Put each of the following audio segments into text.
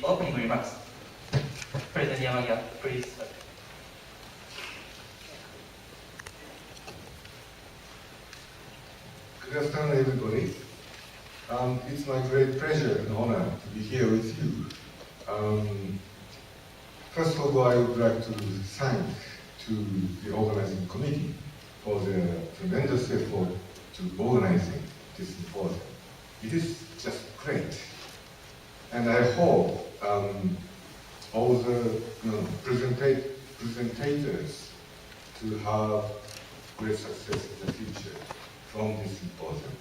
the opening remarks. President Yamagia, please. Good afternoon, everybody. It's my great pleasure and honor to be here with you. First of all, I would like to thank to the organizing committee for their tremendous effort to organizing this symposium. It is just great. And I hope all the presentators to have great success in the future from this symposium.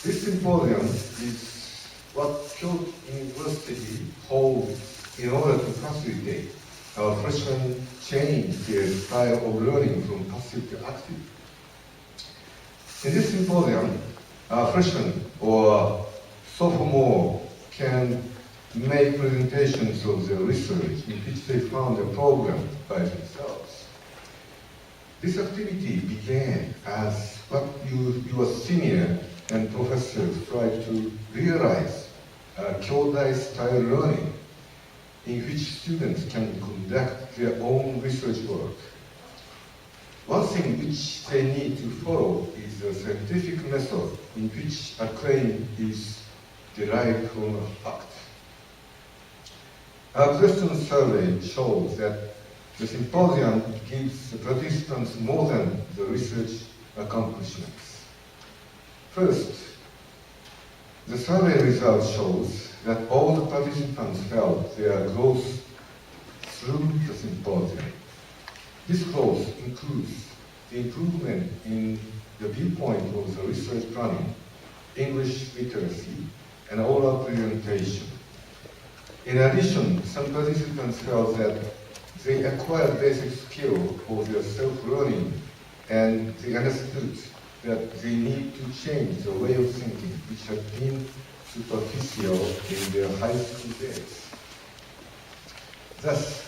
This symposium is what Kyoto University holds in order to facilitate our freshmen change their style of learning from passive to active. In this symposium, freshmen or sophomore can make presentations of their research in which they found a program by themselves. This activity began as what your senior and professors tried to realize Kyodai-style learning in which students can conduct their own research work. One thing which they need to follow is a scientific method in which a claim is derived from a fact. Our question survey shows that the symposium gives the participants more than the research accomplishments. First, the survey result shows that all the participants felt their growth through the symposium. This growth includes the improvement in the viewpoint of the research planning, English literacy, and oral presentation. In addition, some participants felt that they acquired basic skill for their self-learning, and they understood that they need to change the way of thinking which had been superficial in their high school days. Thus,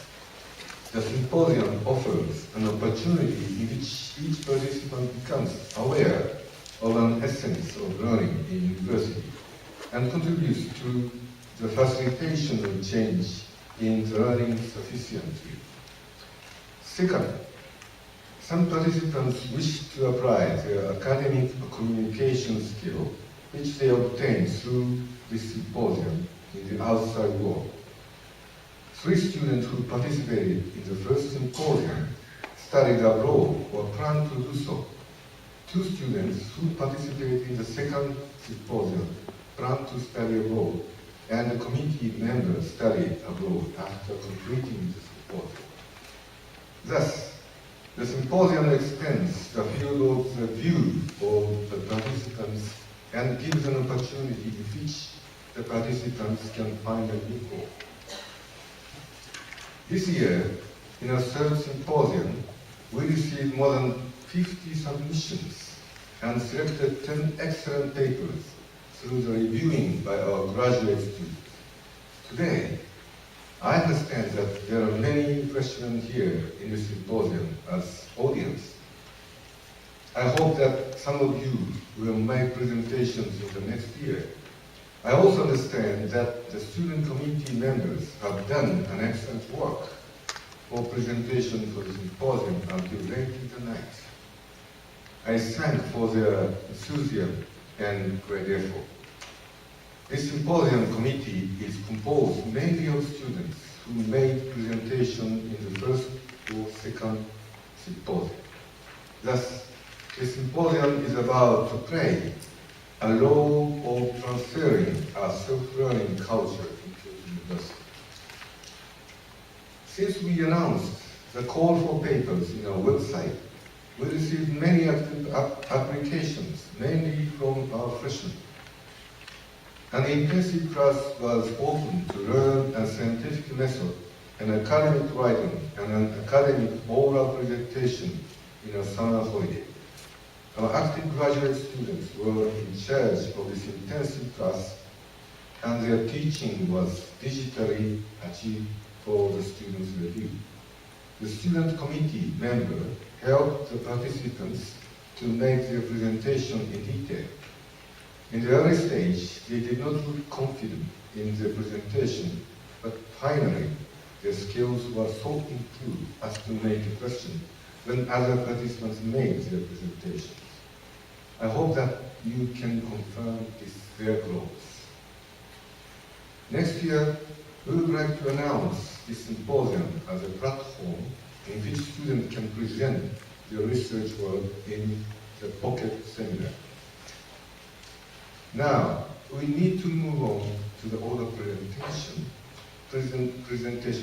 the symposium offers an opportunity in which each participant becomes aware of an essence of learning in university and contributes to the facilitation of change in the learning sufficiency. Second, some participants wish to apply their academic communication skill, which they obtained through this symposium, in the outside world. 3 students who participated in the first symposium studied abroad or plan to do so. 2 students who participated in the second symposium plan to study abroad, and the committee members studied abroad after completing the symposium. Thus, the symposium extends the field of the view of the participants and gives an opportunity in which the participants can find a new goal. This year, in our third symposium, we received more than 50 submissions and selected 10 excellent papers through the reviewing by our graduate students. Today, I understand that there are many freshmen here in the symposium as audience. I hope that some of you will make presentations in the next year. I also understand that the student committee members have done an excellent work for presentation for the symposium until late in the night. I thank for their enthusiasm and great effort. This symposium committee is composed mainly of students who made presentation in the first or second symposium. Thus, the symposium is about to play a role of transferring our self-learning culture into the university. Since we announced the call for papers in our website, we received many applications, mainly from our freshmen. An intensive class was open to learn a scientific method, an academic writing, and an academic oral presentation in a summer holiday. Our active graduate students were in charge of this intensive class, and their teaching was digitally achieved for the students' review. The student committee member helped the participants to make their presentation in detail. In the early stage, they did not look confident in their presentation, but finally, their skills were so improved as to make a question when other participants made their presentations. I hope that you can confirm their growth. Next year, we would like to announce this symposium as a platform in which students can present their research work in the pocket seminar. Now, we need to move on to the order presentation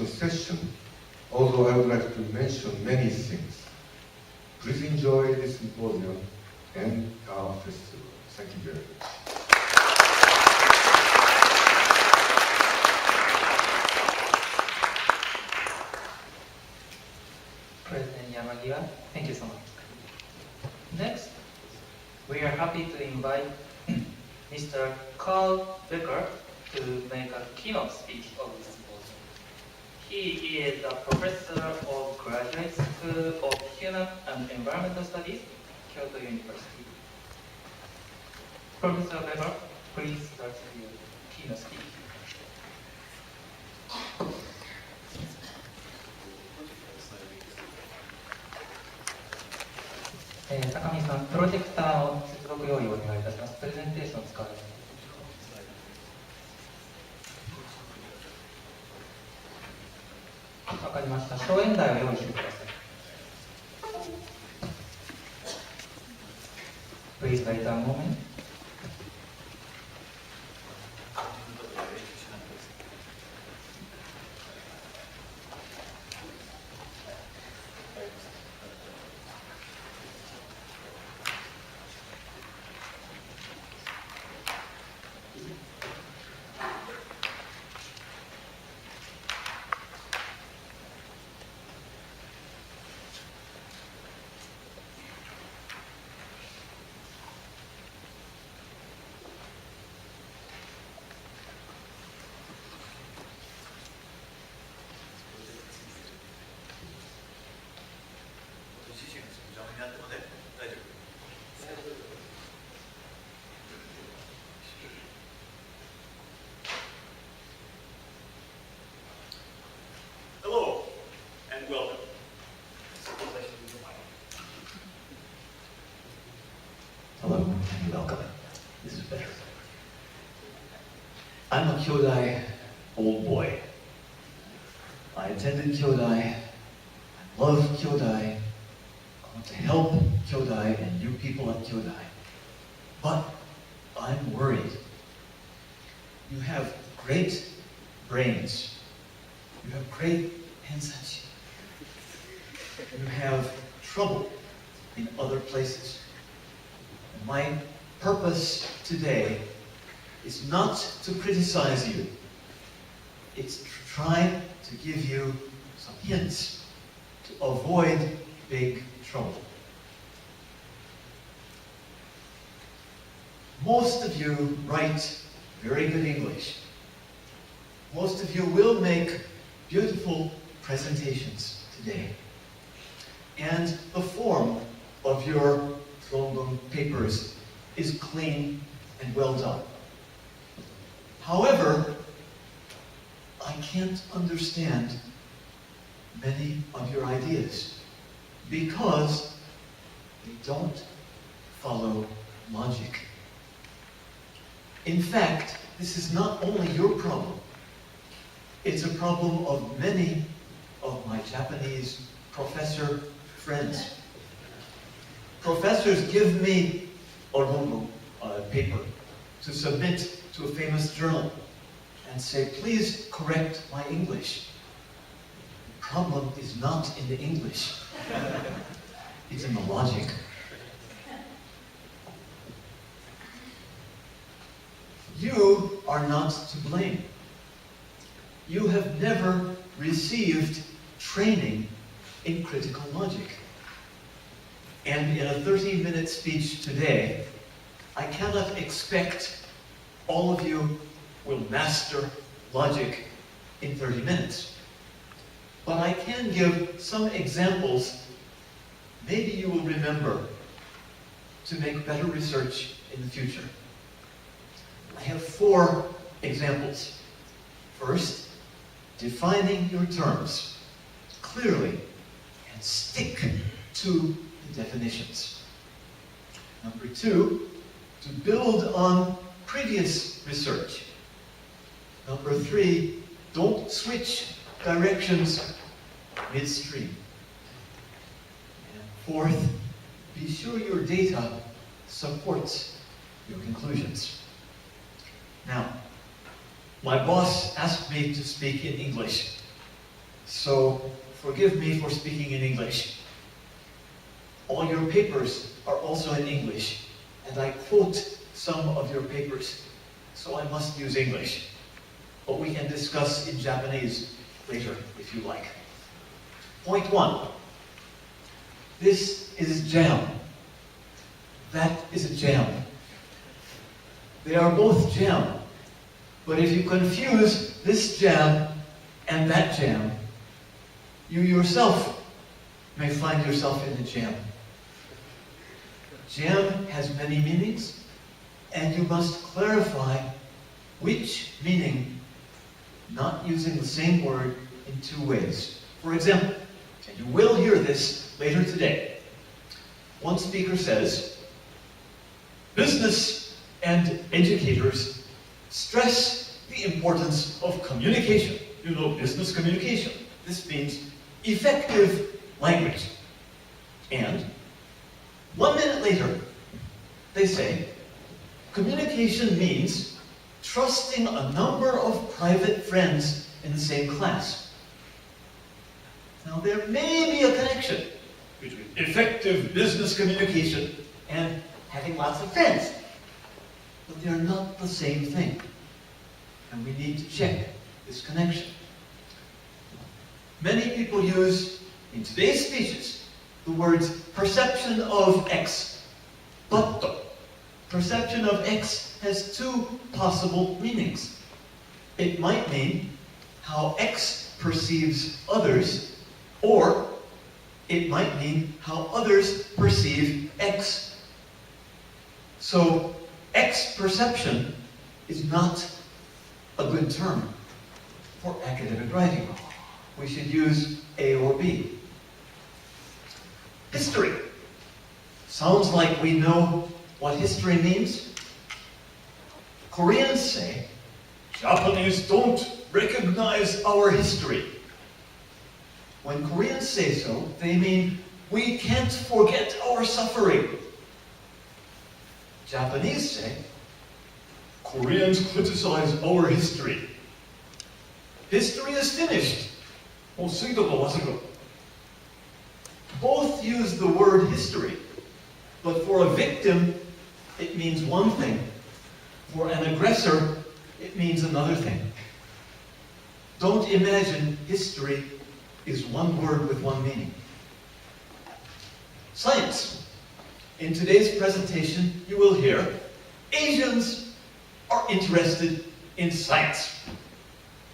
session, although I would like to mention many things. Please enjoy this symposium and our festival. Thank you very much. President Yamagiwa, thank you so much. Next, we are happy to invite Mr. Carl Becker to make a keynote speech of this symposium. He is a professor of Graduate School of Human and Environmental Studies, Kyoto University. Professor Becker, please start your keynote speech. 高見さん、プロジェクターを接続用意をお願いいたします。プレゼンテーションを使われます。わかりました。小演台を用意してください。Please wait a moment. Hello and welcome. Hello and welcome. This is better. I'm a Kyodai old boy. I attended Kyodai, I love Kyodai, I want to help Kyodai and you people at Kyodai. But I'm worried. You have great brains. You have great hensachi. You have trouble in other places. And my purpose today is not to criticize you. It's to try to give you some hints to avoid big trouble. Most of you write very good English. Most of you will make beautiful presentations today. And the form of your London papers is clean and well done. However, I can't understand many of your ideas because they don't follow logic. In fact, this is not only your problem. It's a problem of many of my Japanese professor friends. Professors give me a paper to submit to a famous journal and say, please correct my English. The problem is not in the English. It's in the logic. You are not to blame. You have never received training in critical logic. And in a 30-minute speech today, I cannot expect all of you will master logic in 30 minutes. But I can give some examples maybe you will remember to make better research in the future. I have 4 examples. First, defining your terms clearly and stick to the definitions. Number two, to build on previous research. Number three, don't switch directions midstream. And fourth, be sure your data supports your conclusions. Now, my boss asked me to speak in English, so forgive me for speaking in English. All your papers are also in English, and I quote some of your papers, so I must use English. But we can discuss in Japanese later, if you like. Point one. This is jam. That is a jam. They are both jam. But if you confuse this jam and that jam, you yourself may find yourself in a jam. Jam has many meanings, and you must clarify which meaning, not using the same word in two ways. For example, and you will hear this later today, one speaker says, business and educators stress the importance of communication. You know, business communication. This means effective language. And 1 minute later, they say, communication means trusting a number of private friends in the same class. Now, there may be a connection between effective business communication and having lots of friends, but they're not the same thing. And we need to check this connection. Many people use, in today's speeches, the words perception of X. But perception of X has two possible meanings. It might mean how X perceives others, or it might mean how others perceive X. So, X perception is not a good term for academic writing. We should use A or B. History. Sounds like we know what history means. Koreans say, Japanese don't recognize our history. When Koreans say so, they mean we can't forget our suffering. Japanese say, Koreans criticize our history. History is finished. Both use the word history, but for a victim, it means one thing. For an aggressor, it means another thing. Don't imagine history is one word with one meaning. Science. In today's presentation, you will hear Asians are interested in science.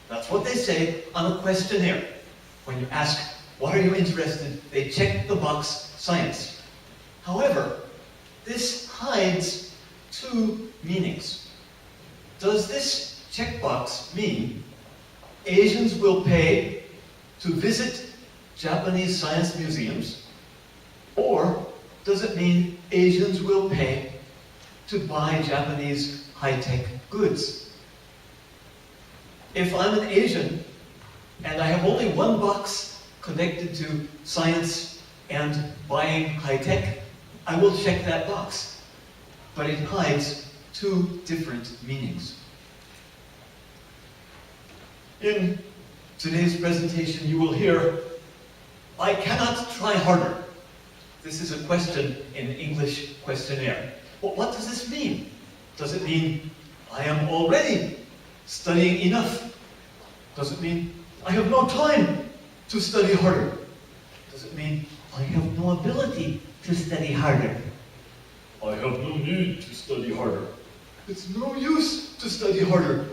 That's what they say on a questionnaire. When you ask, what are you interested? They check the box, science. However, this hides two meanings. Does this checkbox mean Asians will pay to visit Japanese science museums? Or does it mean Asians will pay to buy Japanese high-tech goods? If I'm an Asian and I have only one box connected to science and buying high-tech, I will check that box. But it hides two different meanings. In today's presentation, you will hear, I cannot try harder. This is a question in an English questionnaire. But what does this mean? Does it mean I am already studying enough? Does it mean I have no time to study harder? Does it mean I have no ability to study harder? I have no need to study harder. It's no use to study harder.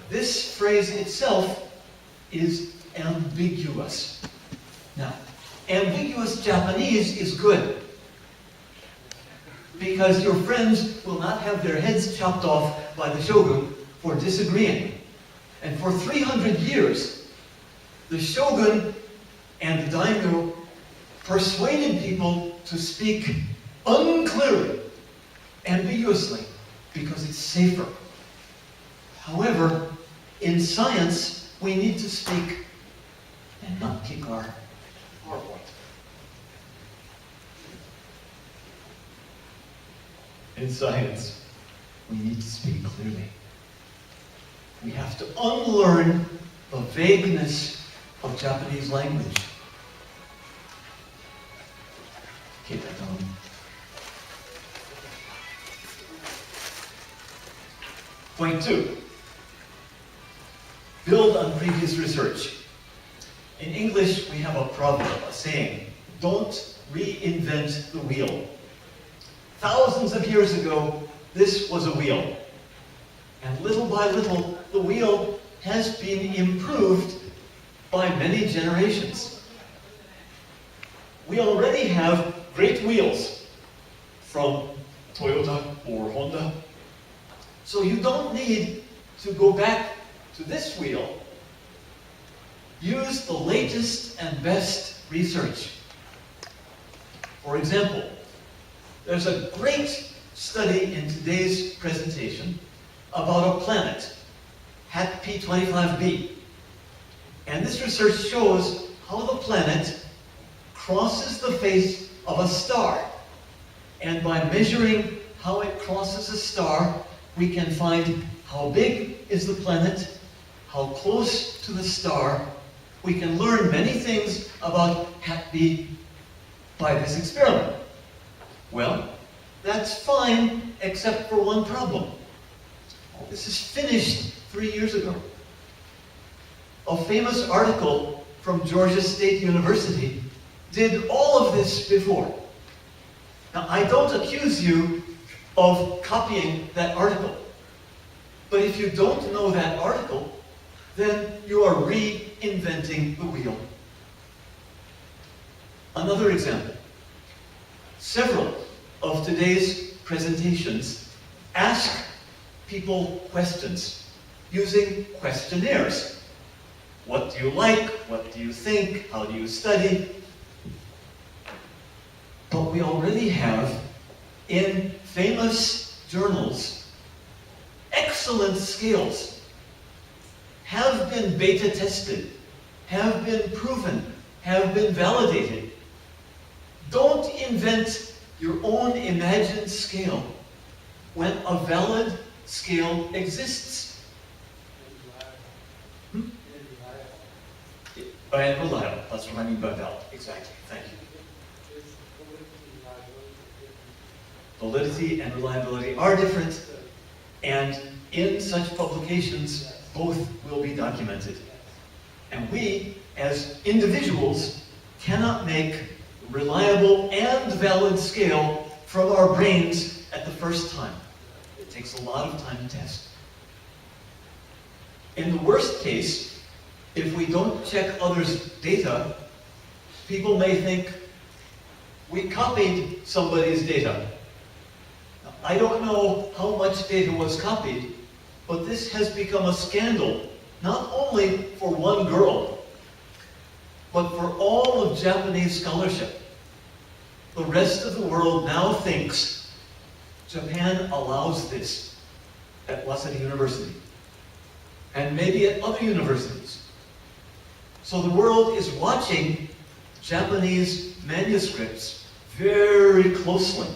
This phrase itself is ambiguous. Now, ambiguous Japanese is good, because your friends will not have their heads chopped off by the shogun for disagreeing. And for 300 years, the shogun and the daimyo persuaded people to speak unclearly, ambiguously, because it's safer. However, in science, we need to speak and not kick our PowerPoint. In science, we need to speak clearly. We have to unlearn the vagueness of Japanese language. Keep that going. Point 2. Build on previous research. In English, we have a proverb, a saying, don't reinvent the wheel. Thousands of years ago, this was a wheel. And little by little, the wheel has been improved by many generations. We already have great wheels from Toyota or Honda. So you don't need to go back to this wheel. Use the latest and best research. For example, there's a great study in today's presentation about a planet, HAT P25b. And this research shows how the planet crosses the face of a star. And by measuring how it crosses a star, we can find how big is the planet, how close to the star. We can learn many things about HAT B by this experiment. Well, that's fine, except for one problem. This is finished 3 years ago. A famous article from Georgia State University did all of this before. Now, I don't accuse you of copying that article. But if you don't know that article, then you are reinventing the wheel. Another example. Several of today's presentations ask people questions using questionnaires. What do you like? What do you think? How do you study? But we already have, in famous journals, excellent scales, have been beta tested, have been proven, have been validated. Don't invent your own imagined scale when a valid scale exists. And reliable, that's what I mean by valid. Exactly, thank you. Validity and reliability are different, and in such publications, both will be documented. And we, as individuals, cannot make reliable and valid scale from our brains at the first time. It takes a lot of time to test. In the worst case, if we don't check others' data, people may think we copied somebody's data. Now, I don't know how much data was copied, but this has become a scandal, not only for one girl, but for all of Japanese scholarship. The rest of the world now thinks Japan allows this at Waseda University, and maybe at other universities. So the world is watching Japanese manuscripts very closely.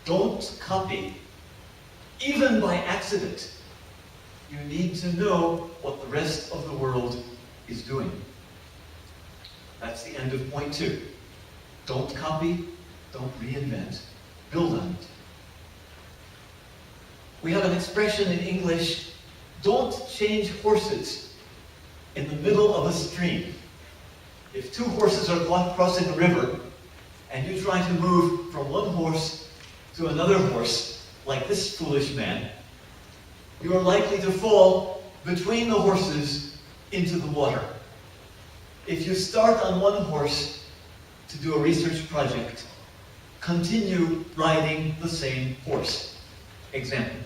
Don't copy, even by accident. You need to know what the rest of the world is doing. That's the end of point 2. Don't copy, don't reinvent, build on it. We have an expression in English, don't change horses in the middle of a stream. If 2 horses are crossing a river, and you try to move from one horse to another horse, like this foolish man, you are likely to fall between the horses into the water. If you start on one horse to do a research project, continue riding the same horse. Example.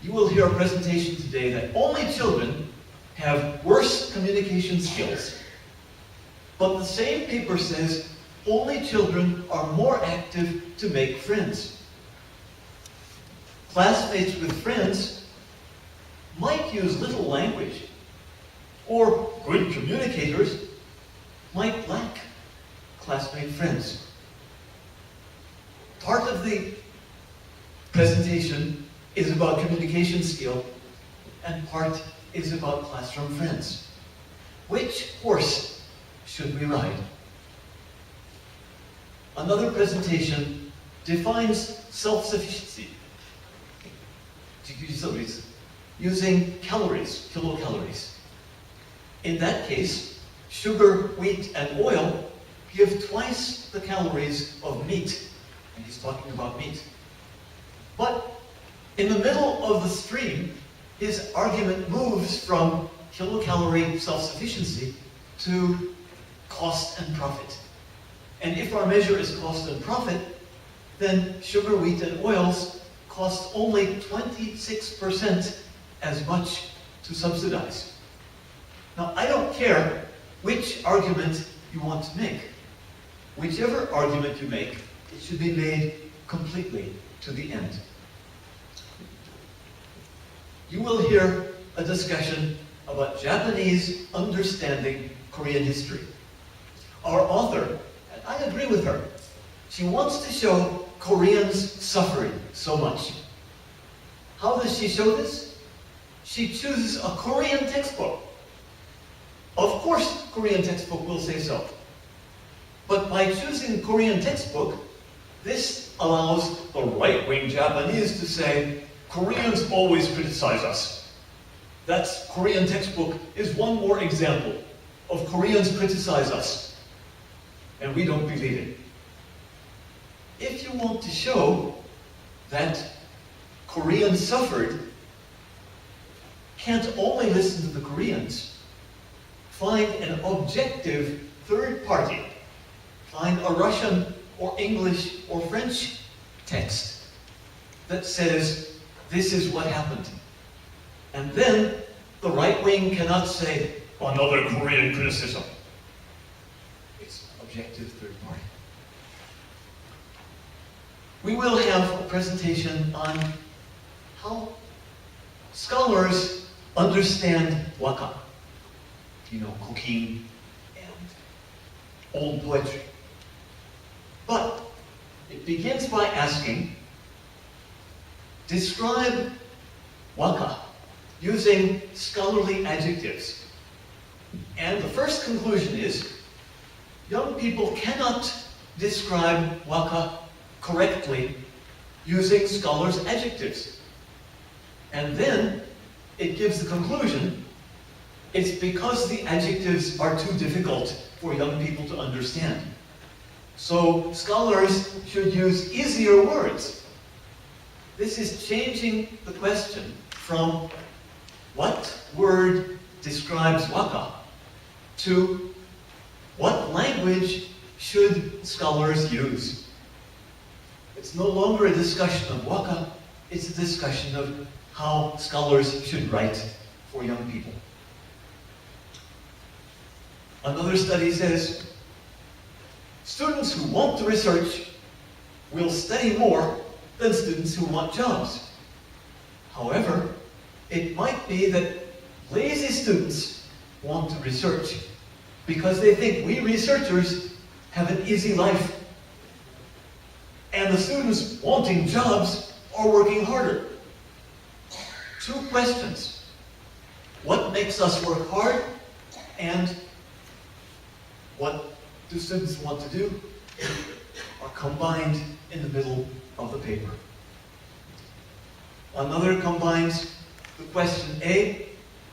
you will hear a presentation today that only children have worse communication skills. But the same paper says only children are more active to make friends. Classmates with friends might use little language, or good communicators might lack classmate friends. Part of the presentation is about communication skill, and part is about classroom friends. Which horse should we ride? Another presentation defines self-sufficiency using calories, kilocalories. In that case, sugar, wheat, and oil give twice the calories of meat. And he's talking about meat. But in the middle of the stream, his argument moves from kilocalorie self-sufficiency to cost and profit. And if our measure is cost and profit, then sugar, wheat, and oils cost only 26% as much to subsidize. Now, I don't care which argument you want to make. Whichever argument you make, it should be made completely to the end. You will hear a discussion about Japanese understanding Korean history. Our author, and I agree with her, she wants to show Koreans suffering so much. How does she show this? She chooses a Korean textbook. Of course, Korean textbook will say so. But by choosing Korean textbook, this allows the right-wing Japanese to say, Koreans always criticize us. That Korean textbook is one more example of Koreans criticize us. And we don't believe it. If you want to show that Koreans suffered, can't only listen to the Koreans. Find an objective third party. Find a Russian or English or French text that says, this is what happened. And then the right wing cannot say, another Korean criticism. It's objective third party. We will have a presentation on how scholars understand waka, cooking and old poetry. But it begins by asking, describe waka using scholarly adjectives. And the first conclusion is, young people cannot describe waka correctly using scholars' adjectives. And then it gives the conclusion, it's because the adjectives are too difficult for young people to understand. So scholars should use easier words. This is changing the question from what word describes waka to what language should scholars use. It's no longer a discussion of waka, it's a discussion of how scholars should write for young people. Another study says, students who want to research will study more than students who want jobs. However, it might be that lazy students want to research because they think we researchers have an easy life. And the students wanting jobs are working harder. Two questions. What makes us work hard? And what do students want to do? Are combined in the middle of the paper. Another combines the question A,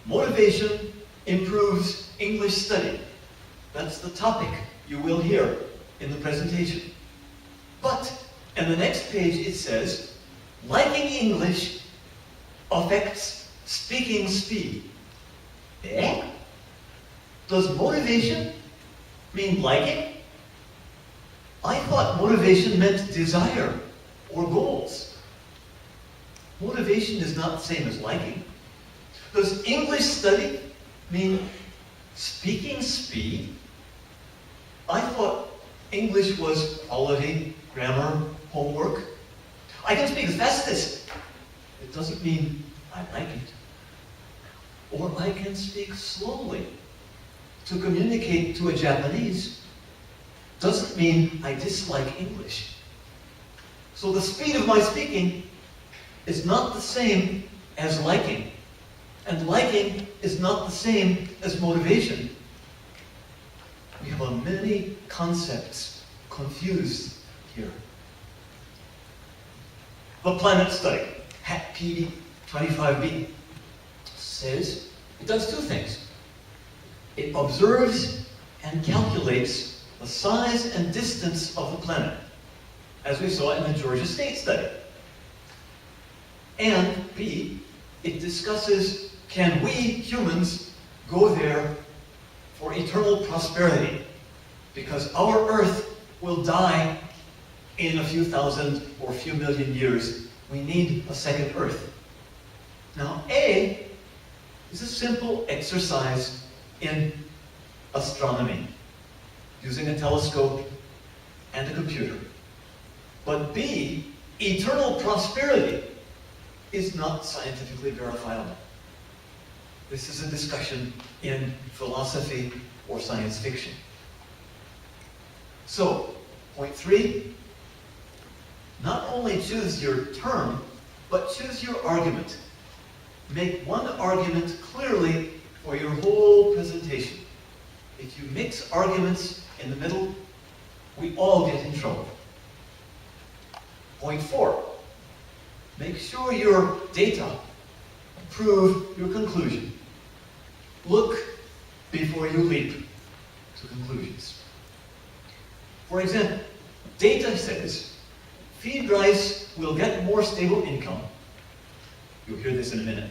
motivation improves English study. That's the topic you will hear in the presentation. But in the next page it says, liking English affects speaking speed. Eh? Does motivation mean liking? I thought motivation meant desire or goals. Motivation is not the same as liking. Does English study mean speaking speed? I thought English was quality, grammar, homework. I can speak as fast as this. It doesn't mean I like it. Or I can speak slowly. To communicate to a Japanese doesn't mean I dislike English. So the speed of my speaking is not the same as liking. And liking is not the same as motivation. We have many concepts confused here. The planet study, HAT-PD 25B, says it does two things. It observes and calculates the size and distance of the planet, as we saw in the Georgia State study. And B, it discusses, can we humans go there for eternal prosperity? Because our Earth will die in a few thousand or few million years. We need a second Earth. Now, A is a simple exercise in astronomy, using a telescope and a computer. But B, eternal prosperity, is not scientifically verifiable. This is a discussion in philosophy or science fiction. So, point 3, not only choose your term, but choose your argument. Make one argument clearly for your whole presentation. If you mix arguments in the middle, we all get in trouble. Point 4, make sure your data prove your conclusion. Look before you leap to conclusions. For example, data says feed rice will get more stable income. You'll hear this in a minute.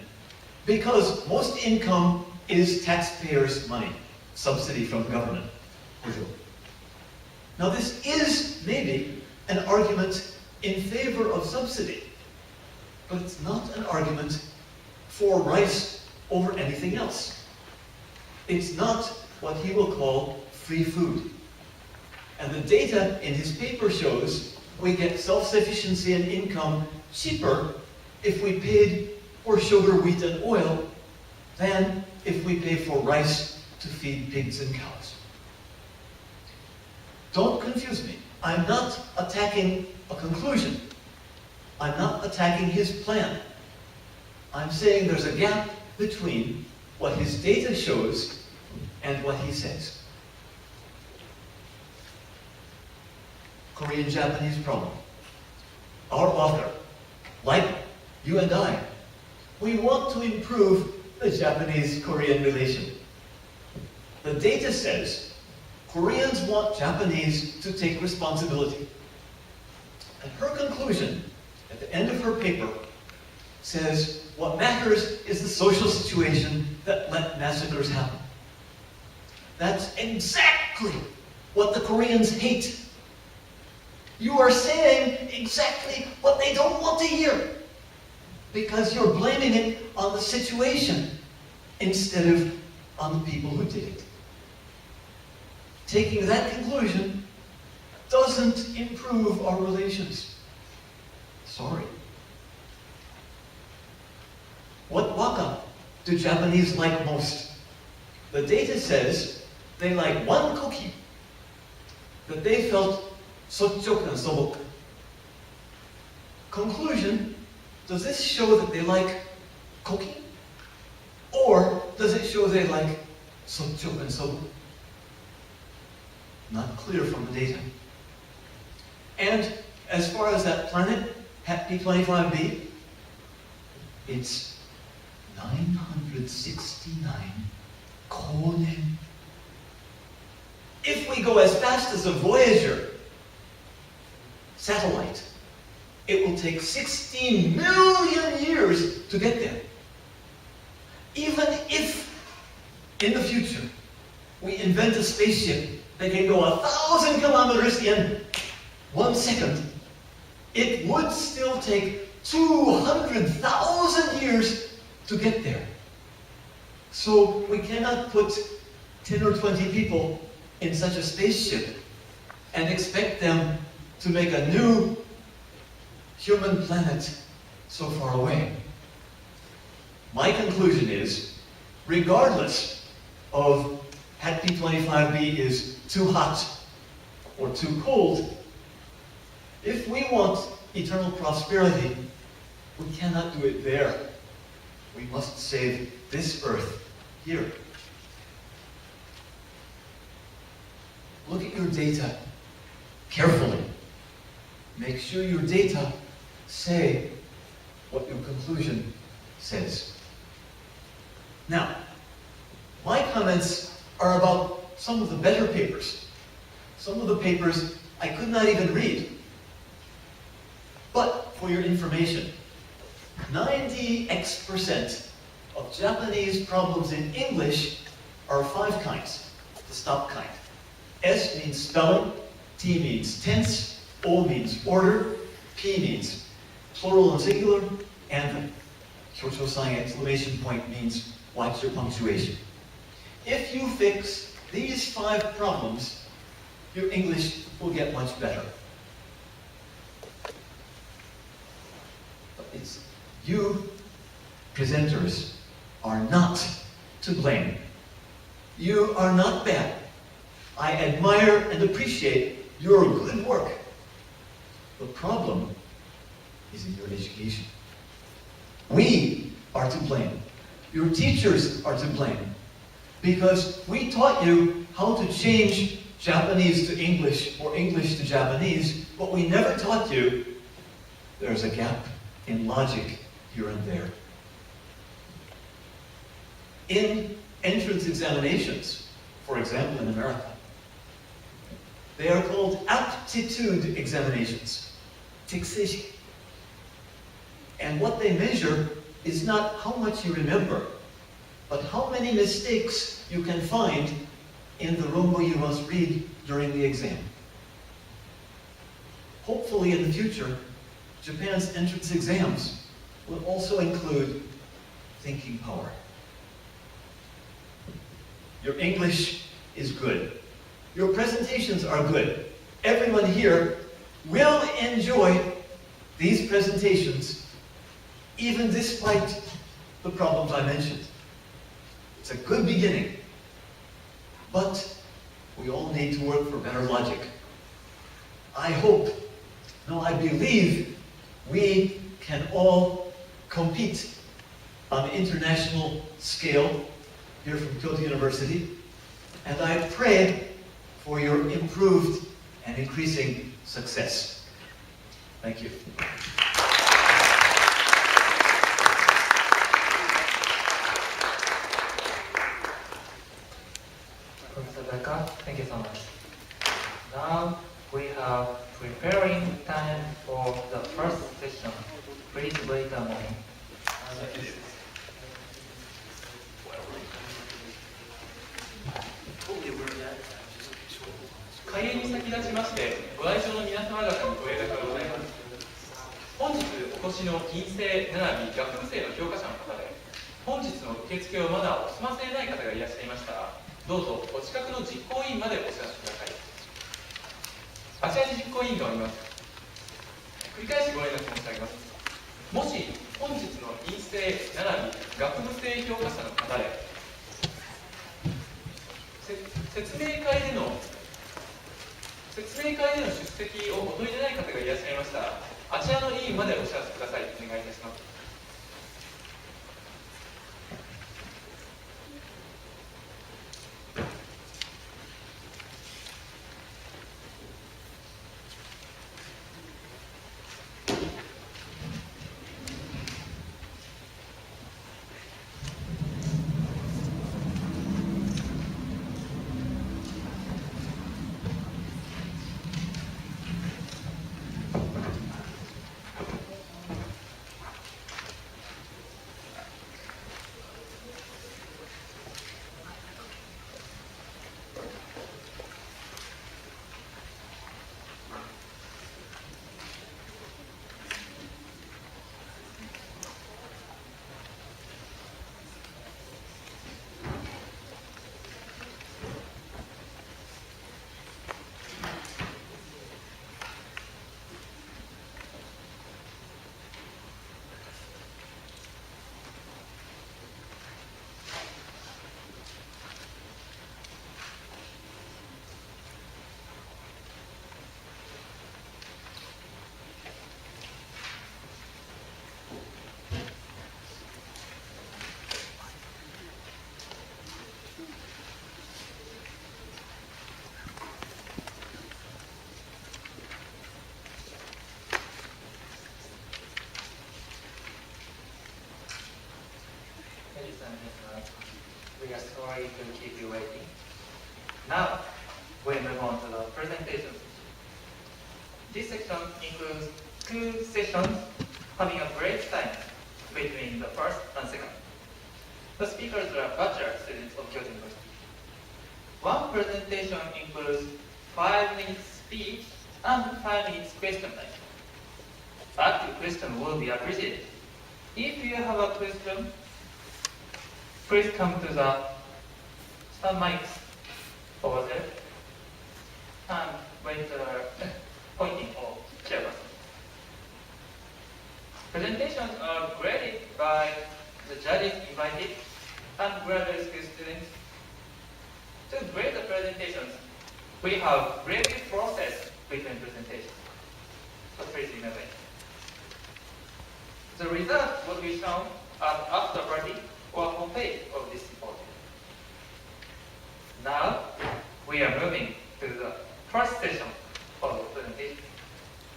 Because most income is taxpayers' money, subsidy from the government. Now this is maybe an argument in favor of subsidy, but it's not an argument for rice over anything else. It's not what he will call free food. And the data in his paper shows we get self-sufficiency and income cheaper if we paid for sugar, wheat, and oil than if we pay for rice to feed pigs and cows. Don't confuse me. I'm not attacking a conclusion. I'm not attacking his plan. I'm saying there's a gap between what his data shows and what he says. Korean-Japanese problem. Our author, like you and I, we want to improve the Japanese-Korean relation. The data says Koreans want Japanese to take responsibility. And her conclusion, at the end of her paper, says what matters is the social situation that let massacres happen. That's exactly what the Koreans hate. You are saying exactly what they don't want to hear, because you're blaming it on the situation instead of on the people who did it. Taking that conclusion doesn't improve our relations. Sorry. What waka do Japanese like most? The data says they like one cookie that they felt sochok and sobok. Conclusion, does this show that they like cookie? Or does it show they like sochok and sobok? Not clear from the data. And as far as that planet, HAT-P25B, it's 969 konen. If we go as fast as a Voyager satellite, it will take 16 million years to get there. Even if, in the future, we invent a spaceship that can go 1,000 kilometers in 1 second, it would still take 200,000 years to get there. So we cannot put 10 or 20 people in such a spaceship and expect them to make a new human planet so far away. My conclusion is, regardless of hat P25b is too hot or too cold, if we want eternal prosperity, we cannot do it there. We must save this earth here. Look at your data carefully. Make sure your data say what your conclusion says. Now, my comments are about some of the better papers. Some of the papers I could not even read. But for your information, 90x% of Japanese problems in English are 5 kinds, the stop kind. S means spelling, T means tense, O means order, P means plural and singular, and the Kyocho sign exclamation point means watch your punctuation. If you fix these 5 problems, your English will get much better. But it's you, presenters, are not to blame. You are not bad. I admire and appreciate your good work. The problem is in your education. We are to blame. Your teachers are to blame. Because we taught you how to change Japanese to English or English to Japanese, but we never taught you there's a gap in logic here and there. In entrance examinations, for example in America, they are called aptitude examinations. 適正式. And what they measure is not how much you remember, but how many mistakes you can find in the runbo you must read during the exam. Hopefully in the future, Japan's entrance exams will also include thinking power. Your English is good. Your presentations are good. Everyone here will enjoy these presentations, even despite the problems I mentioned. It's a good beginning. But we all need to work for better logic. I hope, no, I believe we can all compete on the international scale here from Kyoto University, and I pray for your improved and increasing success. Thank you. Professor Becker, thank you so much. Now we are preparing time for the first session. Please wait a moment. 開演に先立ちましてご来場の皆様方にご連絡がございます。本日お越しの院生並び学部生の評価者の方で本日の受付をまだお済ませない方がいらっしゃいましたらどうぞお近くの実行委員までお知らせください。あちらに実行委員がおります。繰り返しご連絡申し上げます。もし本日の院生並び学部生評価者の方で説明会での出席をお取りでない方がいらっしゃいましたらあちらの委員までお知らせください。お願いいたします。and listeners. We are sorry to keep you waiting. Now, we move on to the presentation section. This section includes 2 sessions having a break time between the first and second. The speakers are bachelor students of Kyoto University. One presentation includes 5 minutes speech and 5 minutes question time. Active question will be appreciated. If you have a question, please come to the stand mics over there and wait pointing or chairperson. Presentations are graded by the judges invited and graduate school students. To grade the presentations, we have review process between presentations. So please remember it. The result will be shown at after party or homepage of this symposium. Now, we are moving to the first session of the presentation.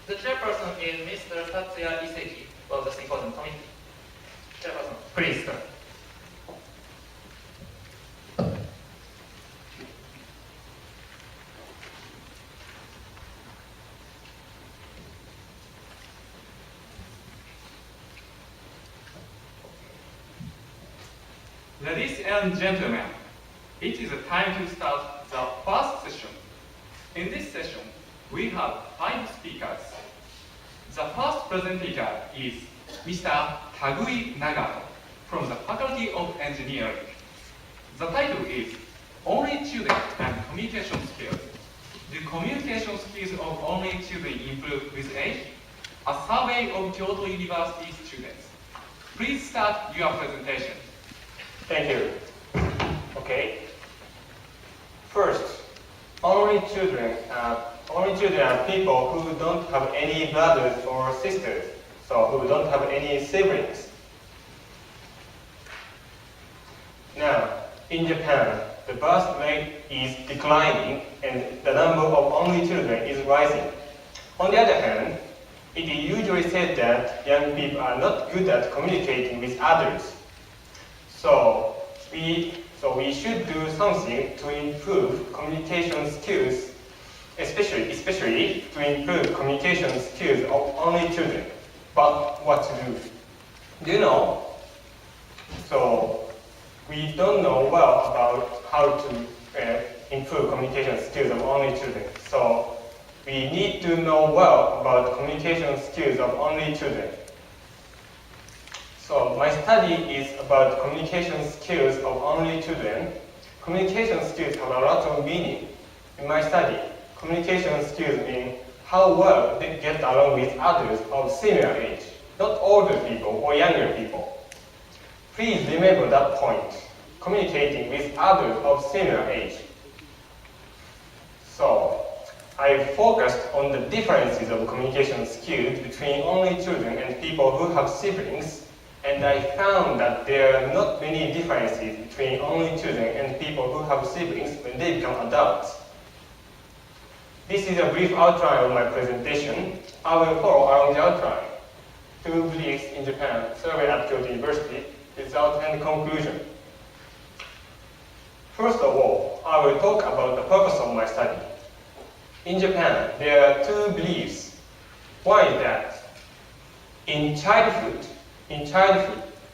The chairperson is Mr. Tatsuya Iseki of the symposium committee. Chairperson, please start. Ladies and gentlemen, it is time to start the first session. In this session, we have 5 speakers. The first presenter is Mr. Tagui Nagano from the Faculty of Engineering. The title is Only Children and Communication Skills. Do communication skills of only children improve with age? A survey of Kyoto University students. Please start your presentation. Thank you. Okay. First, only children are people who don't have any brothers or sisters, so who don't have any siblings. Now, in Japan, the birth rate is declining and the number of only children is rising. On the other hand, it is usually said that young people are not good at communicating with others. So we should do something to improve communication skills, especially to improve communication skills of only children. But what to do? Do you know? So we don't know well about how to improve communication skills of only children. So we need to know well about communication skills of only children. So my study is about communication skills of only children. Communication skills have a lot of meaning. In my study, communication skills mean how well they get along with others of similar age, not older people or younger people. Please remember that point, communicating with others of similar age. So I focused on the differences of communication skills between only children and people who have siblings. And I found that there are not many differences between only children and people who have siblings when they become adults. This is a brief outline of my presentation. I will follow along the outline. 2 beliefs in Japan, survey at Kyoto University, result and conclusion. First of all, I will talk about the purpose of my study. In Japan, there are 2 beliefs. One is that in childhood,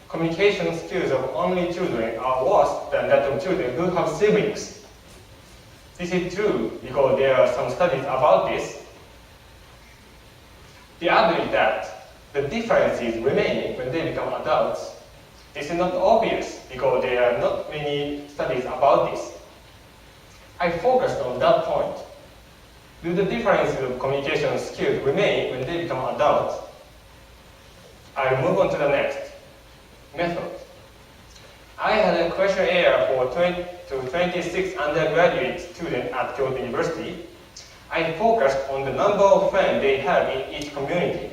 communication skills of only children are worse than that of children who have siblings. This is true because there are some studies about this. The other is that the differences remain when they become adults. This is not obvious because there are not many studies about this. I focused on that point. Do the differences of communication skills remain when they become adults? I'll move on to the next. Method. I had a questionnaire for 26 undergraduate students at Kyoto University. I focused on the number of friends they have in each community.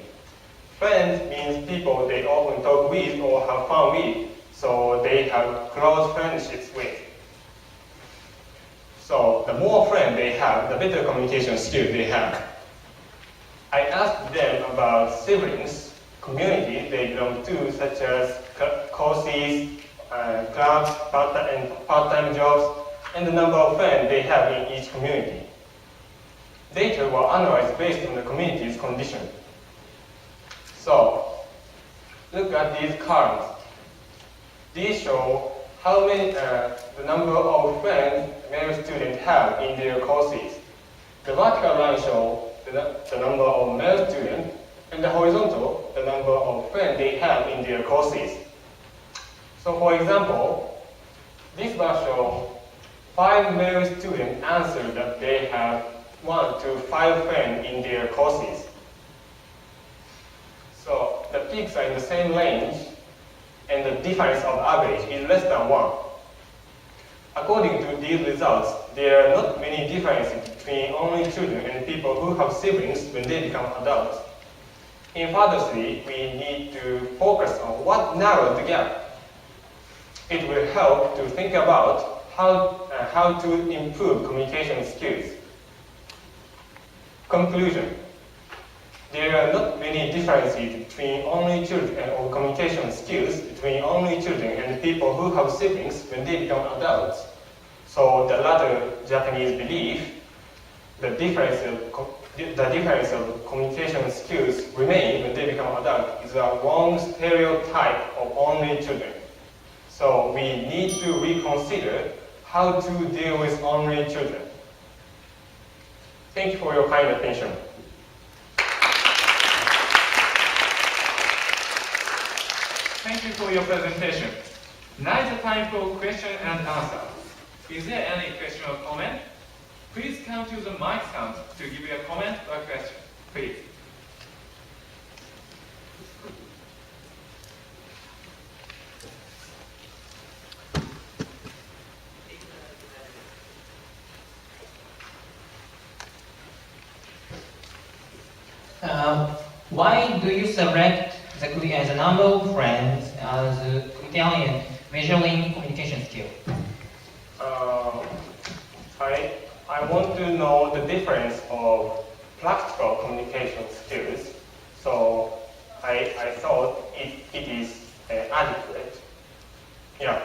Friends means people they often talk with or have fun with, so they have close friendships with. So the more friends they have, the better communication skills they have. I asked them about siblings, communities they belong to, such as courses clubs, part-time jobs, and the number of friends they have in each community. Data were analyzed based on the community's condition. So, look at these columns. These show how many, the number of friends male students have in their courses. The vertical line shows the number of male students, and the horizontal, the number of friends they have in their courses. So for example, this bar shows 5 male students answered that they have 1 to 5 friends in their courses. So the peaks are in the same range, and the difference of average is less than 1. According to these results, there are not many differences between only children and people who have siblings when they become adults. In further study, we need to focus on what narrows the gap. It will help to think about how to improve communication skills. Conclusion. There are not many differences between only children or communication skills between only children and people who have siblings when they become adults. So the latter Japanese belief, the difference of communication skills remain when they become adults is a wrong stereotype of only children. So we need to reconsider how to deal with only children. Thank you for your kind attention. Thank you for your presentation. Now is the time for question and answer. Is there any question or comment? Please come to the mic stand to give you a comment or question. Please. Why do you select the number of friends as a criterion measuring communication skill? I want to know the difference of practical communication skills. So I thought it is adequate. Yeah.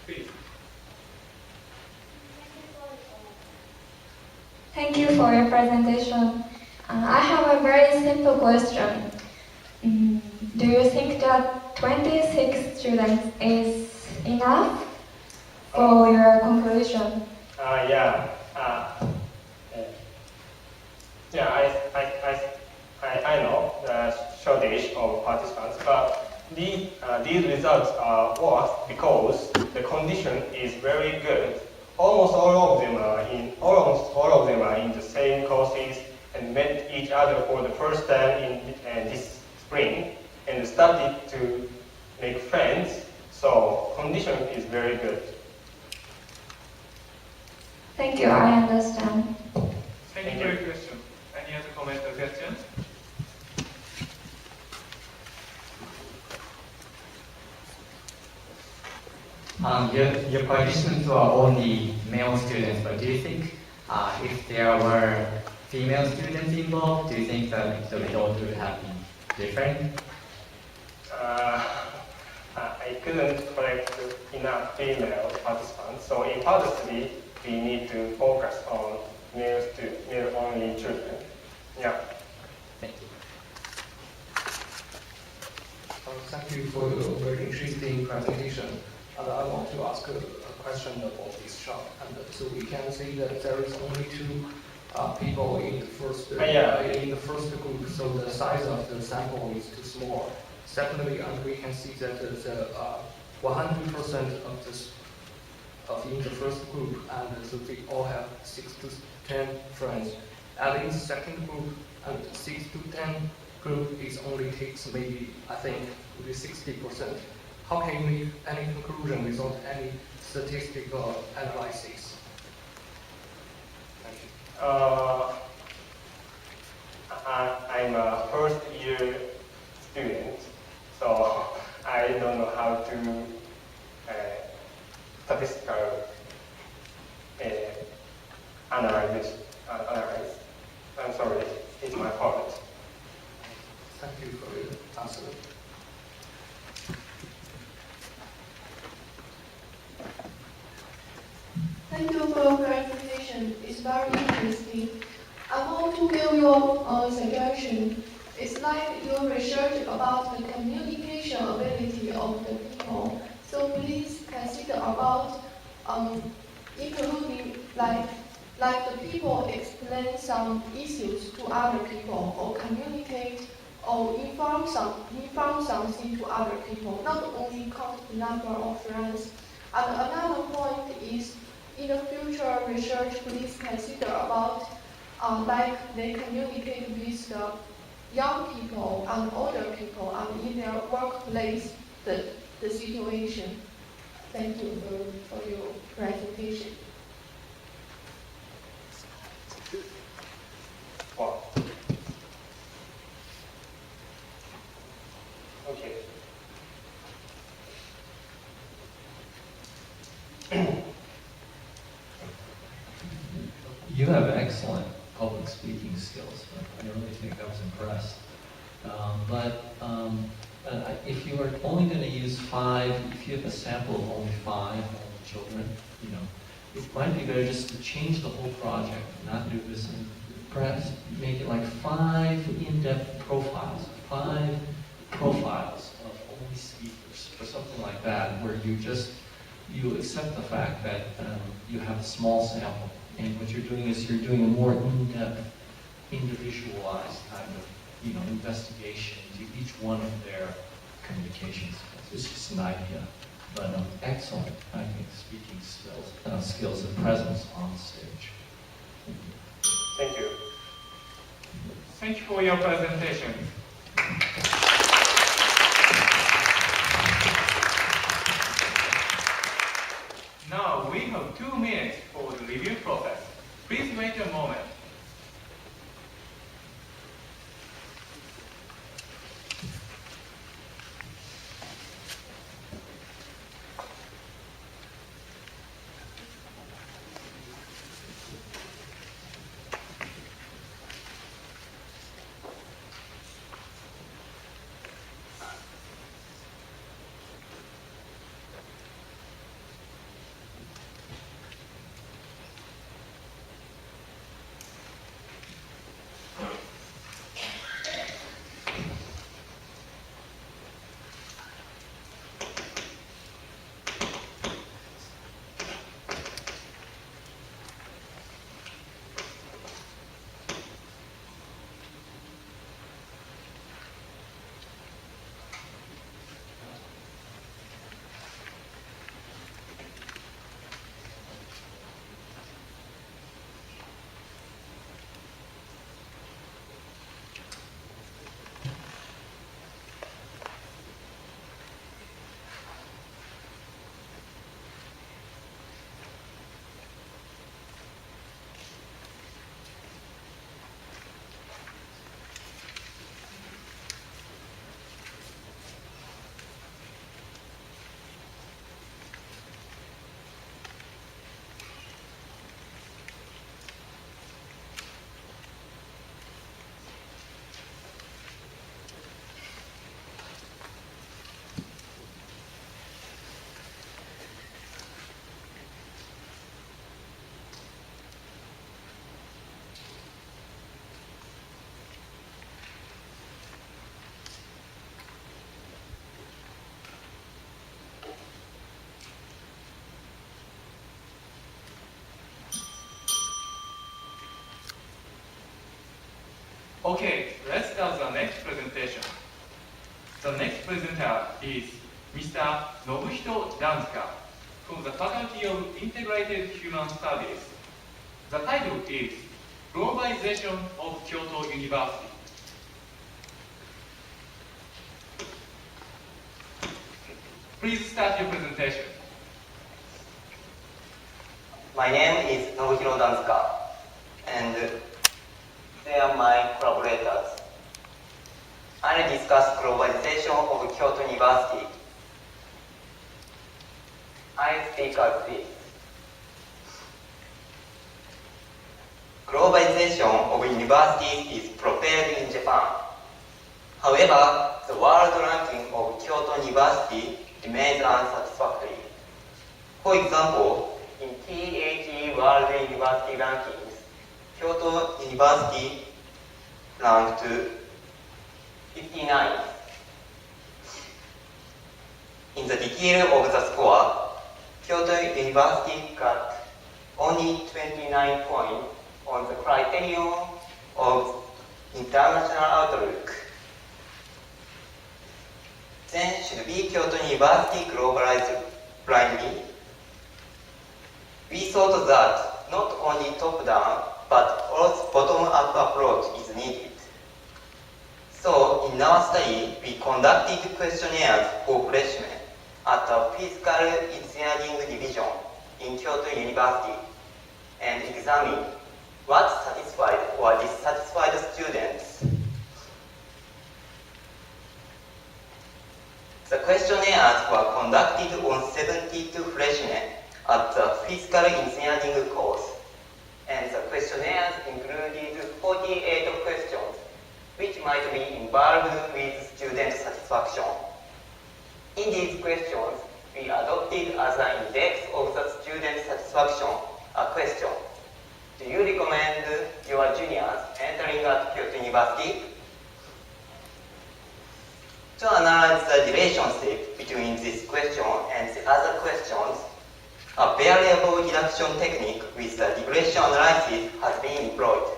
Please. Thank you for your presentation. I have a very simple question. Do you think that 26 students is enough for your conclusion? I know the shortage of participants, but these results are worse because the condition is very good. Almost all of them are in the same courses and met each other for the first time in this spring and started to make friends. So condition is very good. Thank you, I understand. Thank you for your question. Any other comment or question? Your participants were only male students, but do you think if there were female students involved, do you think that the result would have been different? I couldn't collect enough female participants, so in further study, we need to focus on male-only children. Yeah. Thank you. Thank you for your very interesting presentation. And I want to ask a question about this chart. And so we can see that there is only 2 people in the first group, so the size of the sample is too small. Secondly, and we can see that the 100% of this in the first group, and so they all have 6 to 10 friends. And in the second group, and 6 to 10 group is only takes maybe, I think, maybe 60%. How can you make any conclusion without any statistical analysis? Thank you. I'm a first year student, so I don't know how to statistical analyze. I'm sorry, it's my fault. Thank you for your answer. Thank you for your presentation. It's very interesting. I want to give you a suggestion. It's like your research about the communication ability of the people. So please consider about including like the people explain some issues to other people or communicate or inform something to other people, not only count the number of friends. And another point is, in the future research, please consider about like they communicate with the young people and older people and in their workplace, the situation. Thank you for your presentation. Wow. Okay. You have excellent public speaking skills. I really think I was impressed. If you are only going to use 5, if you have a sample of only 5 children, it might be better just to change the whole project, not do this, and perhaps make it like 5 in-depth profiles, 5 profiles of only speakers, or something like that, where you accept the fact that you have a small sample, and what you're doing is you're doing a more in-depth, individualized kind of investigation into each one of their communication skills. It's just an idea, but excellent, I think, speaking skills and presence on stage. Thank you. Thank you for your presentation. Now we have 2 minutes for the review process. Please wait a moment. Okay, let's start the next presentation. The next presenter is Mr. Nobuhito Danzuka from the Faculty of Integrated Human Studies. The title is Globalization of Kyoto University. Please start your presentation. My name is Nobuhiro Danzuka, and they are my collaborators. I will discuss globalization of Kyoto University. I speak as this. Globalization of universities is propelled in Japan. However, the world ranking of Kyoto University remains unsatisfactory. For example, in THE World University Rankings, Kyoto University ranked 59. In the detail of the score, Kyoto University got only 29 points on the criterion of international outlook. Then should be Kyoto University globalized blindly? We thought that not only top-down, but also bottom-up approach is needed. So, in our study, we conducted questionnaires for freshmen at the Physical Engineering Division in Kyoto University and examined what satisfied or dissatisfied students. The questionnaires were conducted on 72 freshmen at the Physical Engineering course, and the questionnaires included 48 questions which might be involved with student satisfaction. In these questions, we adopted as an index of the student satisfaction a question: do you recommend your juniors entering at Kyoto University? To analyze the relationship between this question and the other questions, a variable reduction technique with the regression analysis has been employed.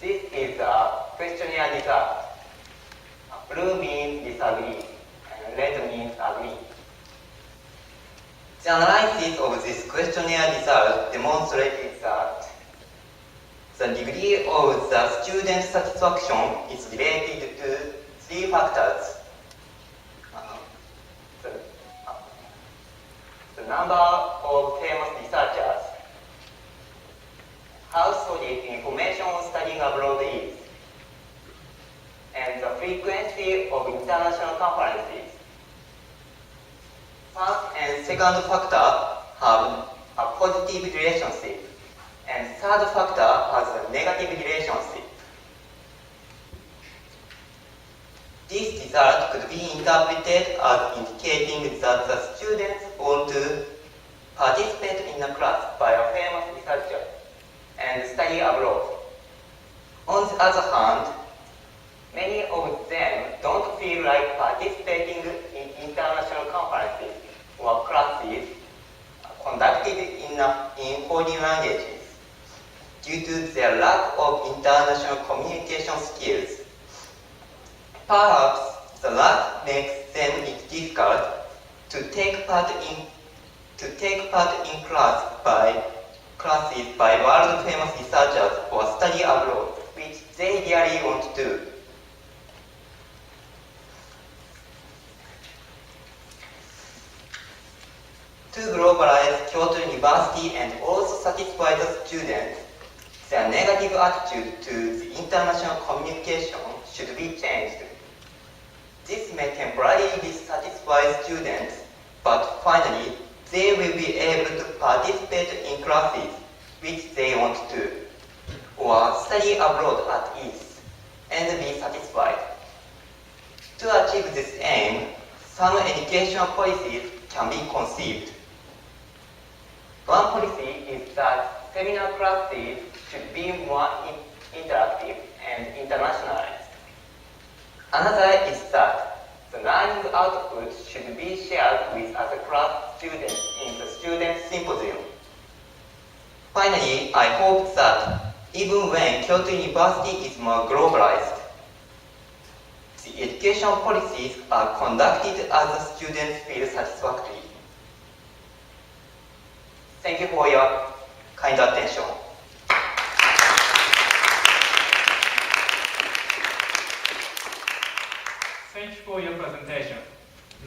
This is the questionnaire result. Blue means disagree, and red means agree. The analysis of this questionnaire result demonstrated that the degree of the student satisfaction is related to three factors. The number of famous researchers, how solid information on studying abroad is, and the frequency of international conferences. First and second factor have a positive relationship, and third factor has a negative relationship. This result could be interpreted as indicating that the students want to participate in a class by a famous researcher and study abroad. On the other hand, many of them don't feel like participating in international conferences or classes conducted in foreign languages due to their lack of international communication skills. Perhaps the lack makes them it difficult to take part in classes by world famous researchers or study abroad, which they really want to do. To globalize Kyoto University and also satisfy the students, their negative attitude to the international communication should be changed. This may temporarily dissatisfy students, but finally, they will be able to participate in classes which they want to, or study abroad at ease, and be satisfied. To achieve this aim, some educational policies can be conceived. One policy is that seminar classes should be more interactive and internationalized. Another is that the learning output should be shared with other class students in the student symposium. Finally, I hope that even when Kyoto University is more globalized, the education policies are conducted as the students feel satisfactory. Thank you for your kind attention. Thank you for your presentation.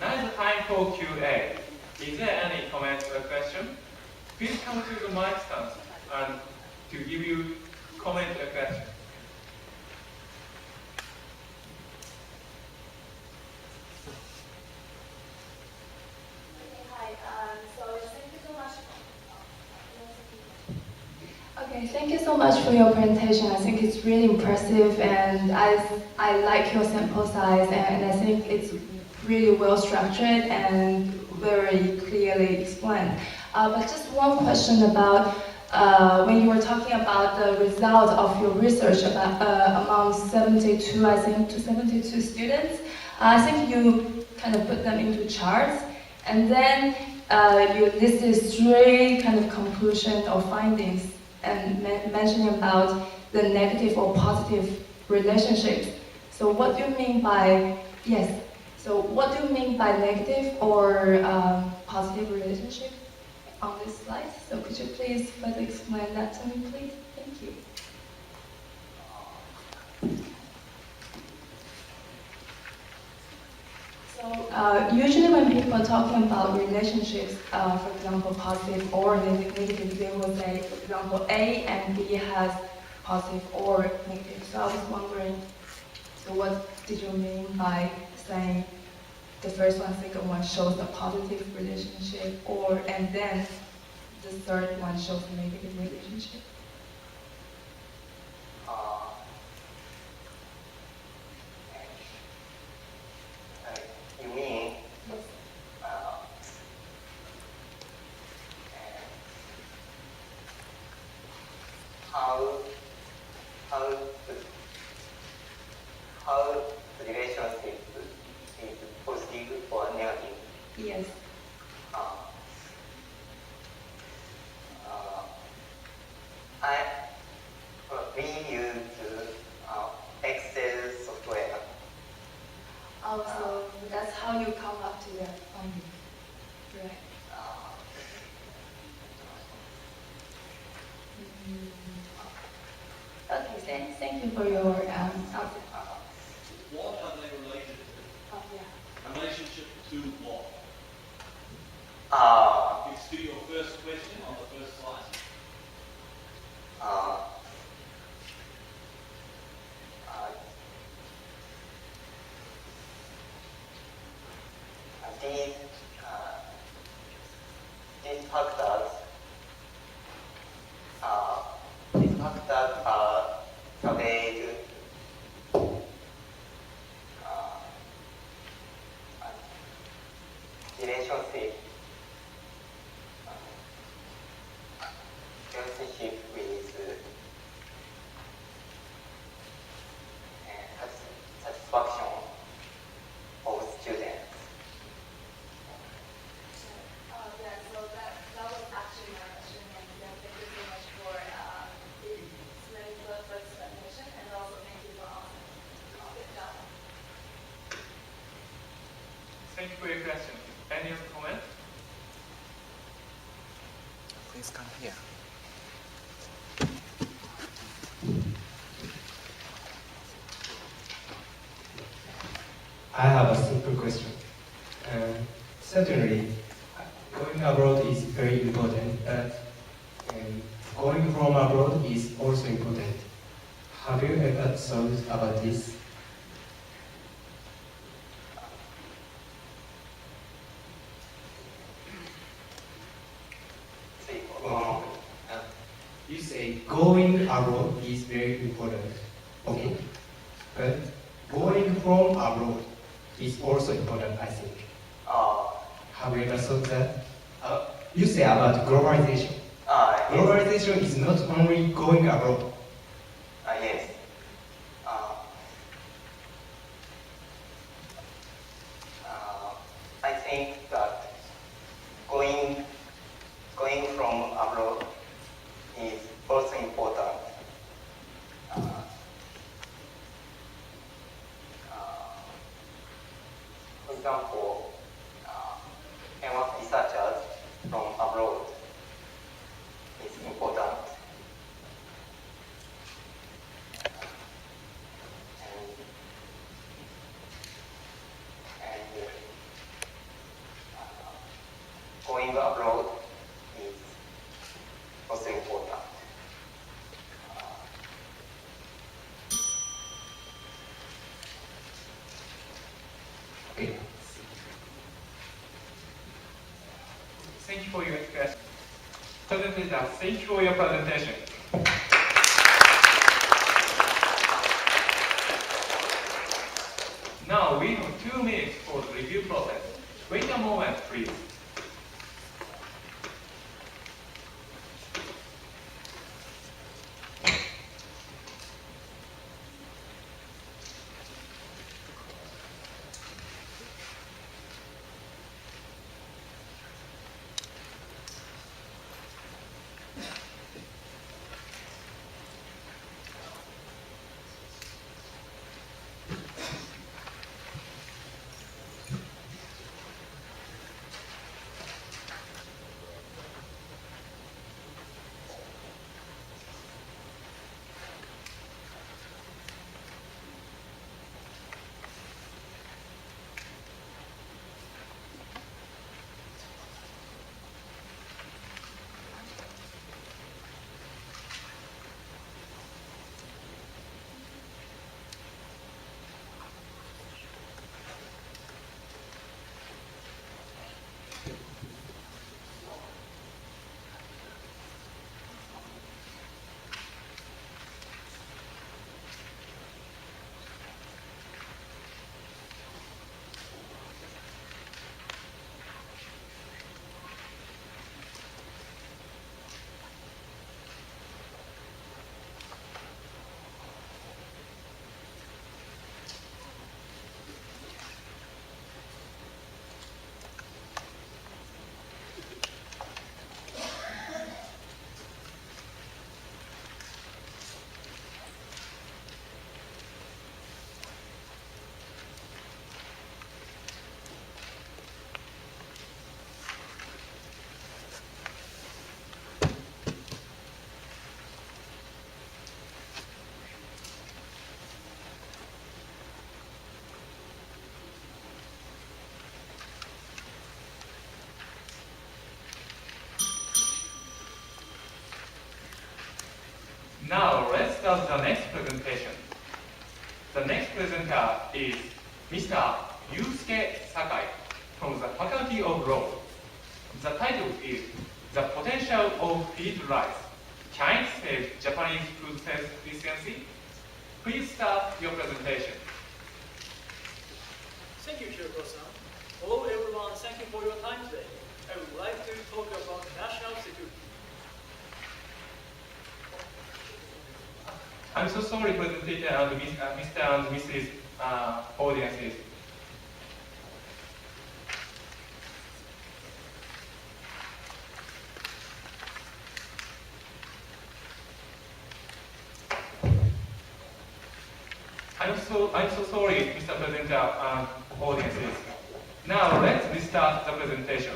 Now is the time for Q&A. Is there any comment or question? Please come to the mic stand and to give you comment or question. Okay, Okay, thank you so much for your presentation. I think it's really impressive, and I like your sample size, and I think it's really well structured and very clearly explained. But just one question about when you were talking about the result of your research about among 72, I think, to 72 students. I think you kind of put them into charts, and then you listed 3 kind of conclusion or findings and mentioning about the negative or positive relationships. So what do you mean by, yes, so what do you mean by negative or positive relationship on this slide? So could you please further explain that to me, please? Thank you. So usually when people are talking about relationships, for example, positive or negative, they will say, for example, A and B has positive or negative. So I was wondering, so what did you mean by saying the first one, second one shows a positive relationship, or and then the third one shows a negative relationship? You mean how the relationship is positive or negative? Yes. We use Excel software. Oh, so that's how you come up to that finding, right? Okay, thank you for your answer. What are they related to? Oh, yeah. Relationship to what? It's to your first question on the first slide. These factors are surveyed relationship with satisfaction of students. Yeah, so that was actually my question, and thank you so much for explaining the explanation, and also thank you for answering. Good job. Thank you for your question. Any other comment? Please come here. I have a simple question. Certainly, going abroad is very important, but going from abroad is also important. Have you ever thought about this? You say going abroad is very important, okay? But going from abroad is also important, I think. Have you ever thought that? You say about globalization. Globalization is not only going abroad. Yes. I think that going from abroad is also important. For example, MS researchers from abroad is important. And going abroad is also important. Okay. Thank you for your question. Thank you for your presentation. Now we have 2 minutes for the review process. Wait a moment, please. Now let's start the next presentation. The next presenter is Mr. Yusuke Sakai from the Faculty of Law. The title is The Potential of Feed Rice. Can it save Japanese food self-sufficiency? Please start your presentation. Thank you, Shiro-san. Hello everyone, thank you for your time today. I would like to talk about national security. I'm so sorry, presenter and Mr. and Mrs. Audiences. I'm so sorry, Mr. Presenter and audiences. Now let's restart the presentation.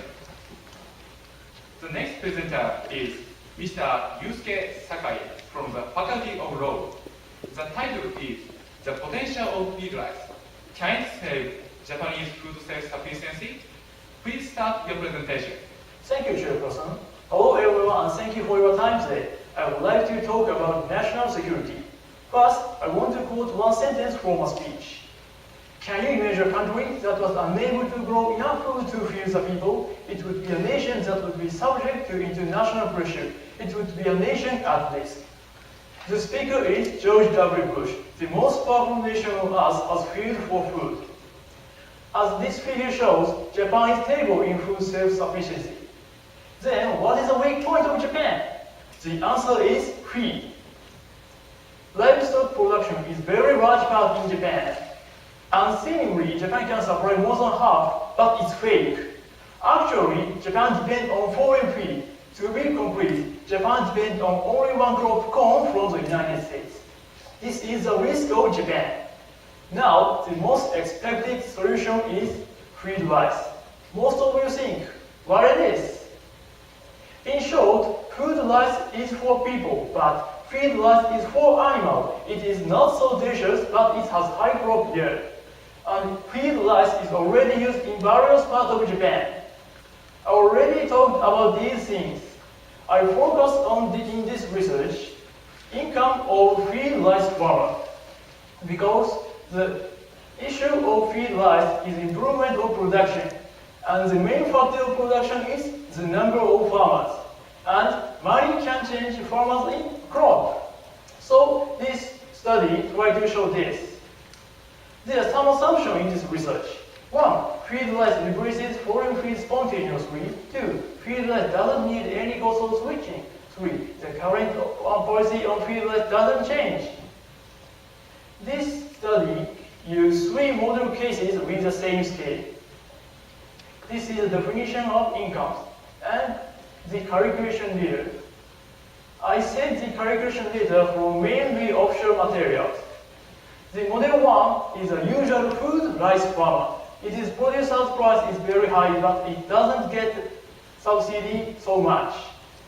The next presenter is Mr. Yusuke Sakai from the Faculty of Law. The title is The Potential of Feed Rice. Can it save Japanese food self-sufficiency? Please start your presentation. Thank you, Shiro-san. Hello everyone, and thank you for your time today. I would like to talk about national security. First, I want to quote one sentence from a speech. Can you imagine a country that was unable to grow enough food to feed the people? It would be a nation that would be subject to international pressure. It would be a nation at risk. The speaker is George W. Bush. The most powerful nation on earth has field for food. As this figure shows, Japan is stable in food self-sufficiency. Then, what is the weak point of Japan? The answer is feed. Livestock production is a very large part in Japan. And seemingly, Japan can supply more than half, but it's fake. Actually, Japan depends on foreign feed. To be complete, Japan depends on only one crop corn from the United States. This is the risk of Japan. Now, the most expected solution is feed rice. Most of you think, what it is? In short, food rice is for people, but feed rice is for animals. It is not so delicious, but it has high crop yield. And feed rice is already used in various parts of Japan. I already talked about these things. I focused on in this research income of feed rice farmer because the issue of feed rice is improvement of production, and the main factor of production is the number of farmers. and money can change farmers in crop. So this study tried to show this. There are some assumptions in this research. 1. Field rice replaces foreign feed spontaneously. 2. Field rice doesn't need any cost of switching. 3. The current policy on field rice doesn't change. This study used 3 model cases with the same scale. This is the definition of income and the calculation data. I set the calculation data from mainly offshore materials. The model 1 is a usual food rice farmer. Its producer's price is very high, but it doesn't get subsidy so much.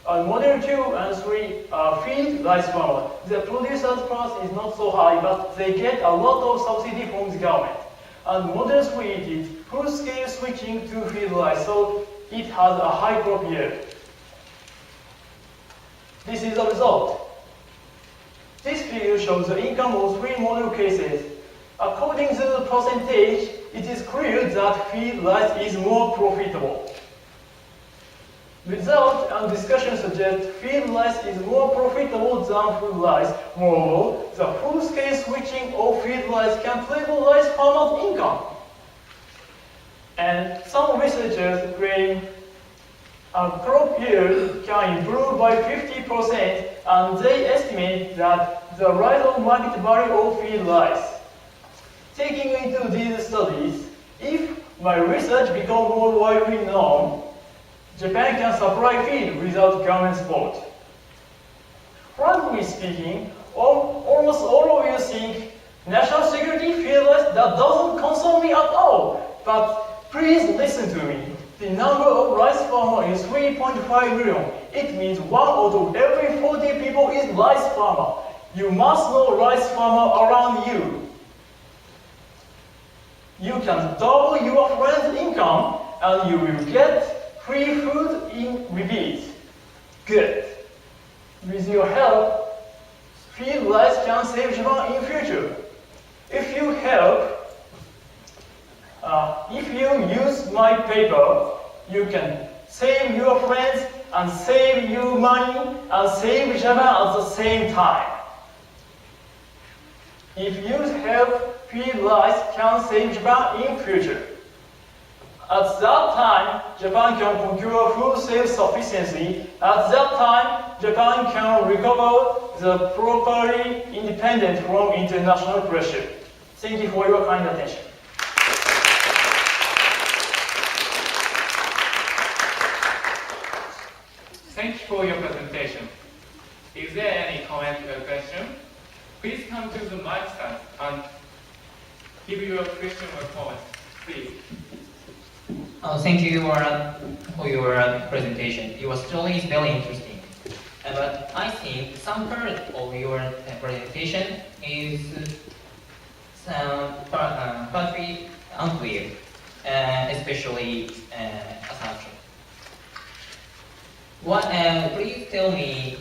Model 2 and 3 are feed rice farmer. The producer's price is not so high, but they get a lot of subsidy from the government. And model 3 is full-scale switching to feed rice, so it has a high crop yield. This is the result. This figure shows the income of 3 model cases. According to the percentage, it is clear that feed rice is more profitable. Result and discussion suggest feed rice is more profitable than food rice. Moreover, the full-scale switching of feed rice can triple rice farmers' income. And some researchers claim crop yield can improve by 50%, and they estimate that the rise of market value of feed rice. Taking into these studies, if my research becomes more widely known, Japan can supply feed without government support. Frankly speaking, almost all of you think national security feed rice that doesn't concern me at all. But please listen to me. The number of rice farmers is 3.5 million. It means 1 out of every 40 people is rice farmer. You must know rice farmer around you. You can double your friend's income and you will get free food in repeat. Good. With your help, feed rice can save Japan in future. If you help, if you use my paper, you can save your friends and save your money and save Japan at the same time. If you help, feed rice can save Japan in future. At that time, Japan can procure food self-sufficiency. At that time, Japan can recover the properly independent from international pressure. Thank you for your kind attention. Thank you for your presentation. Is there any comment or question? Please come to the mic stand and give your question or comment, please. Thank you for your presentation. Your story is very interesting. But I think some part of your presentation is partly unclear, especially assumption. Please tell me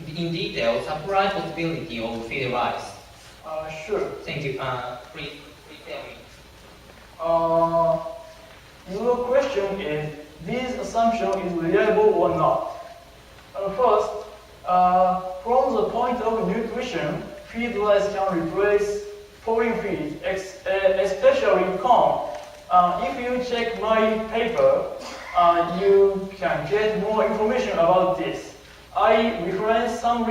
in detail supply possibility of feed rice. Sure. Thank you. Please tell me. Your question is, this assumption is reliable or not? First, from the point of nutrition, feed rice can replace foreign feed, especially corn. If you check my paper, you can get more information about this. I reference some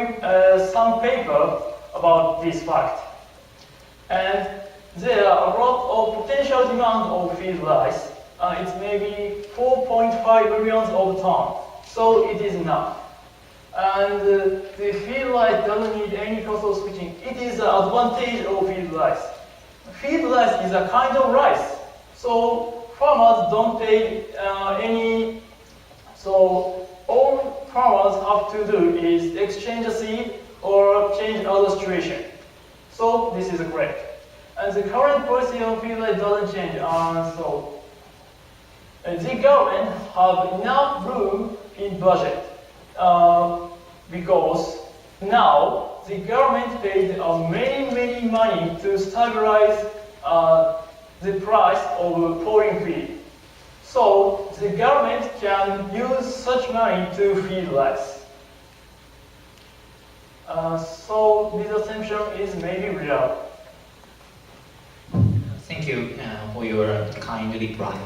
paper about this fact. And there are a lot of potential demand of feed rice. It's maybe 4.5 million of tons, so it is enough. And the feed rice doesn't need any cost of switching. It is the advantage of feed rice. Feed rice is a kind of rice, so farmers don't pay any. So all farmers have to do is exchange the seed or change other situation. So this is correct. And the current policy on feed rice doesn't change. So the government have enough room in budget because now the government paid many money to stabilize the price of foreign feed. So the government can use such money to feed rice. So this assumption is maybe real. Thank you for your kind reply.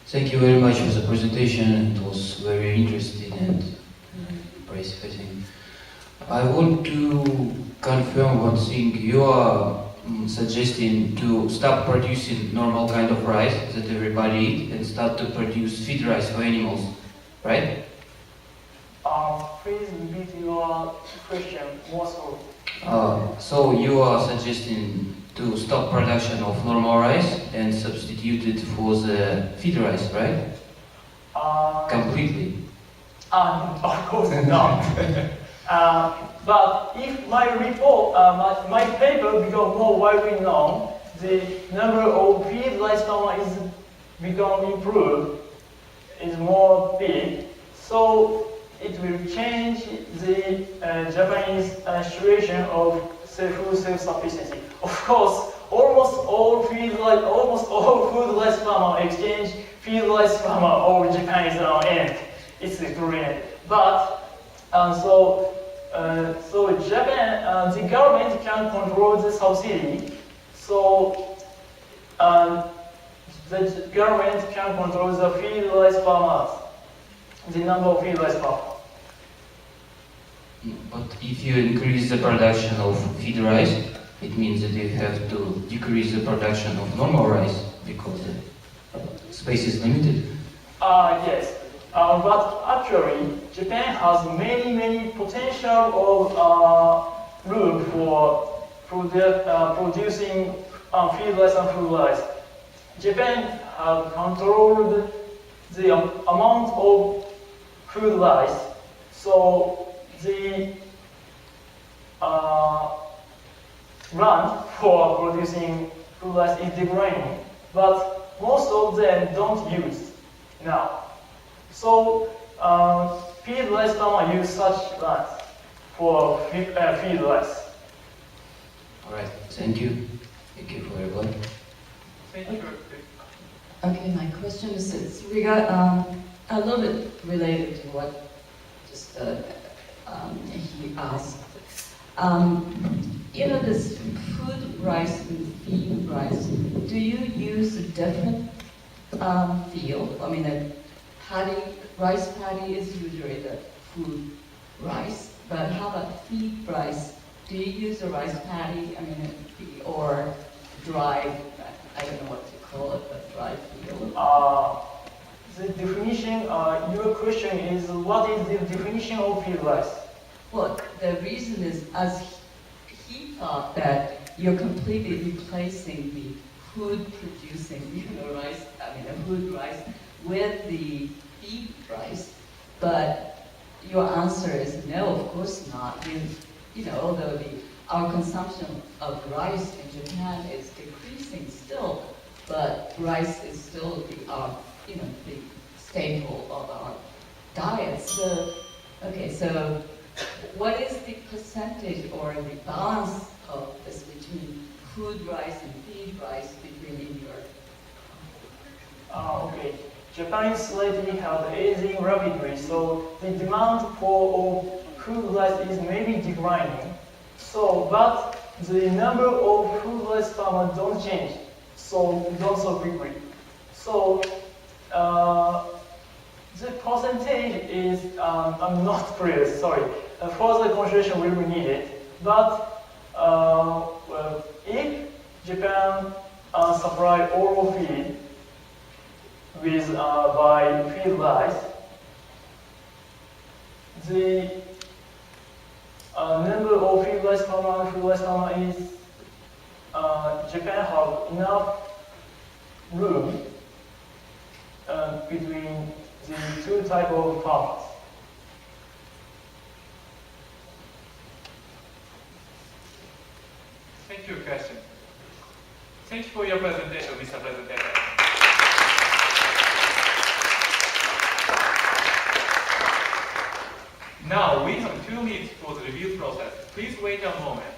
Thank you very much for the presentation. It was very interesting and impressive, I think. I want to confirm one thing. You are suggesting to stop producing normal kind of rice that everybody eat and start to produce feed rice for animals, right? Please repeat your question more slowly. So you are suggesting to stop production of normal rice and substitute it for the feed rice, right? Completely. Of course not. But if my report, my paper become more widely known, the number of feed rice farmers is become improved, is more big. So it will change the Japanese situation of food self-sufficiency. Of course, almost all food rice farmer exchange feed rice farmer of Japan is end. It's brilliant. But so Japan, the government can control the subsidy. So the government can control the feed rice farmers, the number of feed rice farmers. But if you increase the production of feed rice, it means that you have to decrease the production of normal rice because the space is limited. Yes. But actually, Japan has many potential of room for producing feed rice and food rice. Japan has controlled the amount of food rice, so the land for producing food rice is declining, but most of them don't use now. So feed rice farmers use such land for feed rice. All right, thank you. Thank you for your reply. Thank you. Okay, my question is it's a little bit related to what just he asked. You know, this food rice and feed rice, do you use a different field? I mean, rice paddy is usually the food rice, but how about feed rice? Do you use a rice paddy, or dry, I don't know what to call it, but dry field? The definition, your question is, what is the definition of feed rice? Well, the reason is, as he thought that you're completely replacing the food-producing, rice, food rice with the feed rice, but your answer is no, of course not. Although our consumption of rice in Japan is decreasing still, but rice is still the staple of our diet. So what is the percentage or the balance of this between food rice and feed rice between your? Okay. Japan is slightly aging rapidly, so the demand for food rice is maybe declining. But the number of food rice farmers don't change, not so quickly. So the percentage is I'm not clear. Sorry. Further consideration will be needed. But if Japan supply all feed by feed rice, the number of feed rice farmer is Japan have enough room between the two types of farmers. Thank you, question. Thank you for your presentation, Mr. Presenter. Now we have 2 minutes for the review process. Please wait a moment.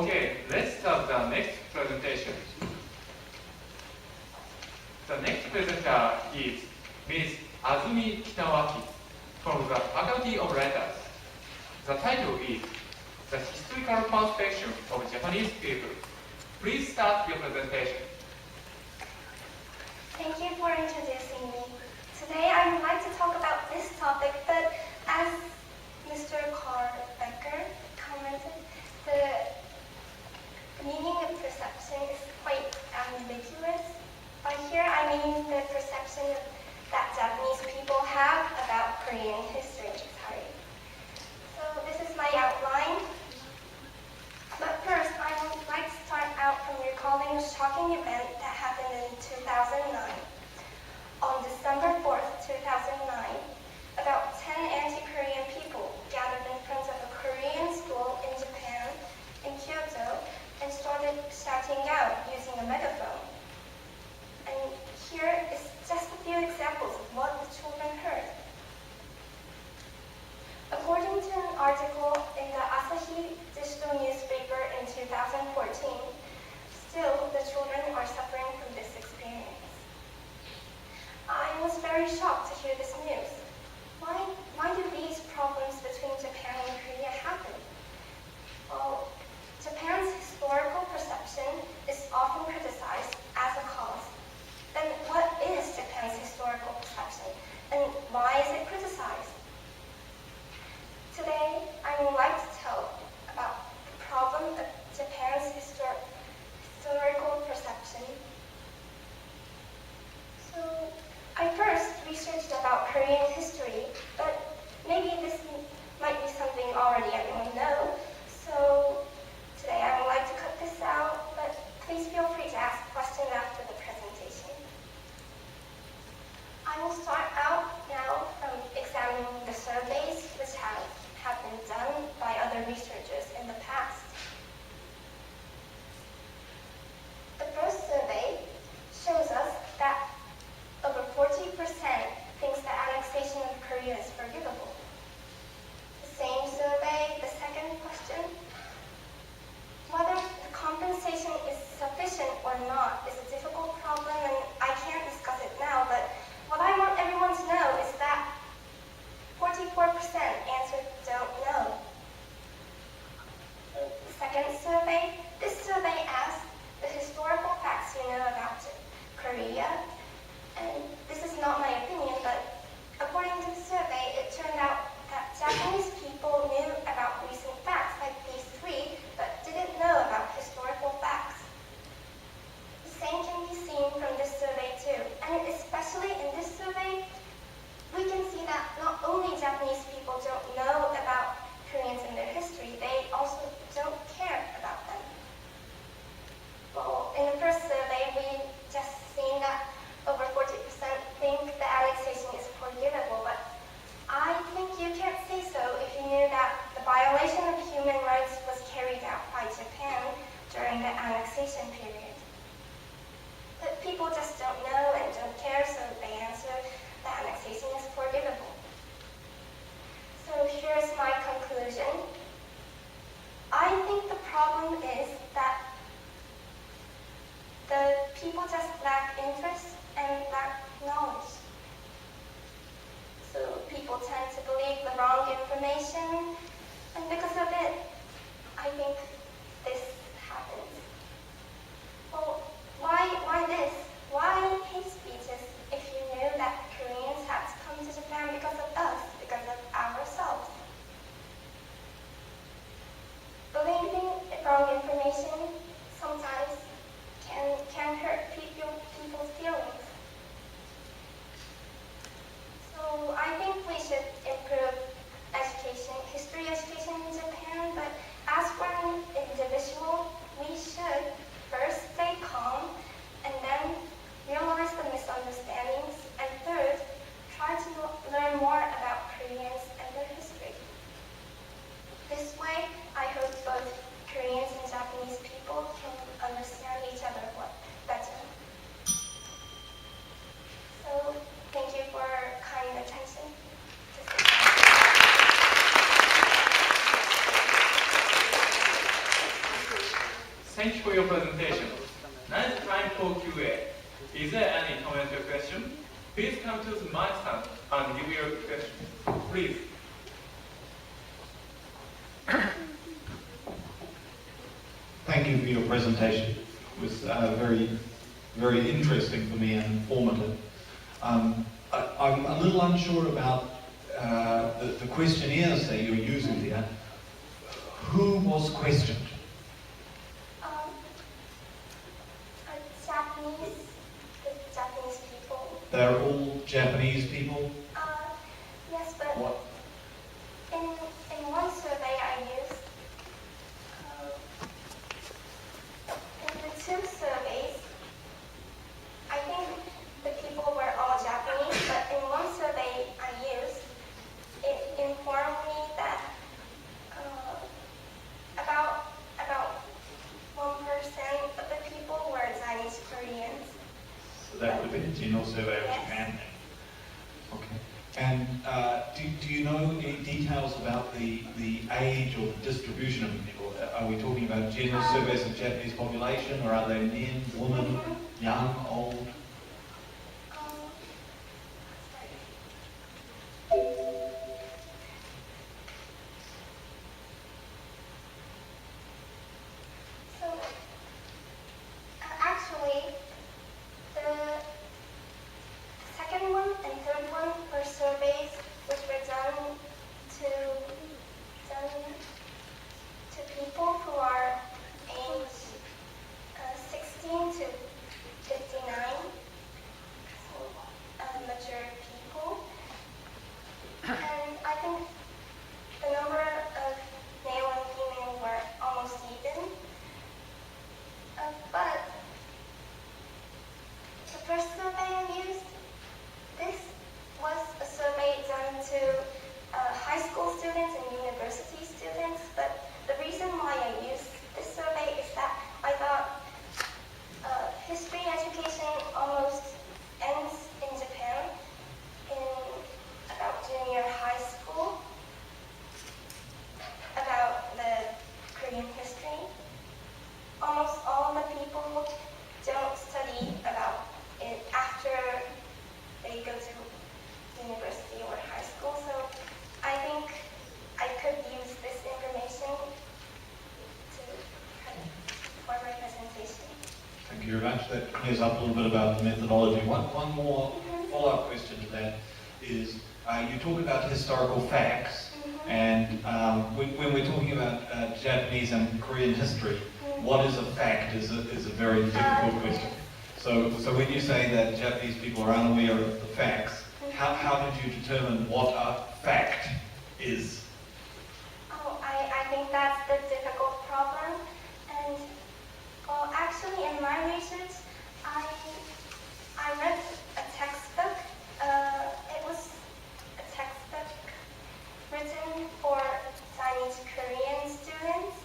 Okay, let's start the next presentation. The next presenter is Ms. Azumi Kitawaki from the Faculty of Writers. The title is The Historical Perspective of Japanese People. Please start your presentation. Thank you for introducing me. Today I would like to talk about this topic, but as Mr. Carl Becker commented, the meaning of perception is quite ambiguous. By here I mean the perception that Japanese people have about Korean history. So this is my outline. But first, I would like to start out from recalling a shocking event that happened in 2009. On December 4th, 2009, about 10 anti-Korean people gathered in front of a Korean school in Japan, in Kyoto, and started shouting out using a megaphone. And here is just a few examples of what the children heard. According to an article in the Asahi digital newspaper in 2014, still the children are suffering from this experience. I was very shocked to hear this news. Why do these problems between Japan and Korea happen? Well, Japan's historical perception is often criticized as a cause. Then what is Japan's historical perception, and why is it criticized? Today, I would like to tell about the problem of Japan's historical perception. So, I first researched about Korean history, but maybe this might be something already everyone knows. So, today I would like to cut this out, but please feel free to ask questions after the presentation. I will start out now from examining the surveys which have been done by other researchers in the past. The first survey shows us that over 40% thinks the annexation of Korea is forgivable. The same survey, the second question, whether the compensation is sufficient or not is a difficult problem, and I can't discuss it now, but what I want everyone to know is that 44% answered don't know. The second survey, this survey asked the historical facts you know about Korea, and this is not my opinion, but according to the survey, it turned out that Japanese people knew about recent facts like these three, but didn't know about historical facts. The same can be seen from this survey too, and especially in this survey, we can see that not only Japanese people don't know about Koreans and their history, they also don't care about them. Well, in the first survey, we just seen that over 40% think the annexation is forgivable, but I think you can't say so if you knew that the violation of human rights was carried out by Japan during the annexation period. But people just don't know and don't care, so they answer the annexation is forgivable. So here's my conclusion. I think the problem is that the people just lack interest and lack knowledge. So people tend to believe the wrong information, and because of it, I think this happens. Well, why this? Why hate speeches if you knew that Koreans had to come to Japan because of us, because of ourselves? Believing wrong information sometimes can hurt people's feelings. So I think we should improve history education in Japan, but as for for your presentation. Now it's time for QA. Is there any comment or question? Please come to the mic stand and give your question. Please. Thank you for your presentation. It was very, very interesting for me and informative. I'm a little unsure about the questionnaires that you're using here. Who was questioned? Japanese people. They're all Japanese people? Yes, but What? in one survey I used, in the two surveys, I think the people were all Japanese, but in one survey I used, it informed me that about 1% of the people were Chinese Koreans. So that would be a general survey of Japan. Okay. And do you know any details about the age or the distribution of the people? Are we talking about general surveys of Japanese population, or are they men, women, young, old? Actually, the second one and third one were surveys which were done to people who are aged 16 to 59, mature people. And I think the number of male and female were almost even. But the first survey I used, this was a survey done to high school students and university students, but the reason why I used this survey is that I thought history education almost ends in Japan in about junior high school, about the Korean history. Almost all the people don't study about it after they go to university or high school, so I think I could use this information for my presentation. Thank you very much. That clears up a little bit about the methodology. One more follow-up question to that is, you talk about historical facts, and when we're talking about Japanese and Korean history, what is a fact is a very difficult question. So when you say that Japanese people are unaware of the facts, how did you determine what a fact is? Oh, I think that's the difficult problem. And well, actually, in my research, I read a textbook. It was a textbook written for Chinese Korean students,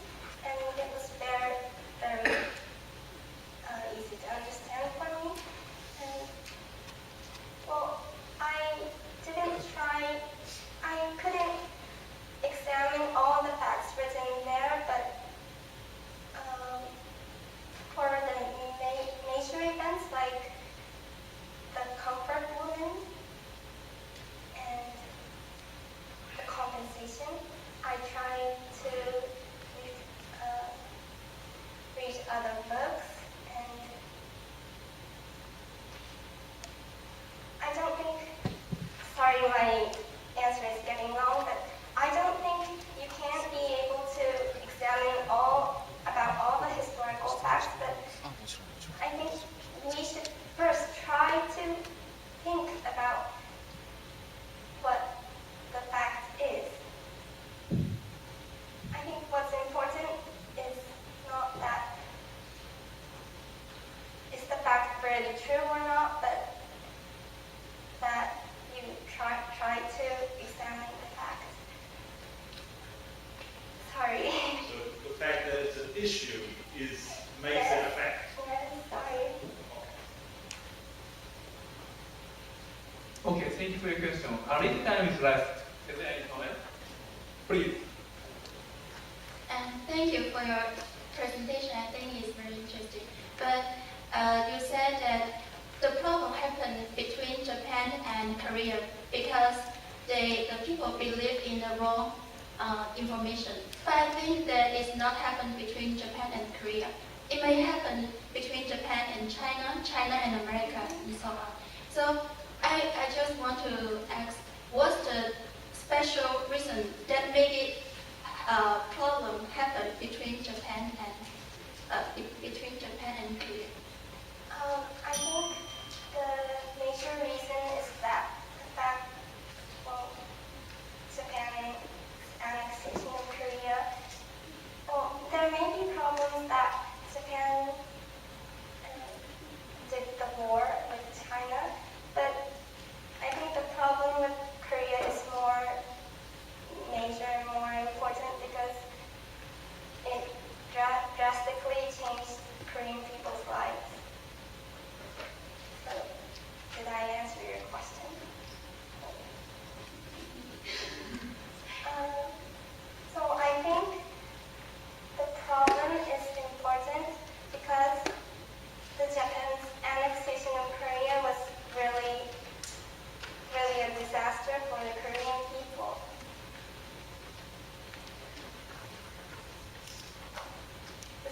and it was very, very easy to understand for me. And well, I couldn't examine all the facts written there, but for the major events like the comfort woman and the compensation, I tried to read other books, and I don't think, sorry my answer is getting long, but I don't think you can be able to examine about all the historical facts, but I think we should first try to think about what the fact is. I think what's important is not that is the fact really true or not, but that you try to examine the fact. Sorry. So the fact that it's an issue makes it a fact. Yes, sorry. Okay, thank you for your question. Our reading time is left. Is there any comment? Please. And thank you for your presentation. I think it's very Korea because the people believe in the wrong information. But I think that it's not happen between Japan and Korea. It may happen between Japan and China, China and America, and so on. So I just want to ask, what's the special reason that made it problem happen between Japan and Korea? I think the major reason is that the fact, well, Japan annexation of Korea. Well, there may be problems that Japan did the war with China, but I think the problem with Korea is more major and more important because it drastically changed Korean people's lives. So, did I answer your question? So I think the problem is important because the Japan's annexation of Korea was really a disaster for the Korean people.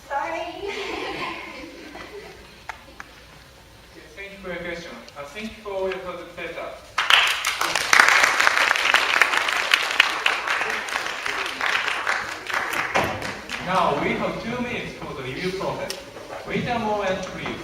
Sorry. Thank you for your question. Thank you for your presentation. Now we have 2 minutes for the review process. Wait a moment, please.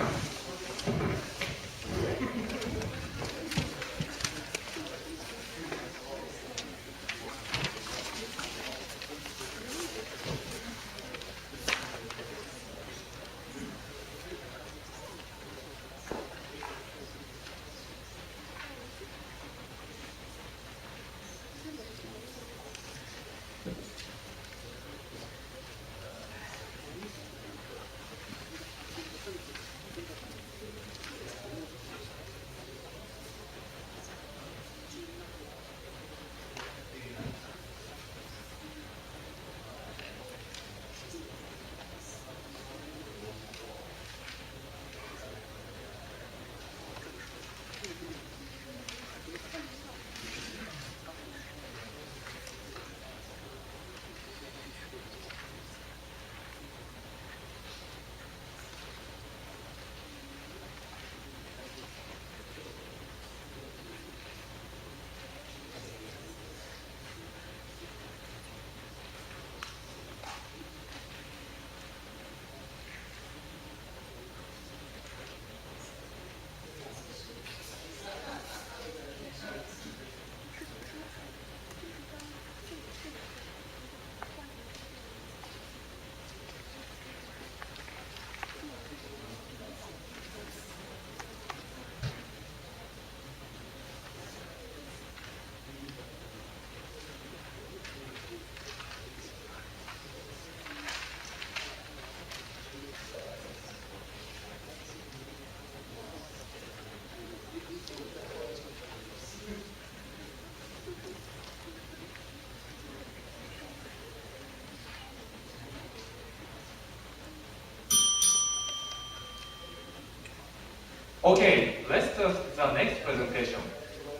Okay, let's start the next presentation.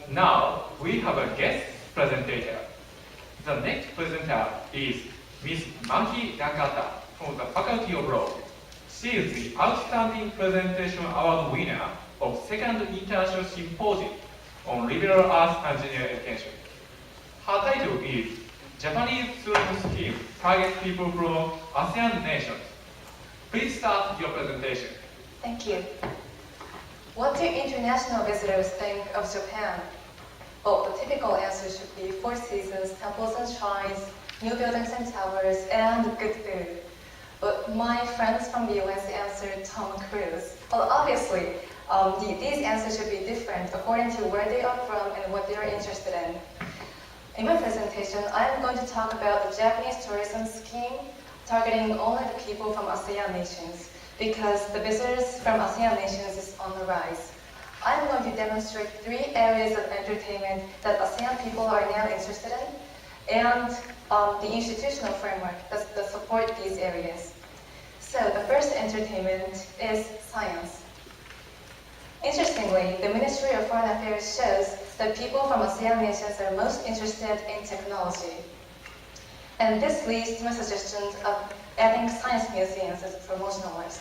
Now, we have a guest presenter. The next presenter is Miss Maki Nakata from the Faculty of Law. She is the Outstanding Presentation Award winner of Second International Symposium on Liberal Arts Engineering Education. Her title is Japanese Student Scheme Targets People from ASEAN Nations. Please start your presentation. Thank you. What do international visitors think of Japan? Well, the typical answer should be four seasons, temples and shrines, new buildings and towers, and good food. But my friends from the US answered Tom Cruise. Well, obviously, these answers should be different according to where they are from and what they are interested in. In my presentation, I am going to talk about the Japanese tourism scheme targeting only the people from ASEAN nations, because the visitors from ASEAN nations is on the rise. I'm going to demonstrate 3 areas of entertainment that ASEAN people are now interested in, and the institutional framework that support these areas. So the first entertainment is science. Interestingly, the Ministry of Foreign Affairs shows that people from ASEAN nations are most interested in technology. And this leads to my suggestion of adding science museums as a promotional list.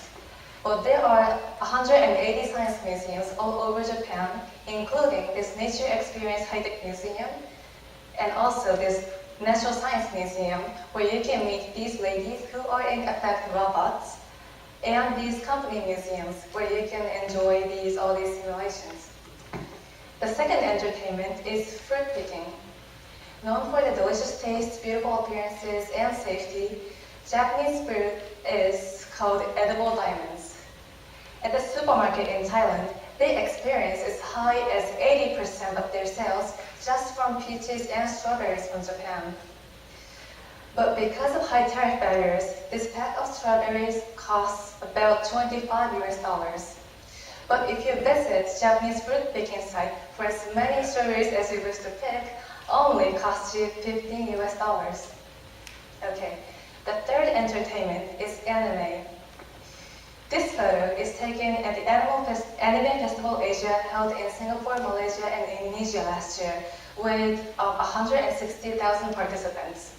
Well, there are 180 science museums all over Japan, including this Nature Experience High-Tech Museum, and also this Natural Science Museum, where you can meet these ladies who are in effect robots, and these company museums, where you can enjoy all these simulations. The second entertainment is fruit picking. Known for the delicious taste, beautiful appearances, and safety, Japanese fruit is called edible diamonds. At the supermarket in Thailand, they experience as high as 80% of their sales just from peaches and strawberries from Japan. But because of high tariff barriers, this pack of strawberries costs about $25 US. But if you visit Japanese fruit picking site for as many strawberries as you wish to pick, only costs you $15 US. Okay, the third entertainment is anime. This photo is taken at the Anime Festival Asia held in Singapore, Malaysia, and Indonesia last year with 160,000 participants.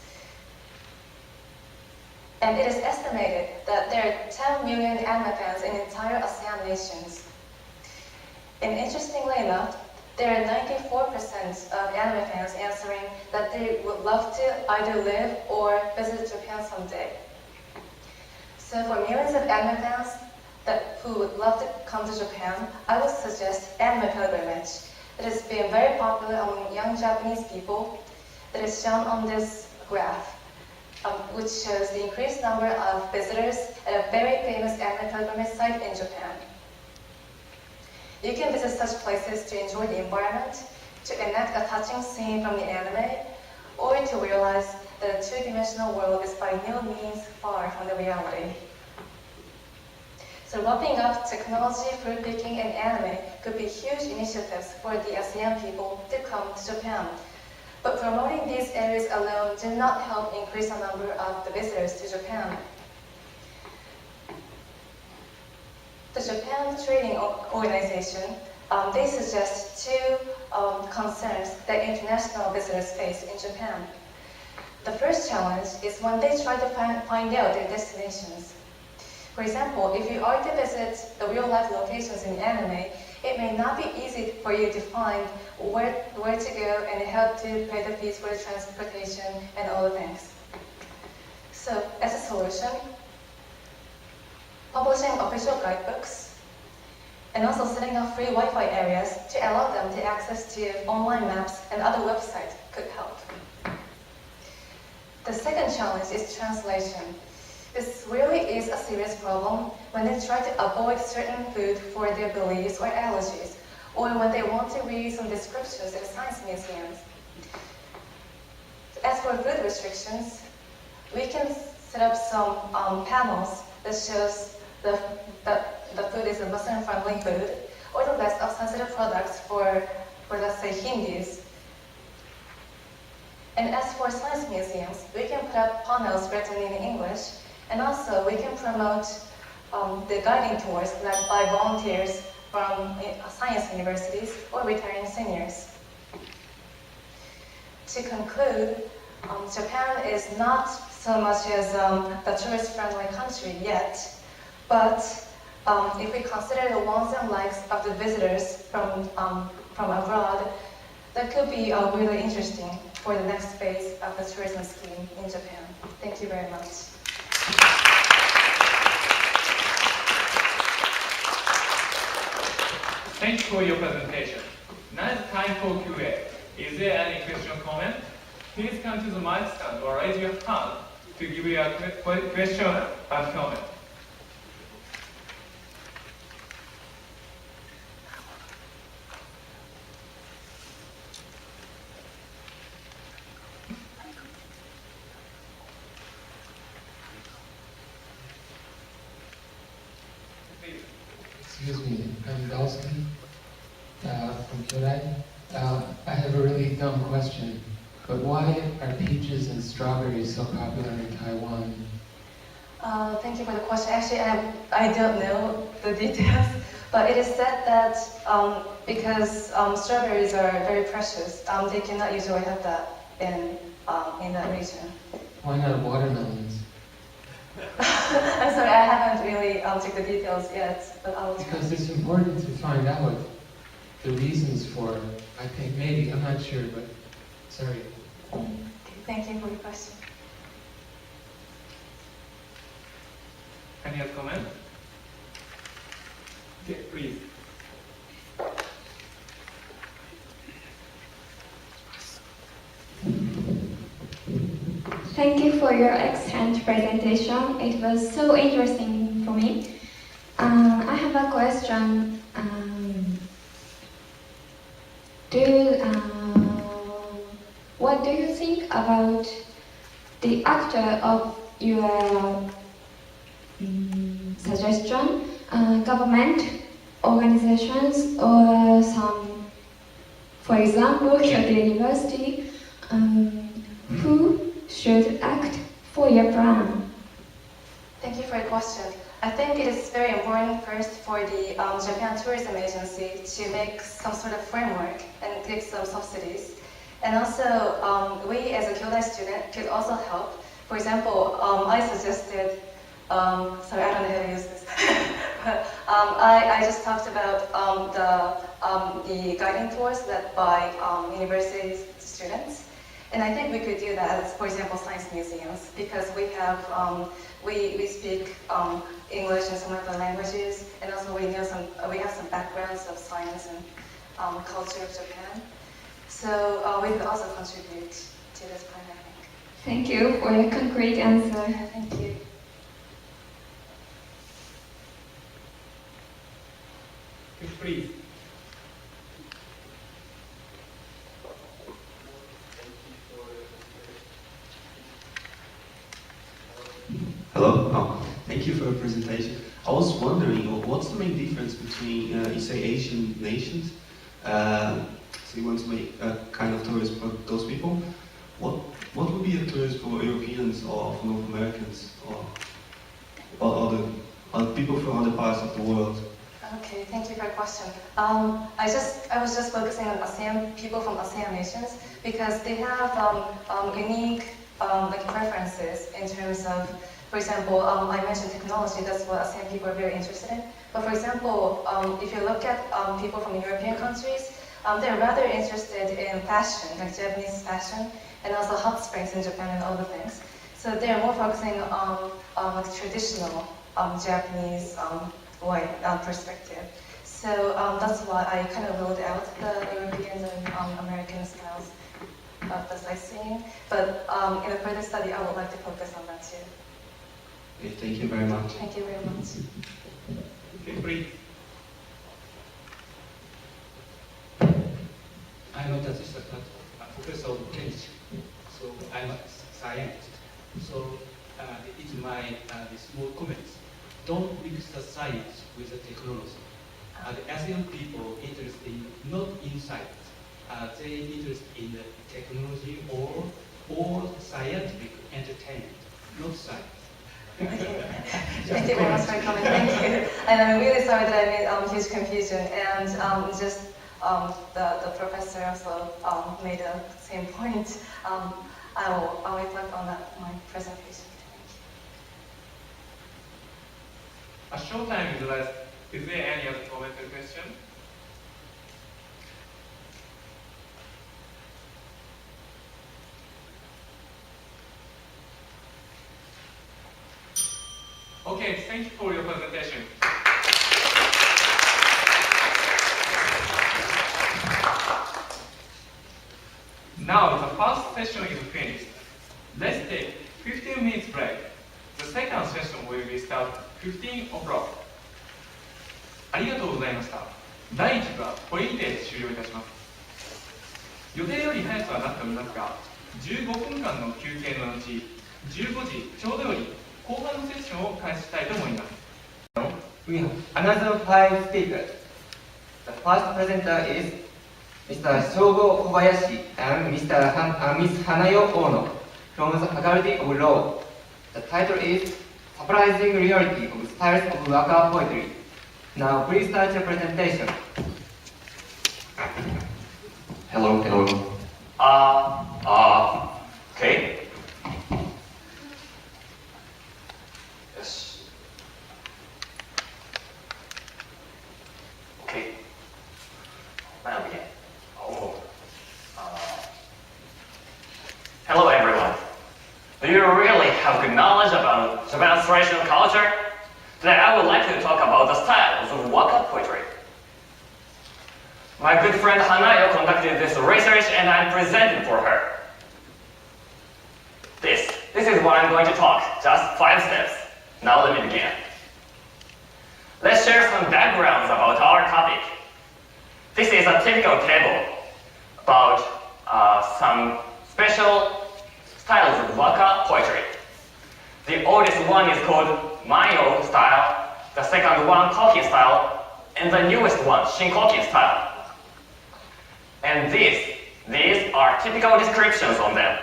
And it is estimated that there are 10 million anime fans in entire ASEAN nations. And interestingly enough, there are 94% of anime fans answering that they would love to either live or visit Japan someday. So for millions of anime fans who would love to come to Japan, I would suggest anime pilgrimage. It has been very popular among young Japanese people. That is shown on this graph, which shows the increased number of visitors at a very famous anime pilgrimage site in Japan. You can visit such places to enjoy the environment, to enact a touching scene from the anime, or to realize that a two-dimensional world is by no means far from the reality. So wrapping up, technology, fruit picking, and anime could be huge initiatives for the ASEAN people to come to Japan. But promoting these areas alone did not help increase the number of the visitors to Japan. The Japan Trading Organization, they suggest two concerns that international visitors face in Japan. The first challenge is when they try to find out their destinations. For example, if you are to visit the real-life locations in anime, it may not be easy for you to find where to go and how to pay the fees for the transportation and all the things. So, as a solution, publishing official guidebooks and also setting up free Wi-Fi areas to allow them to access to online maps and other websites could help. The second challenge is translation. This really is a serious problem when they try to avoid certain food for their beliefs or allergies, or when they want to read some descriptions in science museums. As for food restrictions, we can set up some panels that shows the food is a Muslim-friendly food, or the list of sensitive products for let's say Hindus. And as for science museums, we can put up panels written in English, and also we can promote the guiding tours led by volunteers from science universities or retiring seniors. To conclude, Japan is not so much as the tourist-friendly country yet, but if we consider the wants and likes of the visitors from abroad, that could be really interesting for the next phase of the tourism scheme in Japan. Thank you very much. Thank you for your presentation. Now it's time for Q&A. Is there any question, comment? Please come to the mic stand or raise your hand to give your question and comment. Excuse me, I'm Dawson from Kyodai. I have a really dumb question, but why are peaches and strawberries so popular in Taiwan? Thank you for the question. Actually, I don't know the details, But it is said that because strawberries are very precious, they cannot usually have that in that region. Why not watermelons? I'm sorry, I haven't really checked the details yet, but I will try. Because it's important to find out the reasons for, I think maybe, I'm not sure, but sorry. Okay, thank you for your question. Any other comment? Okay, please. Thank you for your excellent presentation. It was so interesting for me. I have a question. What do you think about the actor of your suggestion, government, organizations, or some, for example, Kyoto University, who should act for your plan? Thank you for your question. I think it is very important first for the Japan Tourism Agency to make some sort of framework and give some subsidies. And also, we as a Kyodai student could also help. For example, I suggested, sorry, I don't know how to use this. But, I just talked about the guiding tours led by university students. And I think we could do that, for example, science museums, because we have, we speak English and some other languages, and also we have some backgrounds of science and culture of Japan. So we could also contribute to this plan, I think. Thank you for your concrete answer. Thank you. Please. Hello. Thank you for your presentation. I was wondering, what's the main difference between, you say, Asian nations? So you want to make a kind of tourist for those people. What would be a tourist for Europeans or for North Americans or other people from other parts of the world? Okay, thank you for your question. I was just focusing on ASEAN, people from ASEAN nations, because they have unique like preferences in terms of, for example, I mentioned technology, that's what ASEAN people are very interested in. But for example, if you look at people from European countries, they're rather interested in fashion, like Japanese fashion, and also hot springs in Japan and other things. So they're more focusing on like traditional Japanese way perspective. So that's why I kind of ruled out the European and American styles of the sightseeing. But in a further study, I would like to focus on that too. Okay, thank you very much. Thank you very much. Okay, please. I'm not a professor of chemistry, so I'm a scientist. So it's my small comments. Don't mix the science with the technology. The ASEAN people interested not in science. They interested in the technology or scientific entertainment, not science. Thank you very much for coming. Thank you. And I'm really sorry that I made huge confusion. And just the professor also made the same point. I'll reflect on that in my presentation. A short time is left. Is there any other comment or question? Okay, thank you for your presentation. Now the first session is finished. Let's take 15 minutes break. The second session will be start 15 o'clock. ありがとうございました。第1部はこれにて終了いたします。予定より早くはなっておりますが、15分間の休憩の後、15時ちょうどより後半のセッションを開始したいと思います。We have another 5 speakers. The first presenter is Mr. Shogo Kobayashi and Miss Hanayo Ono from the Faculty of Law. The title is Surprising Reality of Styles of Waka Poetry. Now please start your presentation. Hello. Okay. Yes. Okay. Now begin. Hello everyone. Do you really have good knowledge about Japan's traditional culture? Today I would like to talk about the styles of waka poetry. My good friend Hanayo conducted this research and I presented for her. This is what I'm going to talk, just 5 steps. Now let me begin. Let's share some backgrounds about our topic. This is a typical table about some special styles of waka poetry. The oldest one is called Mayo style, the second one Kokin style, and the newest one Shinkokin style. And these are typical descriptions on them.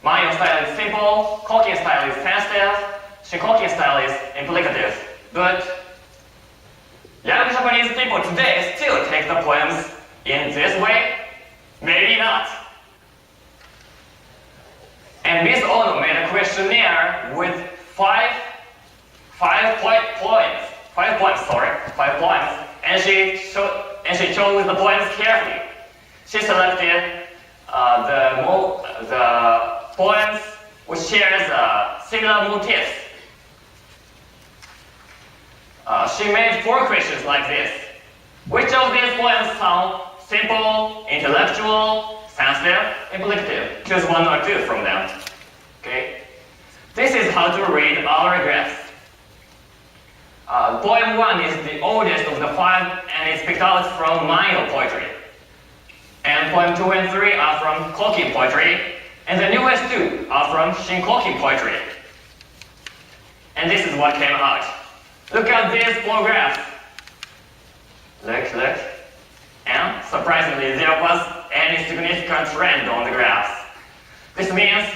Mayo style is simple, Kokin style is sensitive, Shinkokin style is implicative. But young Japanese people today still take the poems in this way? Maybe not. And Miss Ono made a questionnaire with 5 poems, and she chose the poems carefully. She selected the poems which shares similar motifs. She made 4 questions like this. Which of these poems sound simple, intellectual, sensitive, implicative? Choose 1 or 2 from them. Okay? This is how to read our graphs. Poem 1 is the oldest of the 5 and is picked out from Mayo poetry. And poem 2 and 3 are from Kokin poetry, and the newest 2 are from Shinkokin poetry. And this is what came out. Look at these 4 graphs. Look. And surprisingly, there was any significant trend on the graphs. This means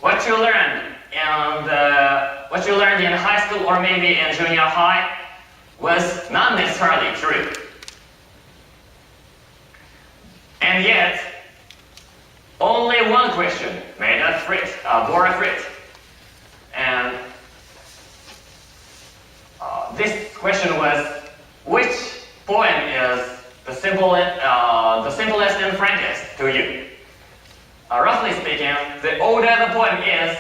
what you learned in high school or maybe in junior high was not necessarily true. And yet, only 1 question made us bore a fit. And this question was, which poem is the simplest and frankest to you? Roughly speaking, the older the poem is,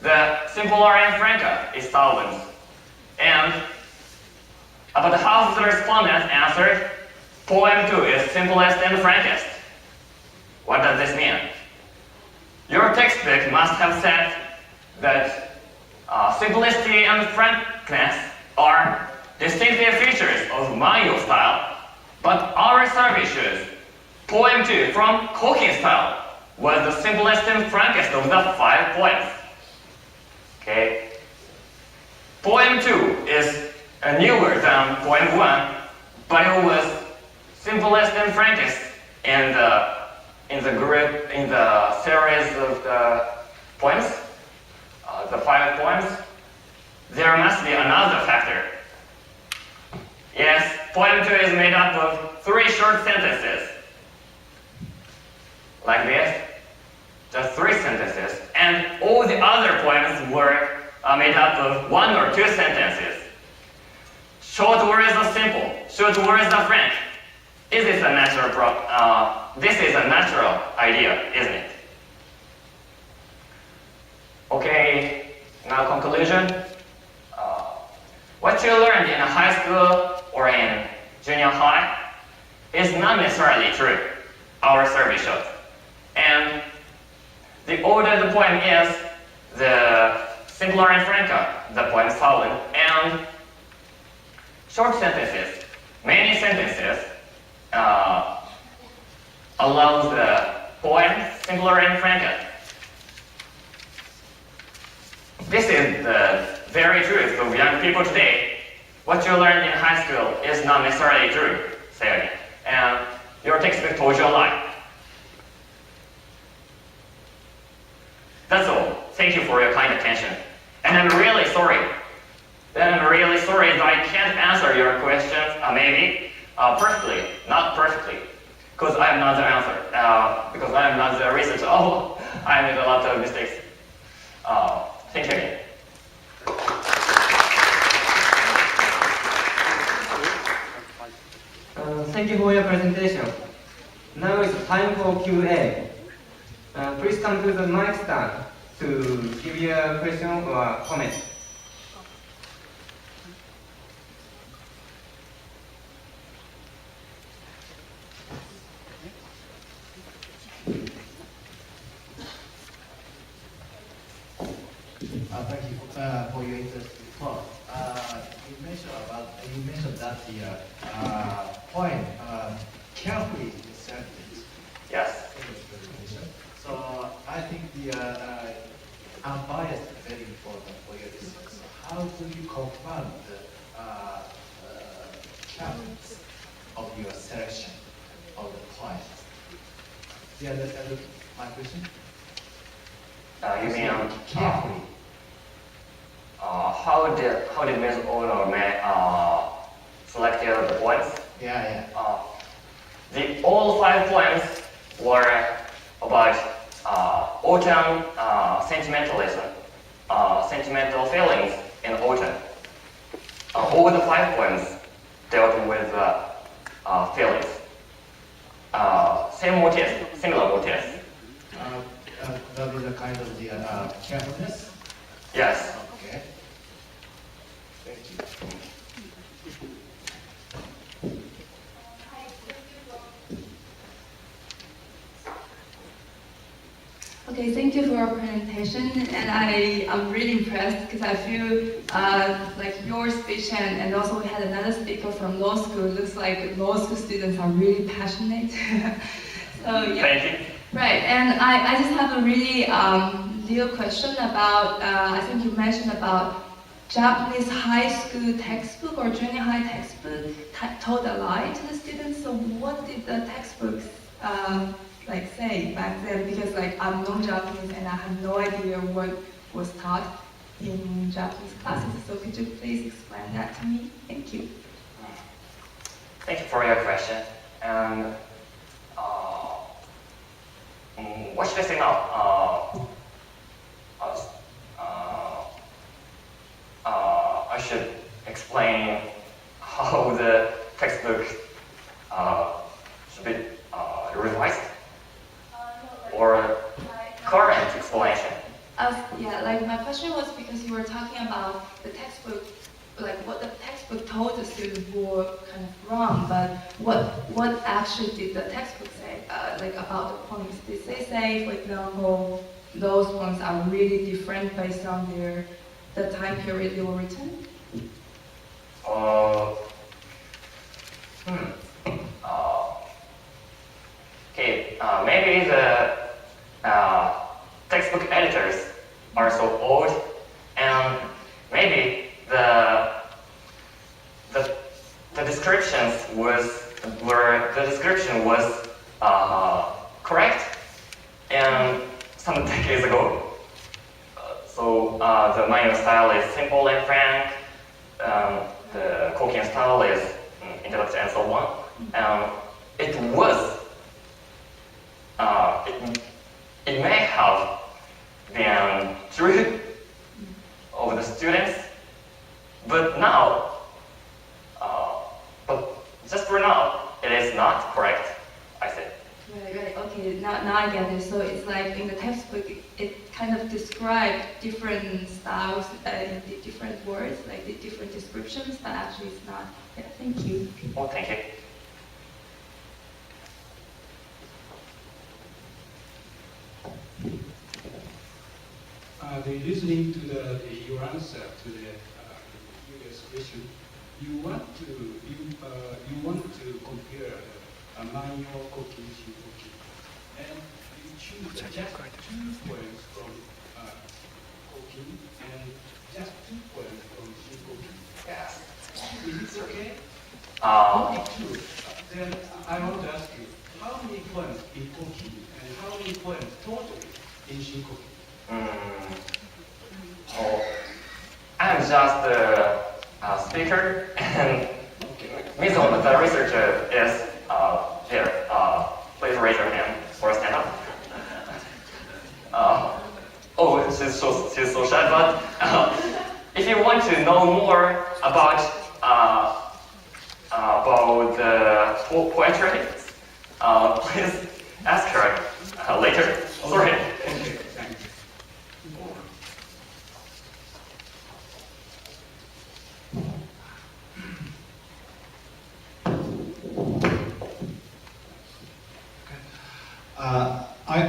the simpler and franker it sounds. And about half of the respondents answered, poem 2 is simplest and frankest. What does this mean? Your textbook must have said that simplicity and frankness are distinctive features of Mayo style, but our survey shows poem 2 from Kokin style was the simplest and frankest of the 5 poems. Okay. Poem 2 is newer than poem 1, but it was simplest and frankest in the series of the poems, the 5 poems. There must be another factor. Yes, poem 2 is made up of 3 short sentences. Like this, just 3 sentences, and all the other poems were made up of 1 or 2 sentences. Short words are simple, short words are frank. This is a natural idea, isn't it? Okay, now conclusion. What you learned in high school or in junior high is not necessarily true, our survey shows. And the older the poem is, the simpler and franker the poem sound. And short sentences, many sentences, allows the poem simpler and franker. This is the very truth of young people today. What you learned in high school is not necessarily true, say again. And your textbook told you a lie. That's all. Thank you for your kind attention. And I'm really sorry Then I'm really sorry that I can't answer your questions, maybe perfectly, not perfectly, because I am not the answer, because I am not the researcher. Oh, I made a lot of mistakes. Thank you again. Thank you for your presentation. Now it's time for Q&A. Please come to the mic stand to give your question or comment. Thank you for your interesting talk. You mentioned that the point carefully selected. Yes. So I think the unbiased is very important for your research. So how do you confirm the carefulness of your selection of the points? Do you understand my question? You mean carefully? How did Ms. Ono selected the points? Yeah. All 5 points were about autumn sentimentalism, sentimental feelings in autumn. All the 5 points dealt with feelings. Same motifs, similar motifs. That is a kind of the carefulness? Yes. Okay. Thank you. Okay, thank you for your presentation, and I'm really impressed because I feel like your speech and also we had another speaker from law school. Looks like law school students are really passionate. So yeah. Thank you. Right, and I just have a really little question about, I think you mentioned about Japanese high school textbook or junior high textbook told a lie to the students. So what did the textbooks say back then? Because I'm non-Japanese and I have no idea what was taught in Japanese classes. So could you please explain that to me? Thank you. Thank you for your question. And what should I say now? I should explain how the textbook should be revised, or current explanation. My question was because you were talking about the textbook, what the textbook told the students were kind of wrong, but what actually did the textbook say, about the points? Did they say, for example, those points are really different based on the time period they were written? Okay, maybe the textbook editors are so old, and maybe the description was correct and some decades ago. So the manual style is simple and frank. The Korean style is intellectual and so on. It was. It may have been true of the students, but now, but just for now, it is not correct, I say. Right. Okay, now I get it. So it's like in the textbook, it kind of described different styles, the different words, like the different descriptions, but actually it's not. Yeah, thank you. Oh, thank you. Listening to your answer to the previous question, you want to compare manual cooking, cooking, and you choose just 2 points from cooking and just 2 points from cooking. Yes. Is it okay? Only 2. Then I want to ask you, how many points in cooking and how many points totally in cooking? I'm just speaker, and Ms. Ono, the researcher, is here. Please raise your hand or stand up. Oh, she's so shy, but if you want to know more about the poetry, please ask her later. Sorry.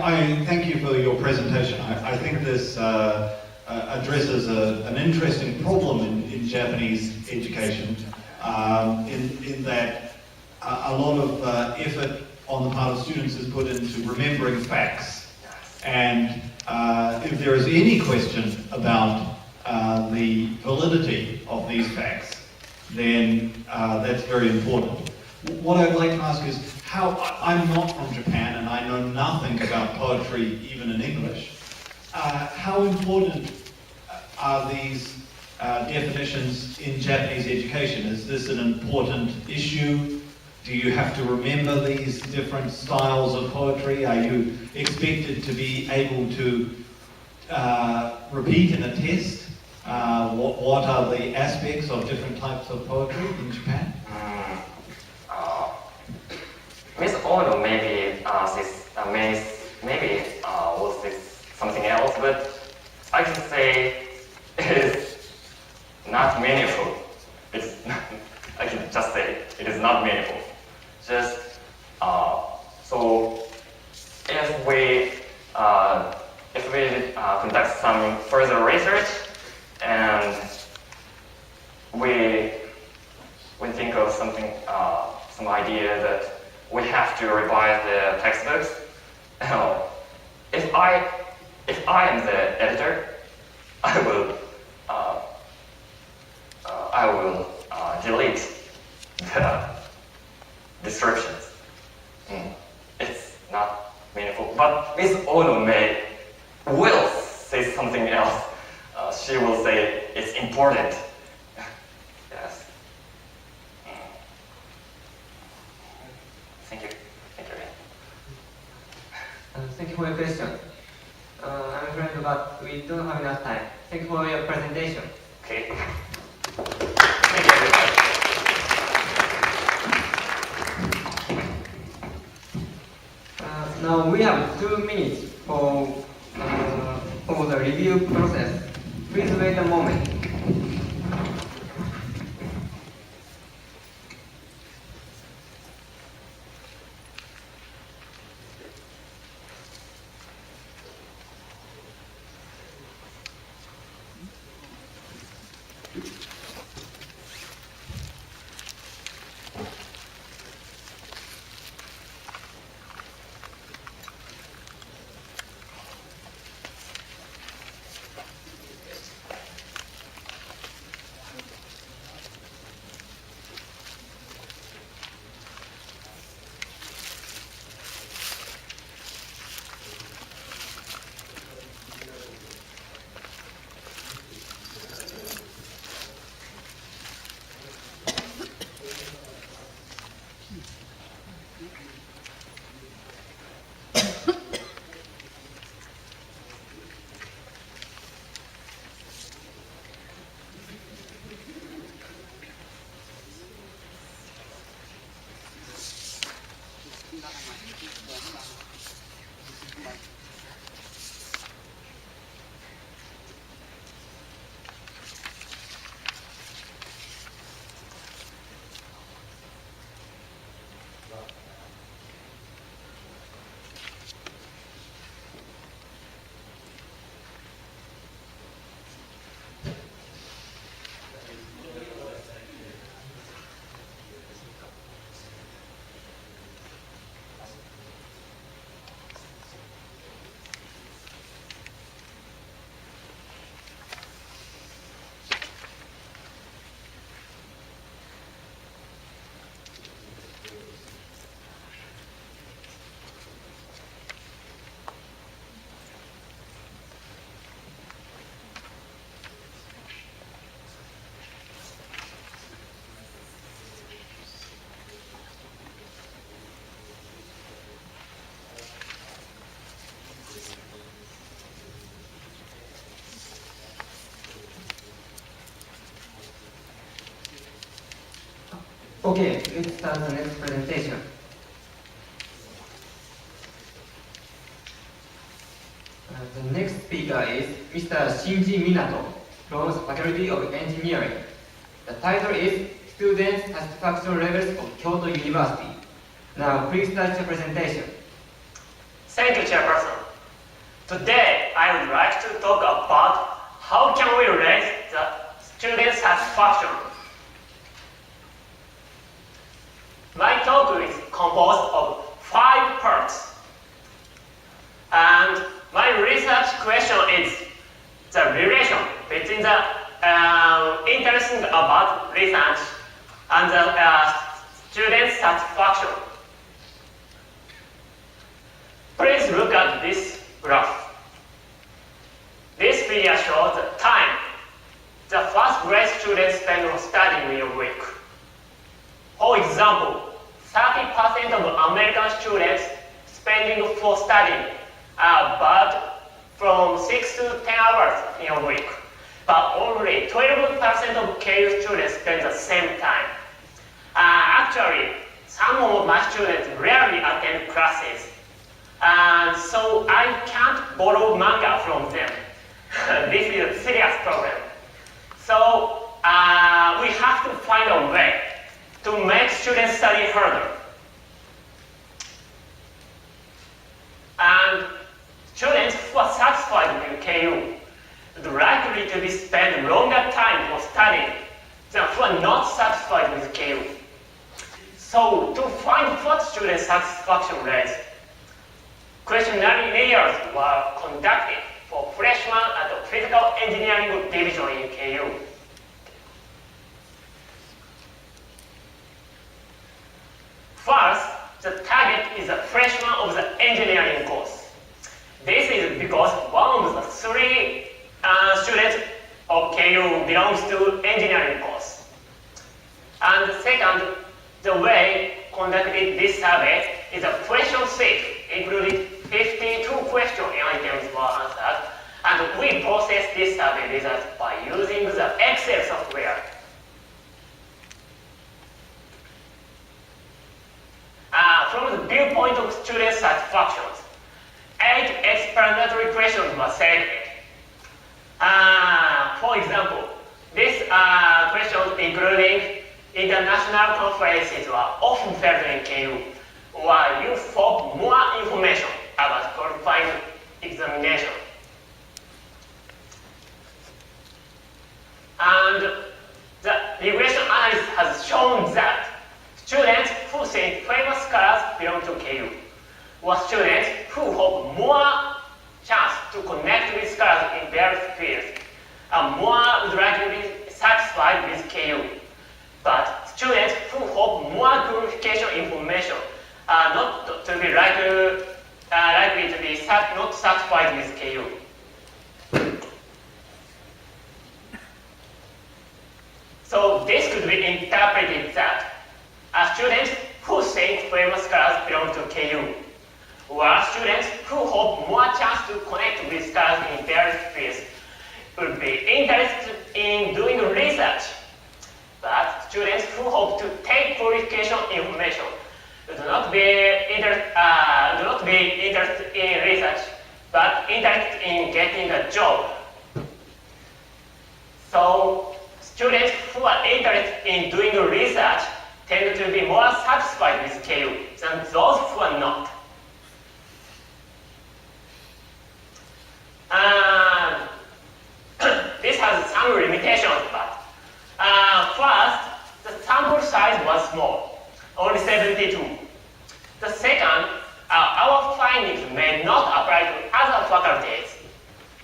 I thank you for your presentation. I think this addresses an interesting problem in Japanese education, in that a lot of effort on the part of students is put into remembering facts. And if there is any question about the validity of these facts, then that's very important. What I'd like to ask is, I'm not from Japan and I know nothing about poetry, even in English. How important are these definitions in Japanese education? Is this an important issue? Do you have to remember these different styles of poetry? Are you expected to be able to repeat in a test? What are the aspects of different types of poetry in Japan? Ms. Ono maybe was this something else, but I can say it is not meaningful. I can just say it is not meaningful. Just so if we conduct some further research and we think of something, some idea that we have to revise the textbooks. If I am the editor, I will delete the descriptions. It's not meaningful. But Ms. Ono will say something else. She will say it's important. Yes. Thank you. Thank you. Thank you for your question. I'm afraid, but we don't have enough time. Thank you for your presentation. Okay. Now we have 2 minutes for the review process. Please wait a moment. Okay, let's start the next presentation. The next speaker is Mr. Shinji Minato from the Faculty of Engineering. The title is Student Satisfaction Levels of Kyoto University. Now, please start your presentation. Thank you, Chairperson. Today, I would like to talk about how can we raise the student satisfaction. My talk is composed of 5 parts. And my research question is the relation between the interest about research and the student satisfaction. Please look at this graph. This figure shows the time the first grade students spend on studying in a week. For example, 30% of American students spending for studying but from 6 to 10 hours in a week. But only 12% of KU students spend the same time. Actually, some of my students rarely attend classes. And so I can't borrow manga from them. This is a serious problem. So we have to find a way to make students study harder. And students who are satisfied with KU are likely to be spend longer time for studying than who are not satisfied with KU. So to find what student satisfaction rates, questionnaire layers were conducted for freshmen at the Physical Engineering Division in KU. First, the target is a freshman of the engineering course. This is because one of the 3 students of KU belongs to engineering course. And second, the way conducted this survey is a question set, including 52 question items were answered, and we process this survey results by using the Excel software. From the viewpoint of student satisfaction, 8 explanatory questions were selected. For example, these questions including international conferences were often held in KU, or you for more information about qualifying examination. And the regression analysis has shown that students who think famous scholars belong to KU, or students who have more chance to connect with scholars in various fields, are more likely to be satisfied with KU. But students who have more qualification information are not to be likely to be not satisfied with KU. So this could be interpreted that students who think famous scholars belong to KU, or students who have more chance to connect with scholars in various fields, would be interested in doing research. But students who hope to take qualification information do not be interested in research, but interested in getting a job. So students who are interested in doing research tend to be more satisfied with KU than those who are not. This has some limitations, but first, the sample size was small, only 72. The second, our findings may not apply to other faculties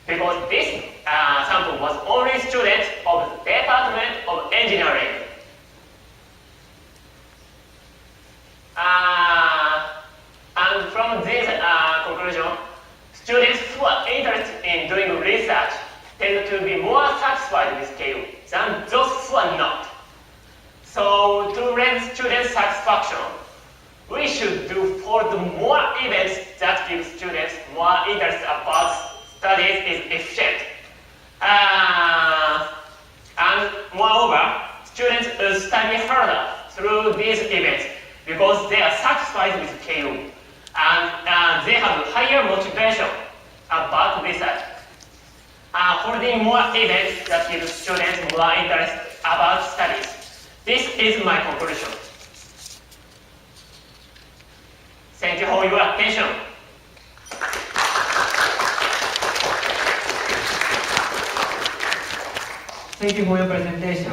because this sample was only students of the Department of Engineering. And from this conclusion, students who are interested in doing research tend to be more satisfied with KU than those who are not. So to raise student satisfaction, we should do for the more events that give students more interest about studies is efficient. And moreover, students will study harder through these events because they are satisfied with KU and they have higher motivation about research. Holding more events that give students more interest about studies. This is my conclusion. Thank you for your attention. Thank you for your presentation.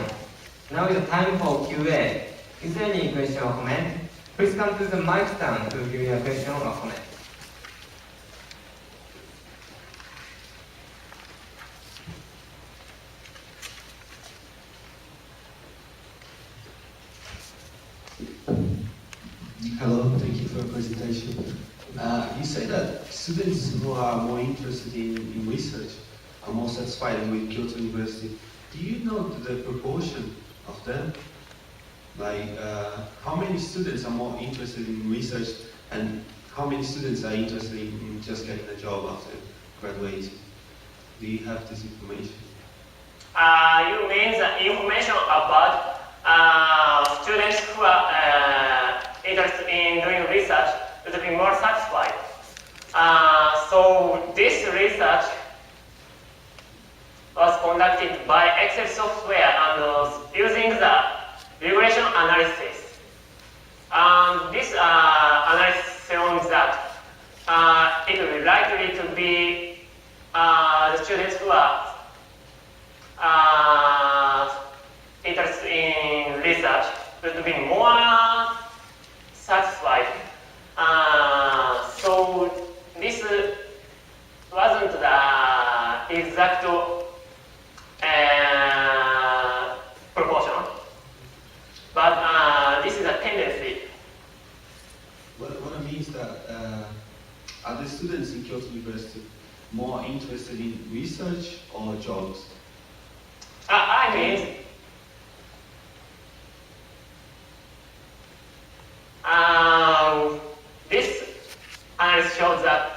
Now is the time for Q&A. Is there any question or comment? Please come to the mic stand to give your question or comment. Hello, thank you for your presentation. You say that students who are more interested in research are more satisfied with Kyoto University. Do you know the proportion of them? Like, how many students are more interested in research and how many students are interested in just getting a job after graduating? Do you have this information? You mean the information about students who are interested in doing research to be more satisfied. So this research was conducted by Excel software and using the regression analysis. This analysis shows that it will be likely to be the students who are interested in research will be more satisfied. So this wasn't the exact proportion, but this is a tendency. What I mean is that are the students in Kyoto University more interested in research or jobs? I mean, this analysis shows that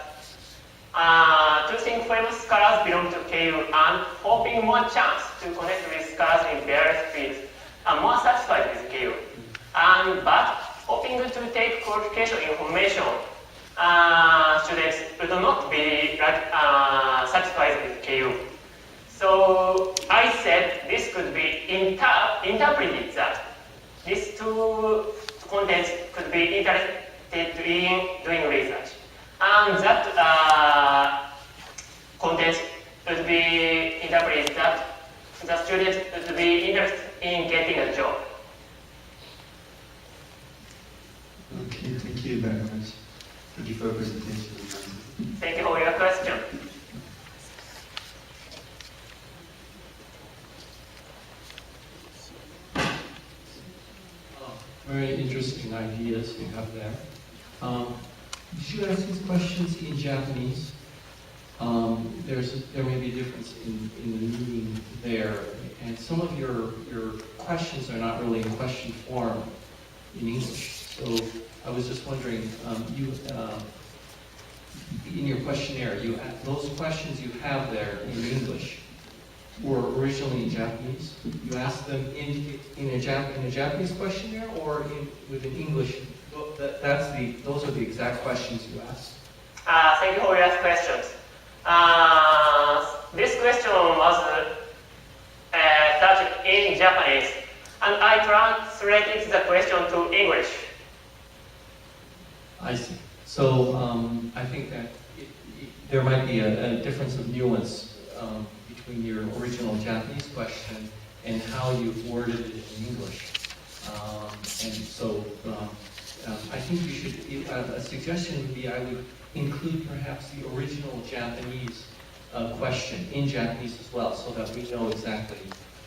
choosing famous scholars belong to KU and hoping more chance to connect with scholars in various fields are more satisfied with KU. But hoping to take qualification information, students would not be satisfied with KU. So I said this could be interpreted that these two contents could be interested in doing research, and that content would be interpreted that the student would be interested in getting a job. Okay, thank you very much. Thank you for your presentation. Thank you for your question. Very interesting ideas you have there. Did you ask these questions in Japanese? There may be a difference in the meaning there, and some of your questions are not really in question form in English. So I was just wondering, in your questionnaire, those questions you have there in English were originally in Japanese. You asked them in a Japanese questionnaire or with an English. Those are the exact questions you asked. Thank you for your questions. This question was searched in Japanese, and I translated the question to English. I see. So I think that there might be a difference of nuance between your original Japanese question and how you've worded it in English. And so I think you should, a suggestion would be I would include perhaps the original Japanese question in Japanese as well, so that we know exactly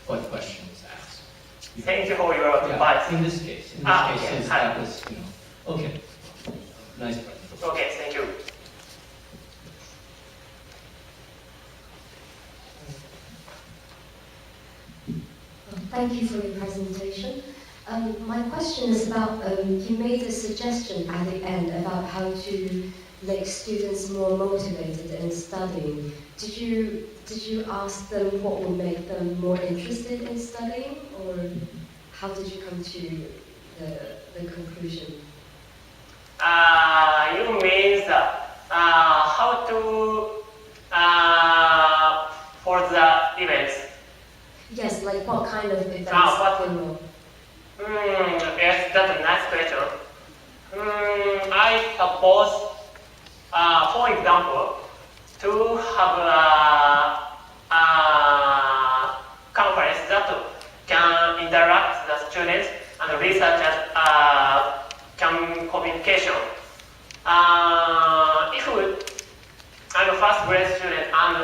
what question was asked. Thank you for your advice. In this case, since that was, okay. Nice. Okay, thank you. Thank you for your presentation. My question is about, you made a suggestion at the end about how to make students more motivated in studying. Did you ask them what would make them more interested in studying, or how did you come to the conclusion? You mean how to for the events? Yes, like what kind of events? Yes, that's a nice question. I suppose, for example, to have a conference that can interact the students and researchers can communication. If I'm a first grade student and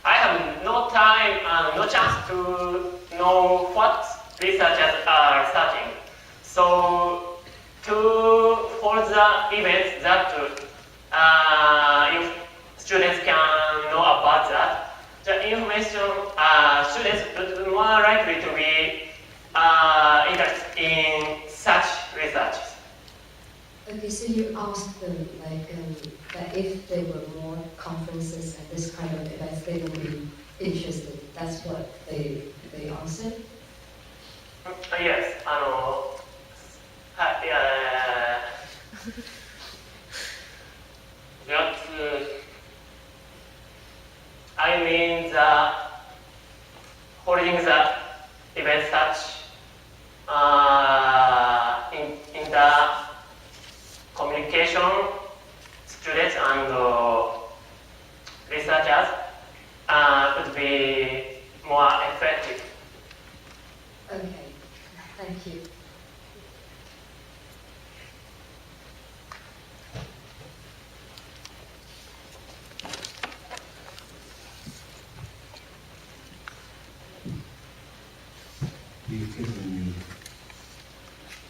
I have no time and no chance to know what researchers are studying, so for the events that if students can know about that, the information students would be more likely to be interested in such research. Okay, so you asked them that if there were more conferences and this kind of events, they would be interested. That's what they answered? Yes, I mean the holding the event such in the communication students and researchers would be more effective. Okay, thank you. You've given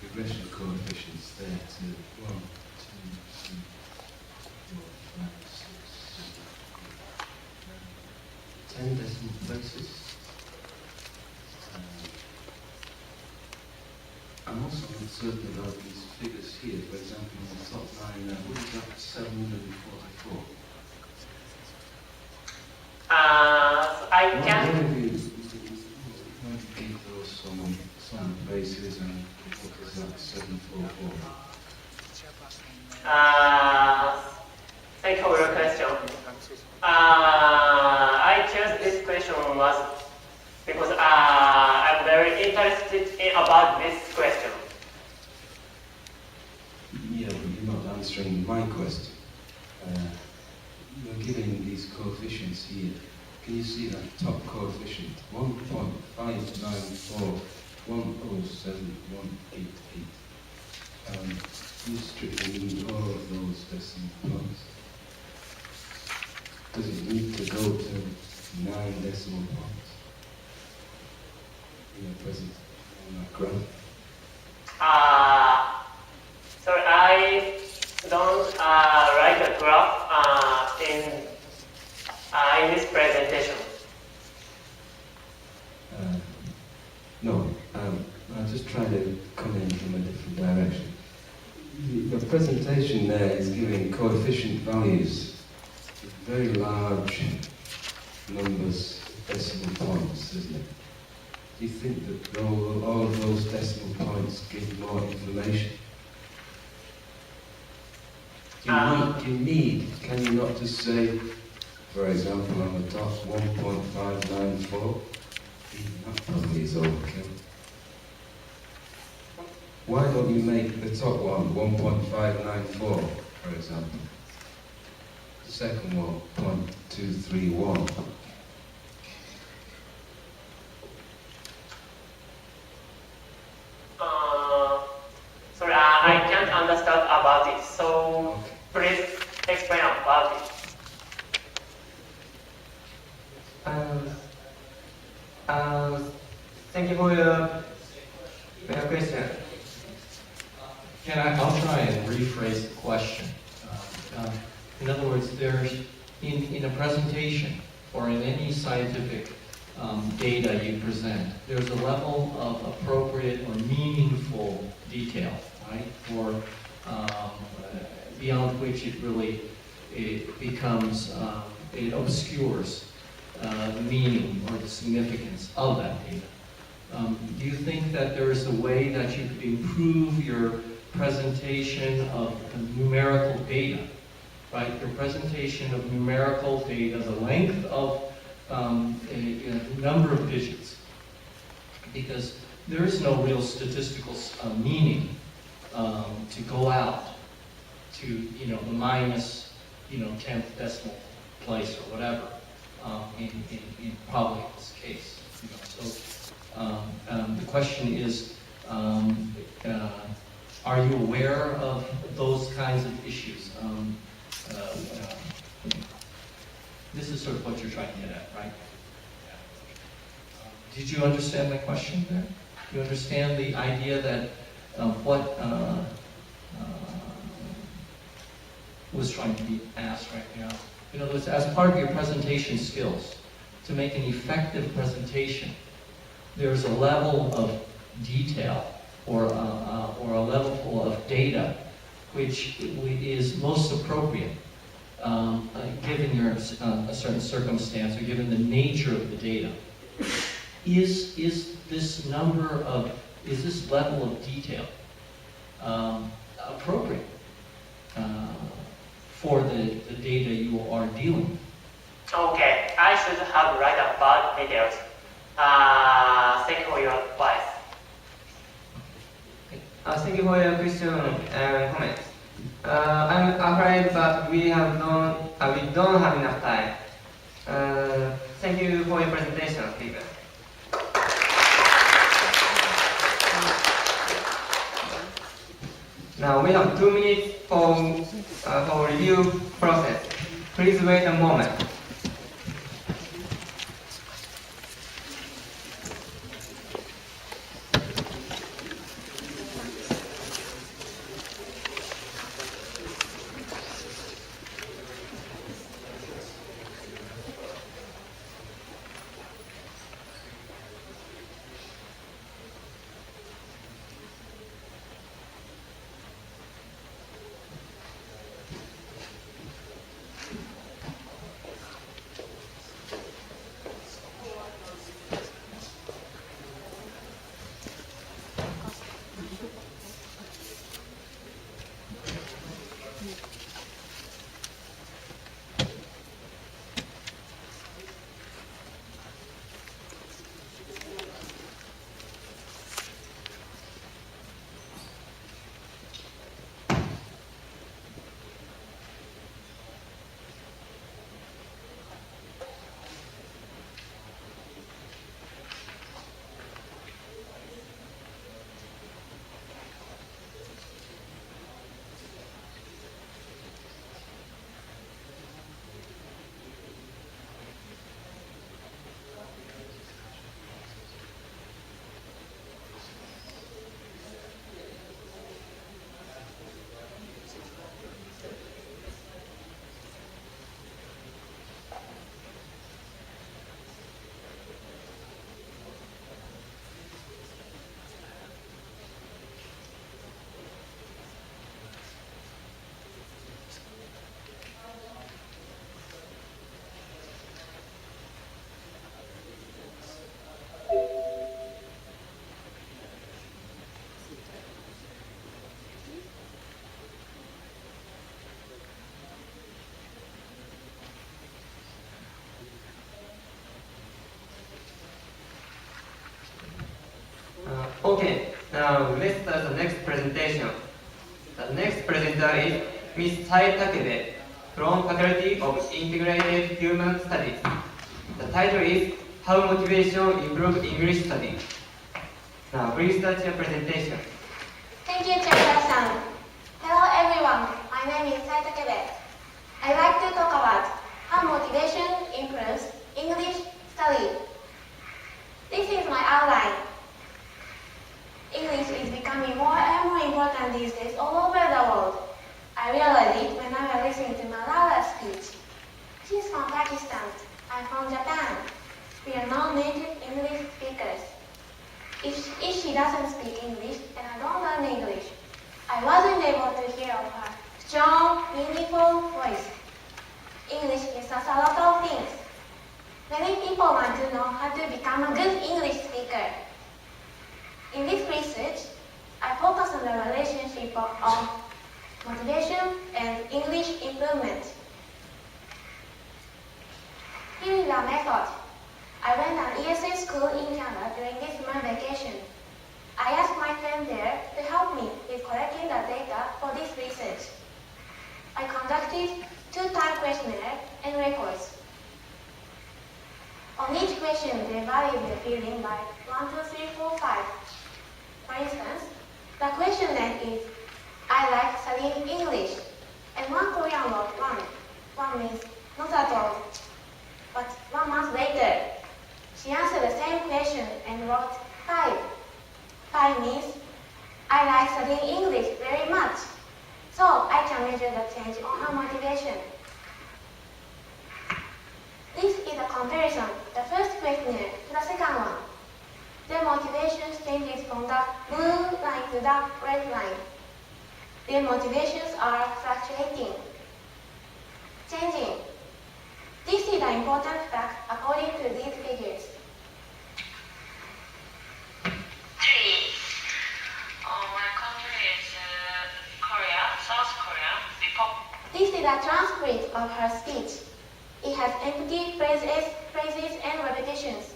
the regression coefficients there to 1, 2, 3, 4, 5, 6, 7, 10 decimal places. I'm also uncertain about these figures here. For example, in the top line, what is that 744? I can. Where do you give those some places and what is that 744? Thank you for your question. I chose this question because I'm very interested about this question. Yeah, but you're not answering my question. You're giving these coefficients here. Can you see that top coefficient? 1.594, 107,188. You strictly need all of those decimal points. Does it need to go to 9 decimal points? In the present on that graph? Sorry, I don't write a graph in this presentation. No, I'll just try to come in from a different direction. The presentation there is giving coefficient values, very large numbers, decimal points, isn't it? Do you think that all of those decimal points give more information? Can you not just say, for example, on the top 1.594? That probably is overkill. Why don't you make the top one 1.594, for example? The second one, 0.231. Sorry, I can't understand about it, so please explain about it. Thank you for your question. I'll try and rephrase the question. In other words, there's in a presentation or in any scientific data you present, there's a level of appropriate or meaningful detail, right? Or beyond which it becomes, it obscures the meaning or the significance of that data. Do you think that there is a way that you could improve your presentation of numerical data, right? Your presentation of numerical data, the length of a number of digits, because there is no real statistical meaning to go out to, the minus, 10th decimal place or whatever, in probably this case. So the question is, are you aware of those kinds of issues? This is sort of what you're trying to get at, right? Did you understand my question there? Do you understand the idea that what was trying to be asked right now? In other words, as part of your presentation skills, to make an effective presentation, there's a level of detail or a level of data which is most appropriate given your a certain circumstance or given the nature of the data. Is this level of detail appropriate for the data you are dealing with? Okay, I should have write about details. Thank you for your advice. Thank you for your question and comments. I'm afraid but we don't have enough time. Thank you for your presentation, Stephen. Now we have 2 minutes for review process. Please wait a moment. Okay, now let's start the next presentation. The next presenter is Ms. Sai Takebe from Faculty of Integrated Human Studies. The title is How Motivation Improves English Study. Now please start your presentation. Thank you, Chairperson. Hello everyone, my name is Sai Takebe. I'd like to talk about how motivation improves English study. This is my outline. English is becoming more and more important these days all over the world. I realized it when I was listening to Malala's speech. She's from Pakistan. I'm from Japan. We are non-native English speakers. If she doesn't speak English and I don't learn English, I wasn't able to hear of her strong, meaningful voice. English gives us a lot of things. Many people want to know how to become a good English speaker. In this research, I focus on the relationship of motivation and English improvement. Here is the method. I went to an ESL school in Canada during this summer vacation. I asked my friend there to help me with collecting the data for this research. I conducted 2-time questionnaire and records. On each question, they varied the feeling by 1, 2, 3, 4, 5. For instance, the question length is, I like studying English, and one Korean wrote 1. 1 means not at all. But 1 month later, she answered the same question and wrote 5. 5 means, I like studying English very much. So I can measure the change on her motivation. This is a comparison, the first questionnaire to the second one. Their motivations changes from the blue line to the red line. Their motivations are fluctuating, changing. This is the important fact according to these figures. 3. My country is Korea, South Korea. This is a transcript of her speech. It has empty phrases and repetitions.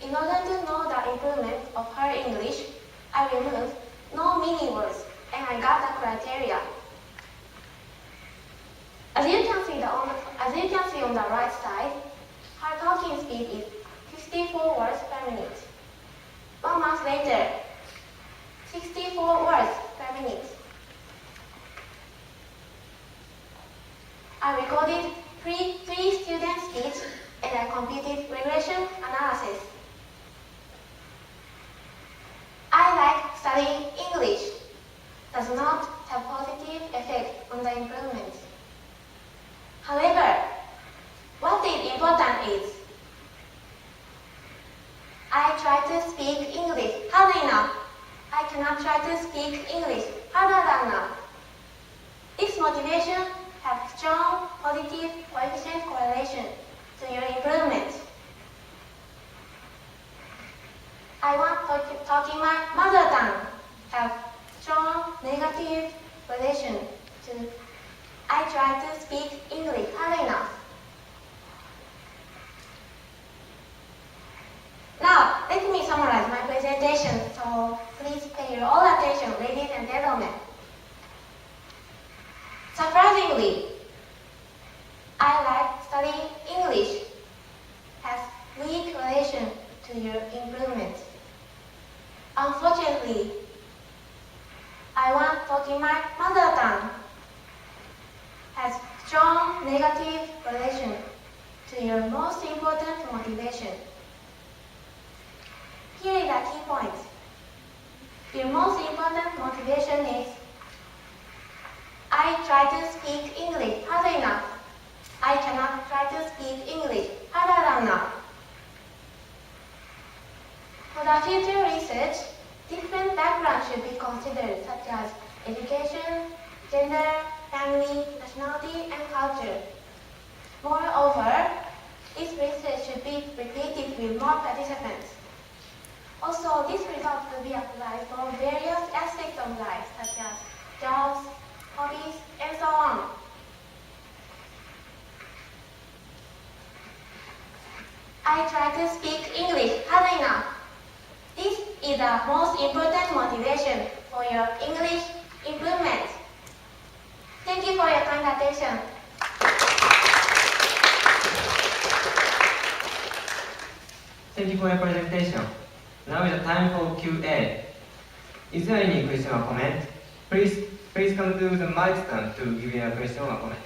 In order to know the improvement of her English, I removed no meaning words and I got the criteria. As you can see on the right side, her talking speed is 54 words per minute. 1 month later, 64 words per minute. I recorded 3 student speech and I computed regression analysis. I like studying English does not have positive effect on the improvement. However, what is important is I try to speak English hard enough. I cannot try to speak English harder than now. This motivation has strong positive coefficient correlation to your improvement. I want talking my mother tongue have strong negative relation to I try to speak English hard enough. Now, let me summarize my presentation, so please pay your all attention, ladies and gentlemen. Surprisingly, I like studying English has weak relation to your improvement. Unfortunately, I want talking my mother tongue has strong negative relation to your most important motivation. Here is the key point. Your most important motivation is I try to speak English hard enough. I cannot try to speak English harder than now. For the future research, different backgrounds should be considered, such as education, gender, family, nationality, and culture. Moreover, this research should be repeated with more participants. Also, this result will be applied for various aspects of life, such as jobs, hobbies, and so on. I try to speak English hard enough. This is the most important motivation for your English improvement. Thank you for your kind attention. Thank you for your presentation. Now is the time for Q&A. Is there any question or comment? Please come to the mic stand to give your question or comment.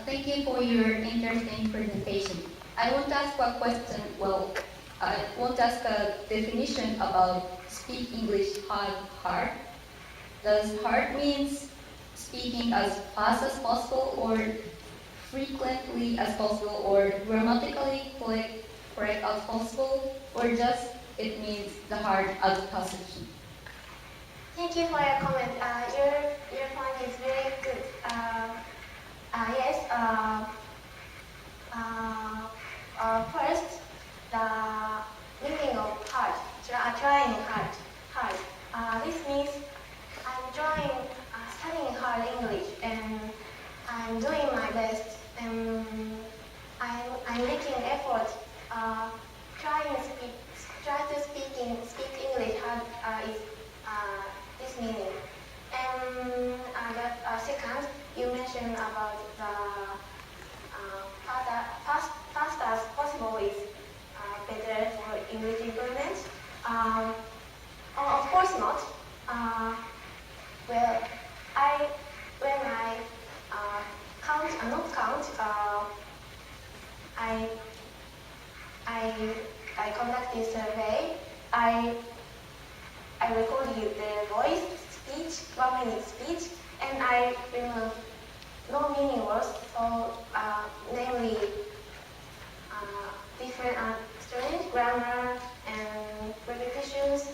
Thank you for your interesting presentation. I want to ask one question. Well, I want to ask a definition about speak English hard. Does hard means speaking as fast as possible, or frequently as possible, or grammatically correct as possible, or just it means the hard as possible? Thank you for your comment. Your point is very good. Yes. First, the meaning of hard. Trying hard. This means I'm studying hard English, and I'm doing my best. And I'm making effort. Try to speak English hard is this meaning. And second, you mentioned about the fast as possible is better for English improvement. Of course not. When I conduct this survey. I recorded the voice, speech, 1 minute speech, and I remove no meaning words, so namely different students, grammar, and repetitions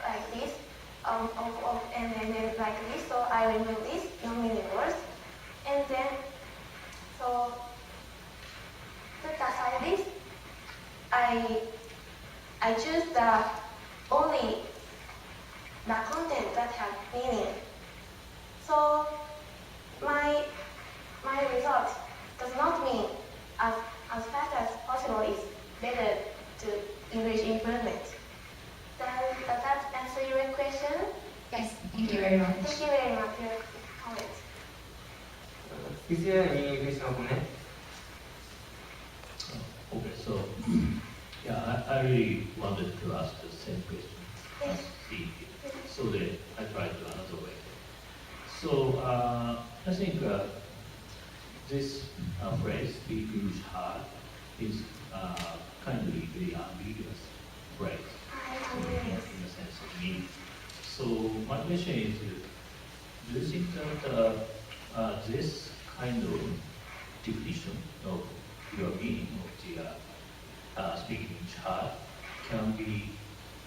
like this, and then like this, so I remove this, no meaning words, and then, so put aside this, I choose only the content that have meaning. So my result does not mean as fast as possible is better to English improvement. Does that answer your question? Yes, thank you very much. Thank you very much for your comment. Is there any question or comment? Okay, so yeah, I really wanted to ask the same question as Steve, so that I tried to another way. So I think this phrase, "speak English hard," is kind of a very ambiguous phrase in the sense of meaning. So my question is, do you think that this kind of definition of your meaning of the speaking English hard can be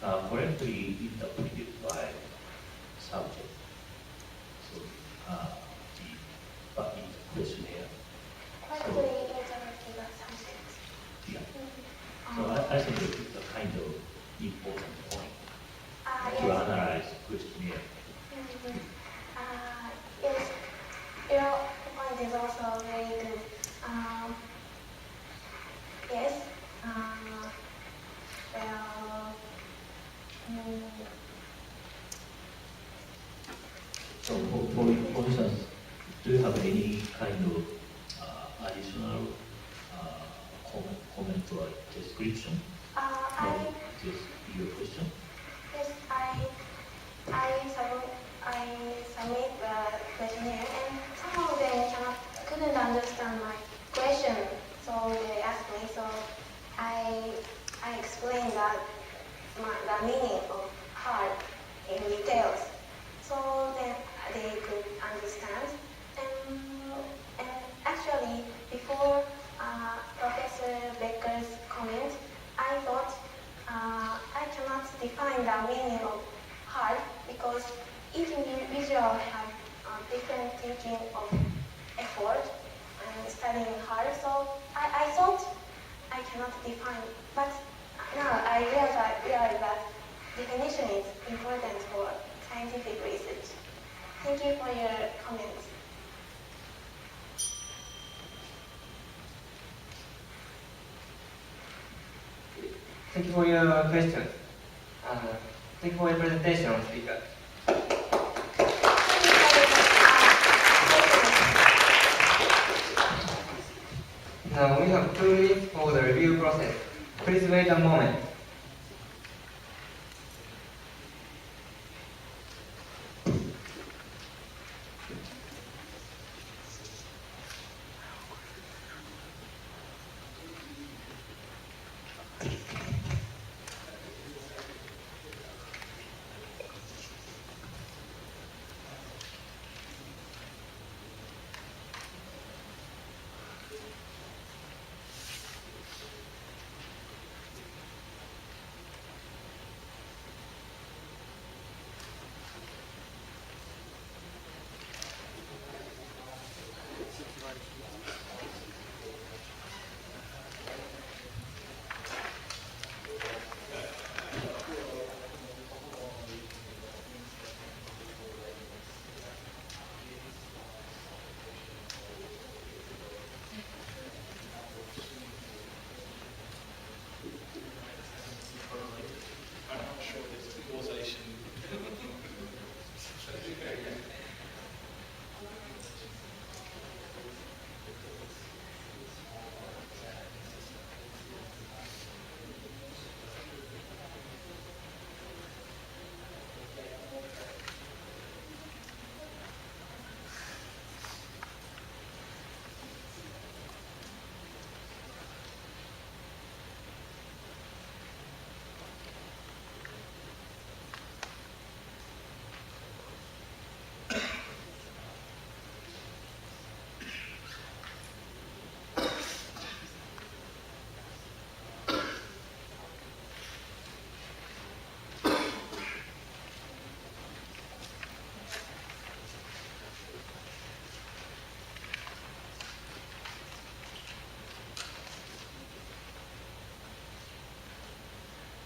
correctly interpreted by subject? So in the questionnaire. Correctly interpreted by subject. Yeah. So I think it's a kind of important point to Yes. analyze questionnaire. Yes, your point is also very good. Yes. So for instance, do you have any kind of additional comment or description of this your question? Yes, I submit the questionnaire, and some of them couldn't understand my question, so they asked me. So I explained the meaning of hard in details, so then they could understand. And actually, before Professor Becker's comment, I thought I cannot define the meaning of hard because each individual has different thinking of effort and studying hard. So I thought I cannot define, but now I realize that definition is important for scientific research. Thank you for your comments. Thank you for your question. Thank you for your presentation, speaker. Now we have 2 minutes for the review process. Please wait a moment.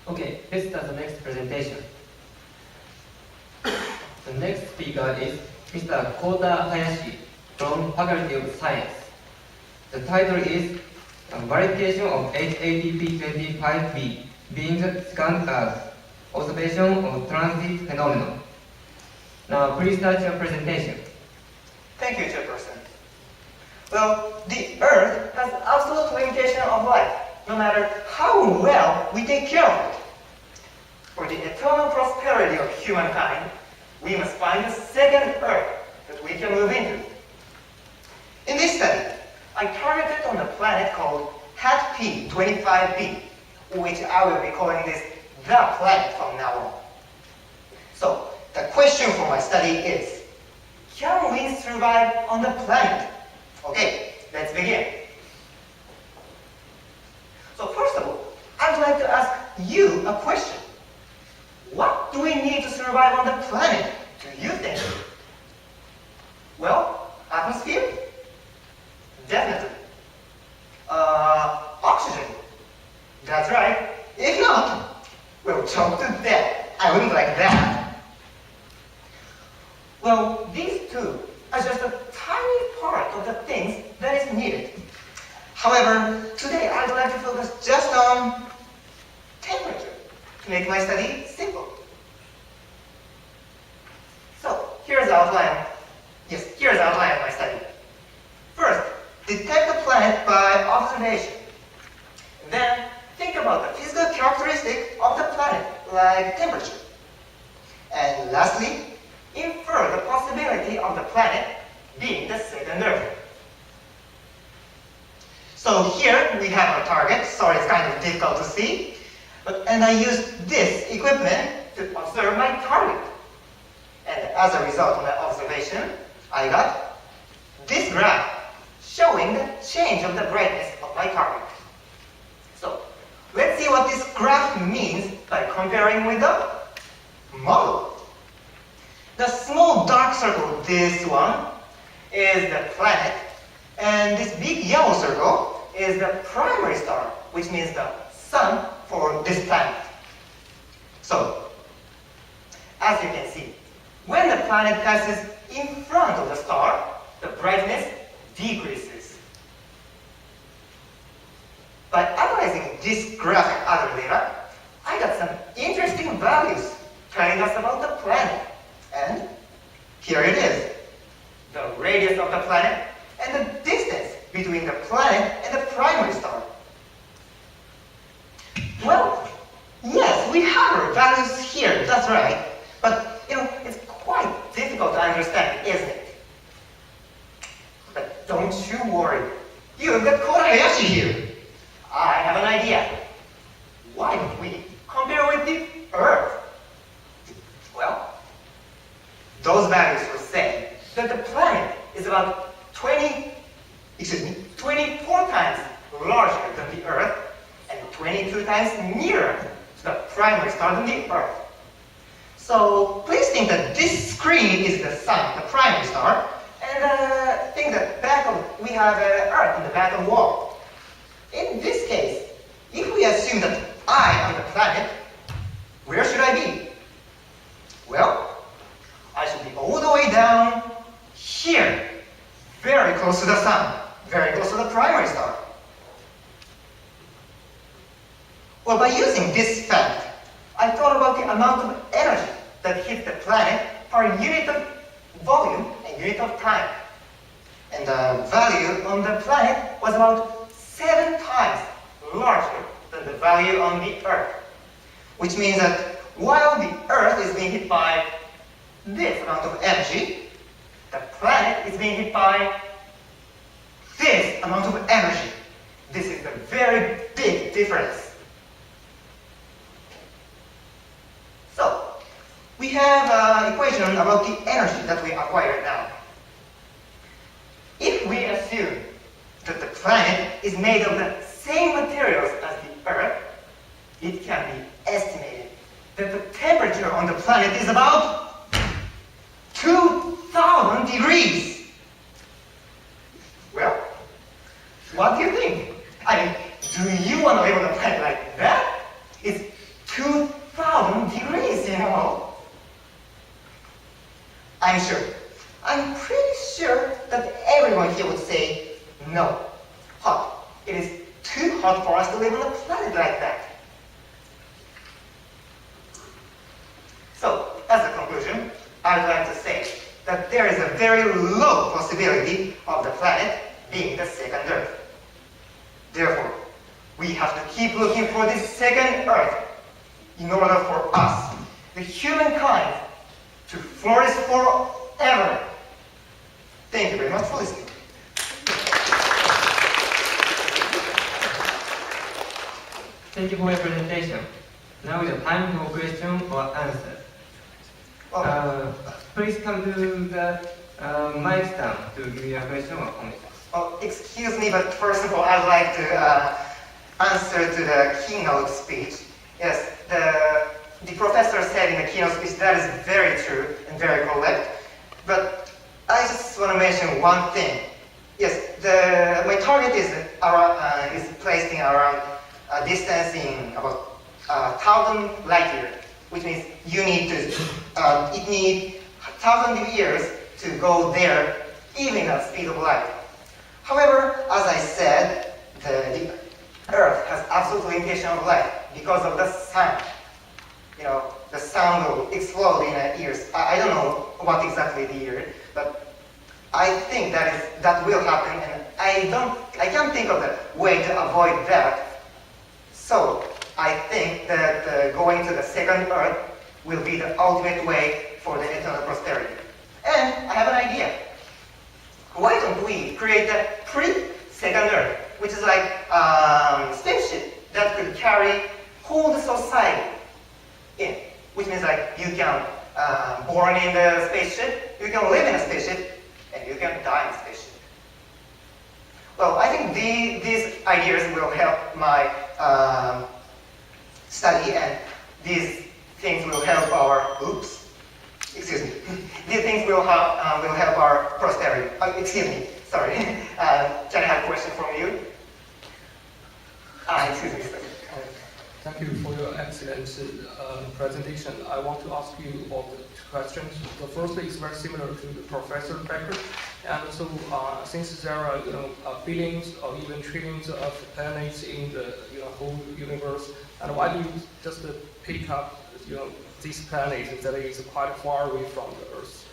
Okay, let's start the next presentation. The next speaker is Mr. Kota Hayashi from Faculty of Science. The title is Verification of HATP25B, being scanned as observation of transit phenomenon. Now, please start your presentation. Thank you, Chairperson. Well, the Earth has absolute limitation of life, no matter how well we take care of it. For the eternal prosperity of humankind, we must find a second Earth that we can move into. In this study, I targeted on a planet called HATP25B, which I will be calling this the planet from now on. So, the question for my study is, can we survive on the planet? Okay, let's begin. So first of all, I would like to ask you a question. What do we need to survive on the planet, do you think? Well, atmosphere? Definitely. Oxygen? That's right. If not, we'll choke to death. I wouldn't like that. Well, these two are just a tiny part of the things that is needed. However, today I'd like to focus just on temperature to make my study simple. So, here's the outline. Yes, here's the outline of my study. First, detect the planet by observation. Then, think about the physical characteristic of the planet, like temperature. And lastly, infer the possibility of the planet being the second Earth. So here we have our target. Sorry, it's kind of difficult to see. And I used this equipment to observe my target. And as a result of my observation, I got this graph showing the change of the brightness of my target. So let's see what this graph means by comparing with the model. The small dark circle, this one, is the planet, and this big yellow circle is the primary star, which means the sun for this planet. So, as you can see, when the planet passes in front of the star, the brightness decreases. By analyzing this graph and other data, I got some interesting values telling us about the planet. And here it is, the radius of the planet and the distance between the planet and the primary star. Well, yes, we have our values here, that's right. But, it's quite difficult to understand, isn't it? But don't you worry. You've got Kota Hayashi here. I have an idea. Why don't we compare with the Earth? Well, those values will say that the planet is about 24 times larger than the Earth and 22 times nearer to the primary star than the Earth. So please think that this screen is the sun, the primary star, and think that we have Earth in the back of the wall. In this case, if we assume that I am the planet, where should I be? Well, I should be all the way down here, very close to the sun, very close to the primary star. Well, by using this fact, I thought about the amount of energy that hits the planet per unit of volume and unit of time. And the value on the planet was about 7 times larger than the value on the Earth. Which means that while the Earth is being hit by this amount of energy, the planet is being hit by this amount of energy. This is a very big difference. So, we have an equation about the energy that we acquire now. If we assume that the planet is made of the same materials as the Earth, it can be estimated that the temperature on the planet is about 2,000 degrees. Well, what do you think? I mean, do you want to live on a planet like that? It's 2,000 I'm sure. I'm pretty sure that everyone here would say, no, hot. It is too hot for us to live on a planet like that. So, as a conclusion, I'd like to say that there is a very low possibility of the planet being the second Earth. Therefore, we have to keep looking for this second Earth in order for us, the humankind, to flourish forever. Thank you very much for listening. Thank you for your presentation. Now is the time for question or answer. Please come to the mic stand to give your question or comment. Oh, excuse me, but first of all, I'd like to answer to the keynote speech. Yes, the professor said in the keynote speech that is very true and very correct. But I just want to mention one thing. Yes, my target is placed in around a distance in about 1,000 light years, which means you need to it needs 1,000 years to go there, even at speed of light. However, as I said, the Earth has absolute limitation of light because of the sun. You know, the sun will explode in years. I don't know what exactly the year, but I think that will happen, and I can't think of the way to avoid that. So I think that going to the second Earth will be the ultimate way for the eternal prosperity. And I have an idea. Why don't we create a pre-second Earth, which is like spaceship that could carry whole society in, which means like you can born in the spaceship, you can live in a spaceship, and you can die in a spaceship. Well, I think these ideas will help my study, and these things will help our these things will help our prosperity. Excuse me, sorry. Can I have a question from you? Excuse me. Thank you for your excellent presentation. I want to ask you about the two questions. The first is very similar to the Professor Becker, and so since there are billions or even trillions of planets in the whole universe, and why do you just pick up this planet that is quite far away from the Earth?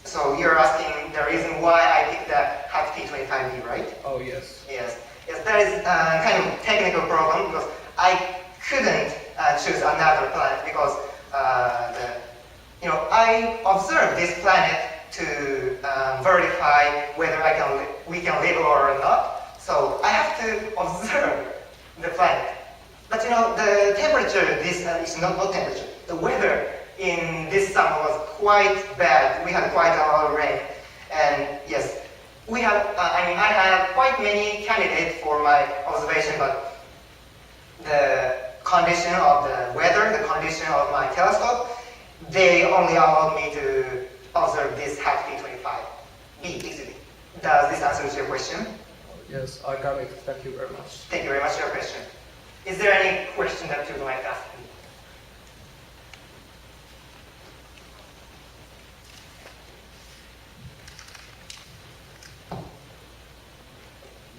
So you're asking the reason why I picked the HAT P25b, right? Oh yes. Yes. That is kind of technical problem because I couldn't choose another planet because I observed this planet to verify whether we can live or not. So I have to observe the planet. But the temperature, is not temperature. The weather in this summer was quite bad. We had quite a lot of rain, and yes, we have. I had quite many candidates for my observation, but the condition of the weather, the condition of my telescope, they only allowed me to observe this HAT P25b. Does this answer your question? Yes, I got it. Thank you very much. Thank you very much for your question. Is there any question that you would like to ask me?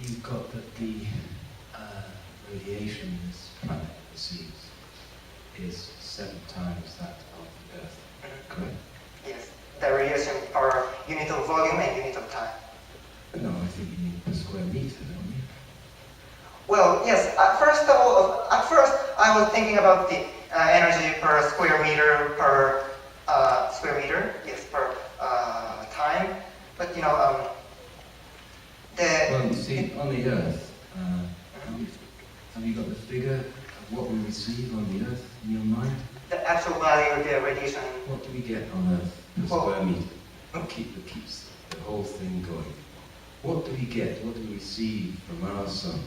You got that the radiation this planet receives is 7 times that of the Earth, correct? Yes, the radiation per unit of volume and unit of time. No, I think you need per square meter, don't you? Well, yes. At first I was thinking about the energy per square meter yes, per time. But well, you see, on the Earth, have you got the figure of what we receive on the Earth in your mind? The actual value of the radiation. What do we get on Earth per square meter? That keeps the whole thing going. What do we get? What do we receive from our sun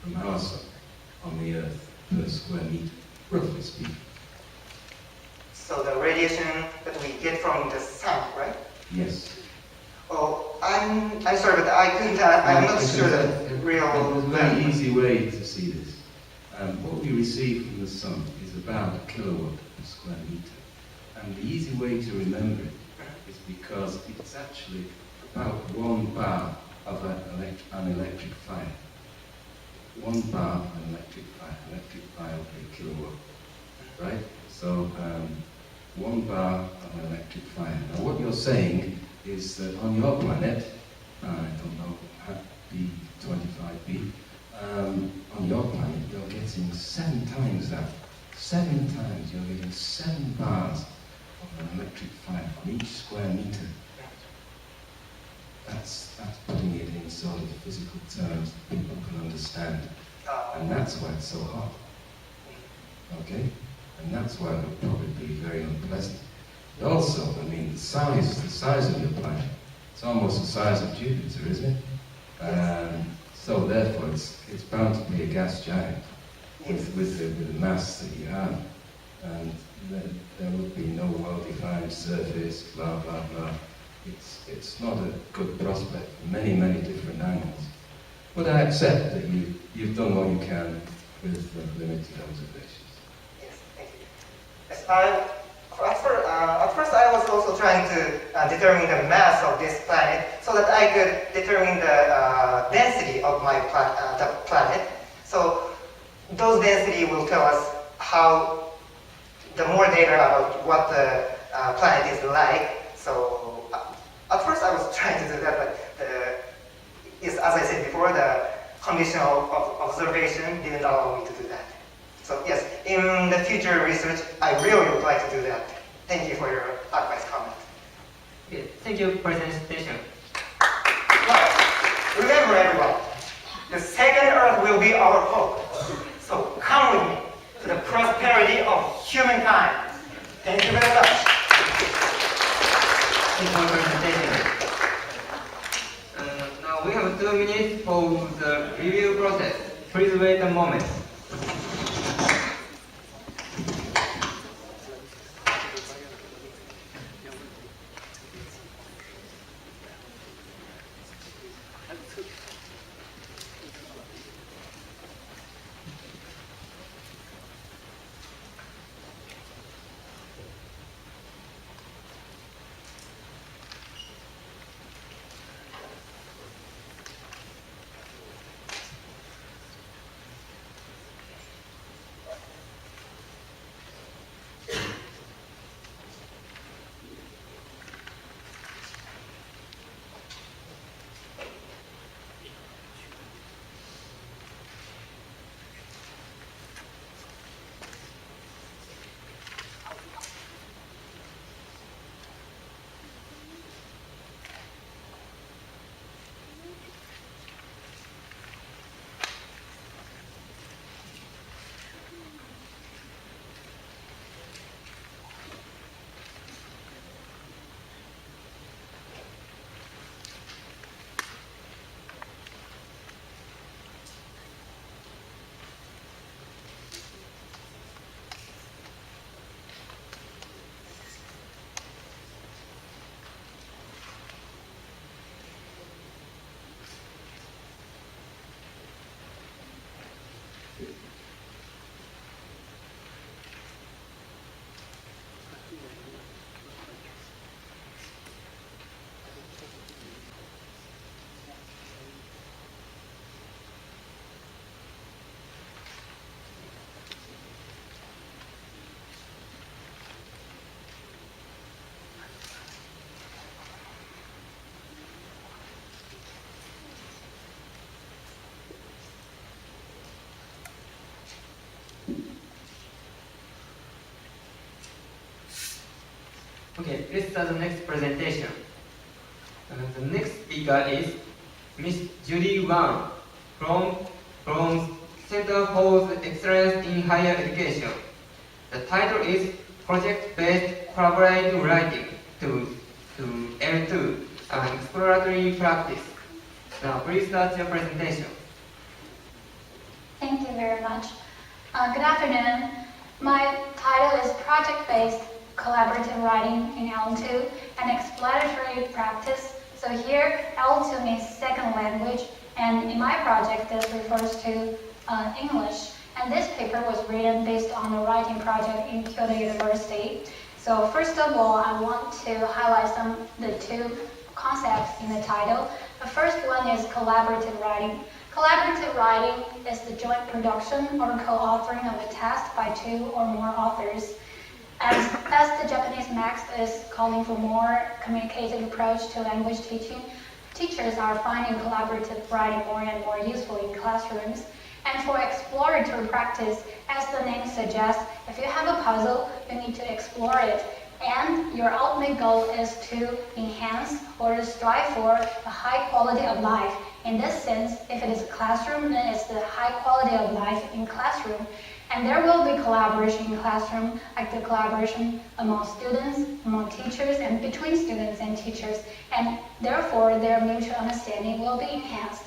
on the Earth per square meter, roughly speaking? So the radiation that we get from the sun, right? Yes. Oh, I'm sorry, but I'm not sure the real. There's a very easy way to see this. What we receive from the sun is about a kilowatt per square meter. And the easy way to remember it is because it's actually about 1 bar of an electric fire. 1 bar of an electric fire will be a kilowatt, right? So 1 bar of an electric fire. Now what you're saying is that on your planet, I don't know, B25b, on your planet you're getting 7 times that. 7 times you're getting 7 bars of an electric fire on each square meter. That's putting it in sort of physical terms that people can understand. And that's why it's so hot. Okay? And that's why it would probably be very unpleasant. But also, I mean, the size of your planet, it's almost the size of Jupiter, isn't it? So therefore, it's bound to be a gas giant with the mass that you have. And there would be no well-defined surface, blah, blah, blah. It's not a good prospect from many, many different angles. But I accept that you've done what you can with limited observations. Yes, thank you. Yes, at first I was also trying to determine the mass of this planet so that I could determine the density of my the planet. So those density will tell us how the more data about what the planet is like. So at first I was trying to do that, but as I said before, the condition of observation didn't allow me to do that. So yes, in the future research, I really would like to do that. Thank you for your advice comment. Okay, thank you for the presentation. Well, remember everyone, the second Earth will be our hope. So come with me to the prosperity of humankind. Thank you very much. Thank you for the presentation. Now we have 2 minutes for the review process. Please wait a moment. Okay, let's start the next presentation. The next speaker is Miss Judy Wang from Center for Excellence in Higher Education. The title is Project-Based Collaborative Writing to L2, an exploratory practice. Now, please start your presentation. Thank you very much. Good afternoon. My title is Project-Based Collaborative Writing in L2, an exploratory practice. So here, L2 means second language, and in my project, this refers to English. And this paper was written based on a writing project in Kyoto University. So first of all, I want to highlight the two concepts in the title. The first one is collaborative writing. Collaborative writing is the joint production or co-authoring of a text by two or more authors. As the Japanese text is calling for more communicative approach to language teaching, teachers are finding collaborative writing more and more useful in classrooms. And for exploratory practice, as the name suggests, if you have a puzzle, you need to explore it. And your ultimate goal is to enhance or to strive for a high quality of life. In this sense, if it is a classroom, then it's the high quality of life in classroom. And there will be collaboration in classroom, like the collaboration among students, among teachers, and between students and teachers. And therefore, their mutual understanding will be enhanced.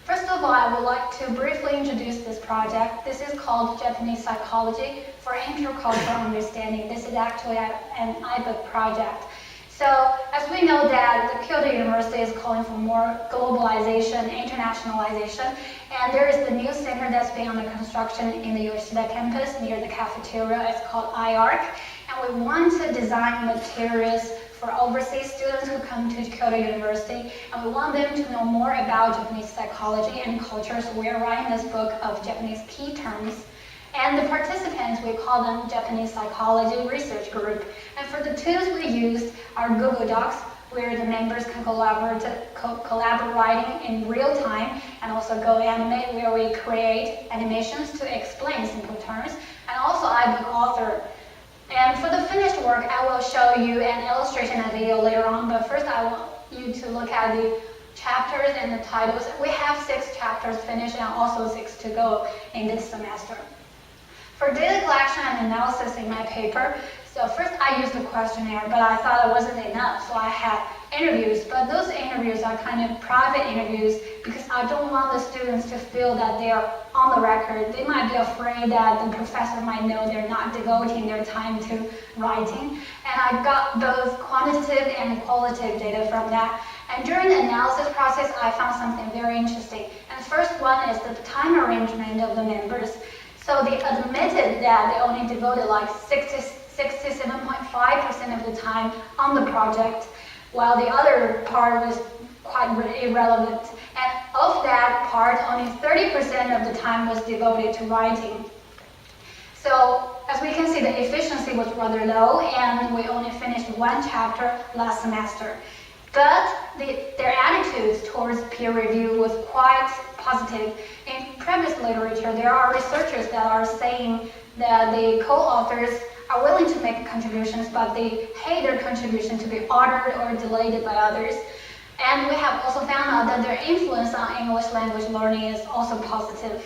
First of all, I would like to briefly introduce this project. This is called Japanese Psychology for Intercultural Understanding. This is actually an iBook project. So, as we know that the Kyoto University is calling for more globalization, internationalization, and there is the new center that's being under construction in the Yoshida campus near the cafeteria. It's called IARC, and we want to design materials for overseas students who come to Kyoto University, and we want them to know more about Japanese psychology and culture, so we are writing this book of Japanese key terms. And the participants, we call them Japanese Psychology Research Group. And for the tools we used are Google Docs, where the members can collaborate writing in real time, and also GoAnimate, where we create animations to explain simple terms, and also iBook Author. And for the finished work, I will show you an illustration and video later on, but first I want you to look at the chapters and the titles. We have 6 chapters finished and also 6 to go in this semester. For data collection and analysis in my paper, so first I used a questionnaire, but I thought it wasn't enough, so I had interviews, but those interviews are kind of private interviews because I don't want the students to feel that they are on the record. They might be afraid that the professor might know they're not devoting their time to writing, and I got both quantitative and qualitative data from that. And during the analysis process, I found something very interesting. And the first one is the time arrangement of the members. So they admitted that they only devoted like 67.5% of the time on the project, while the other part was quite irrelevant. And of that part, only 30% of the time was devoted to writing. So as we can see, the efficiency was rather low, and we only finished 1 chapter last semester. But their attitudes towards peer review was quite positive. In previous literature, there are researchers that are saying that the co-authors are willing to make contributions, but they hate their contribution to be ordered or delayed by others. And we have also found out that their influence on English language learning is also positive.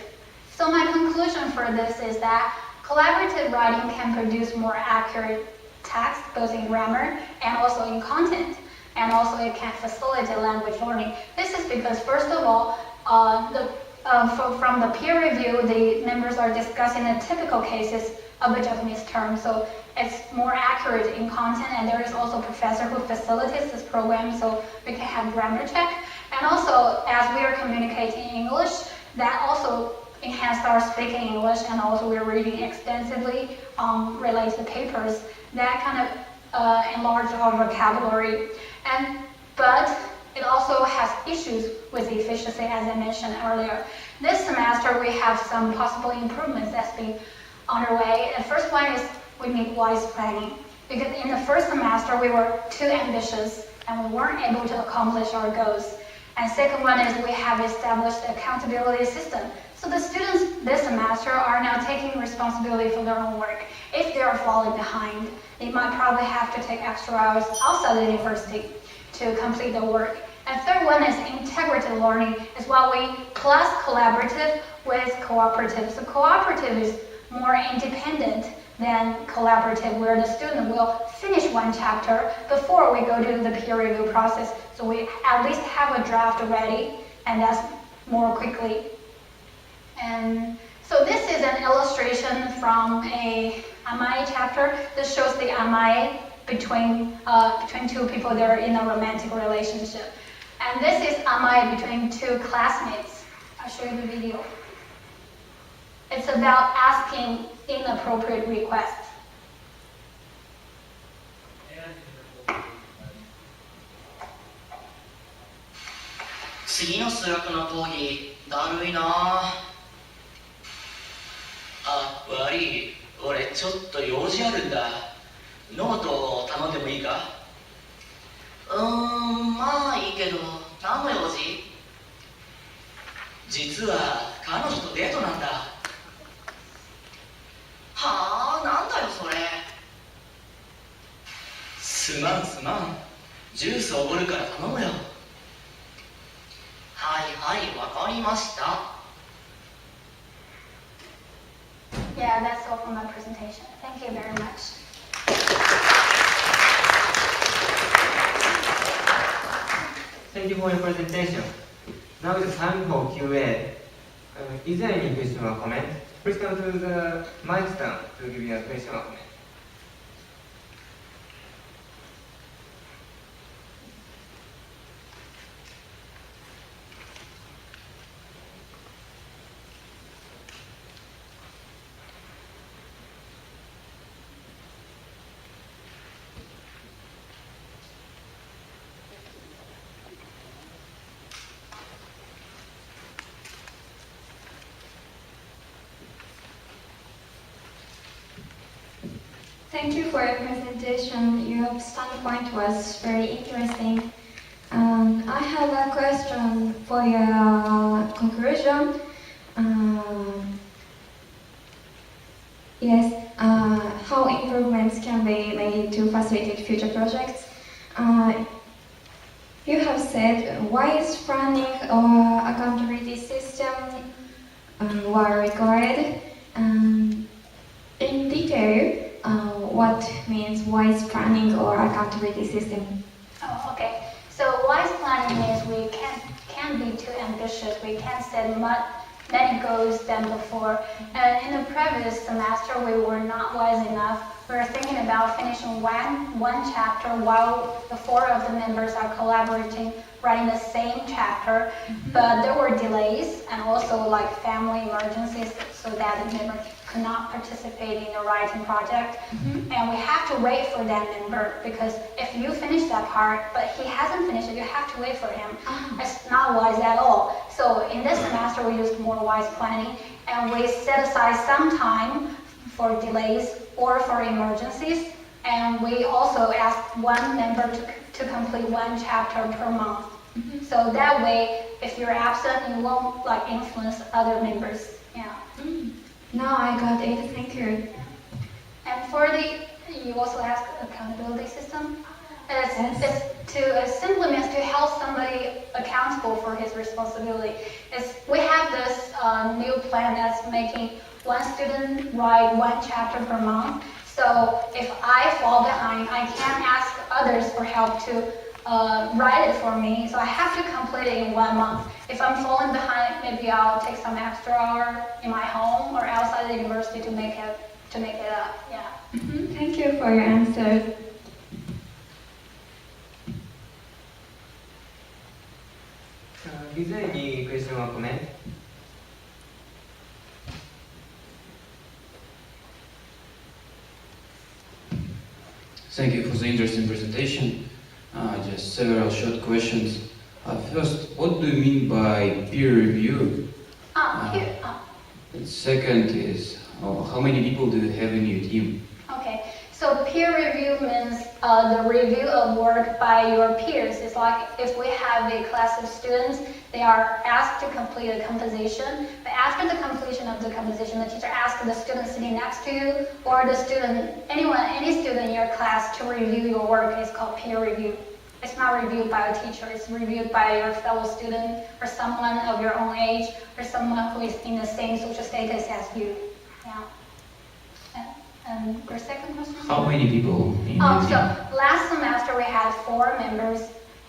So my conclusion for this is that collaborative writing can produce more accurate text, both in grammar and also in content. And also it can facilitate language learning. This is because, first of all, from the peer review, the members are discussing the typical cases of a Japanese term, so it's more accurate in content, and there is also a professor who facilitates this program, so we can have grammar check. And also, as we are communicating in English, that also enhanced our speaking English, and also we're reading extensively related papers that kind of enlarge our vocabulary. But it also has issues with the efficiency, as I mentioned earlier. This semester, we have some possible improvements that's been underway. The first one is we need wise planning, because in the first semester, we were too ambitious and we weren't able to accomplish our goals. And second one is we have established an accountability system. So the students this semester are now taking responsibility for their own work. If they are falling behind, they might probably have to take extra hours outside the university to complete the work. And third one is integrative learning, is what we plus collaborative with cooperative. So cooperative is more independent than collaborative, where the student will finish 1 chapter before we go to the peer review process. So we at least have a draft ready, and that's more quickly. And so this is an illustration from a amae chapter. This shows the amae between 2 people that are in a romantic relationship. And this is amae between 2 classmates. I'll show you the video. It's about asking inappropriate requests. 次の数学の講義だるいなあ。悪い、俺ちょっと用事あるんだ。ノートを頼んでもいいか？まあいいけど、何の用事？実は彼女とデートなんだ。はあ、なんだよそれ。すまん、ジュースおごるから頼むよ。はいはい、わかりました。Yeah, that's all for my presentation. Thank you very much. Thank you for your presentation. Now it's time for Q&A. Is there any question or comment? Please come to the mic stand to give your question or comment. Thank you for your presentation. Your standpoint was very interesting. I have a question for your conclusion. How improvements can be made to facilitate future projects? You have said wise planning or accountability system were required. In detail, what means wise planning or accountability system? Oh, okay. So wise planning means we can't be too ambitious. We can't set many goals than before. And in the previous semester, we were not wise enough. We were thinking about finishing one chapter while the 4 of the members are collaborating, writing the same chapter. But there were delays and also like family emergencies, so that the member could not participate in the writing project. And we have to wait for that member, because if you finish that part, but he hasn't finished it, you have to wait for him. It's not wise at all. So in this semester, we used more wise planning, and we set aside some time for delays or for emergencies. And we also asked one member to complete one chapter per month. So that way, if you're absent, you won't like influence other members. Yeah. Now I got it. Thank you. And for you also ask accountability system. It simply means to hold somebody accountable for his responsibility. We have this new plan that's making one student write one chapter per month. So if I fall behind, I can't ask others for help to write it for me. So I have to complete it in 1 month. If I'm falling behind, maybe I'll take some extra hour in my home or outside the university to make it up. Yeah. Thank you for your answer. Is there any question or comment? Thank you for the interesting presentation. Just several short questions. First, what do you mean by peer review? Second is, how many people do you have in your team? Okay, so peer review means the review of work by your peers. It's like if we have a class of students, they are asked to complete a composition, but after the completion of the composition, the teacher asks the student sitting next to you or the student, any student in your class to review your work. It's called peer review. It's not reviewed by a teacher, it's reviewed by your fellow student or someone of your own age or someone who is in the same social status as you. Yeah. And your second question? How many people in your team? So last semester we had 4 members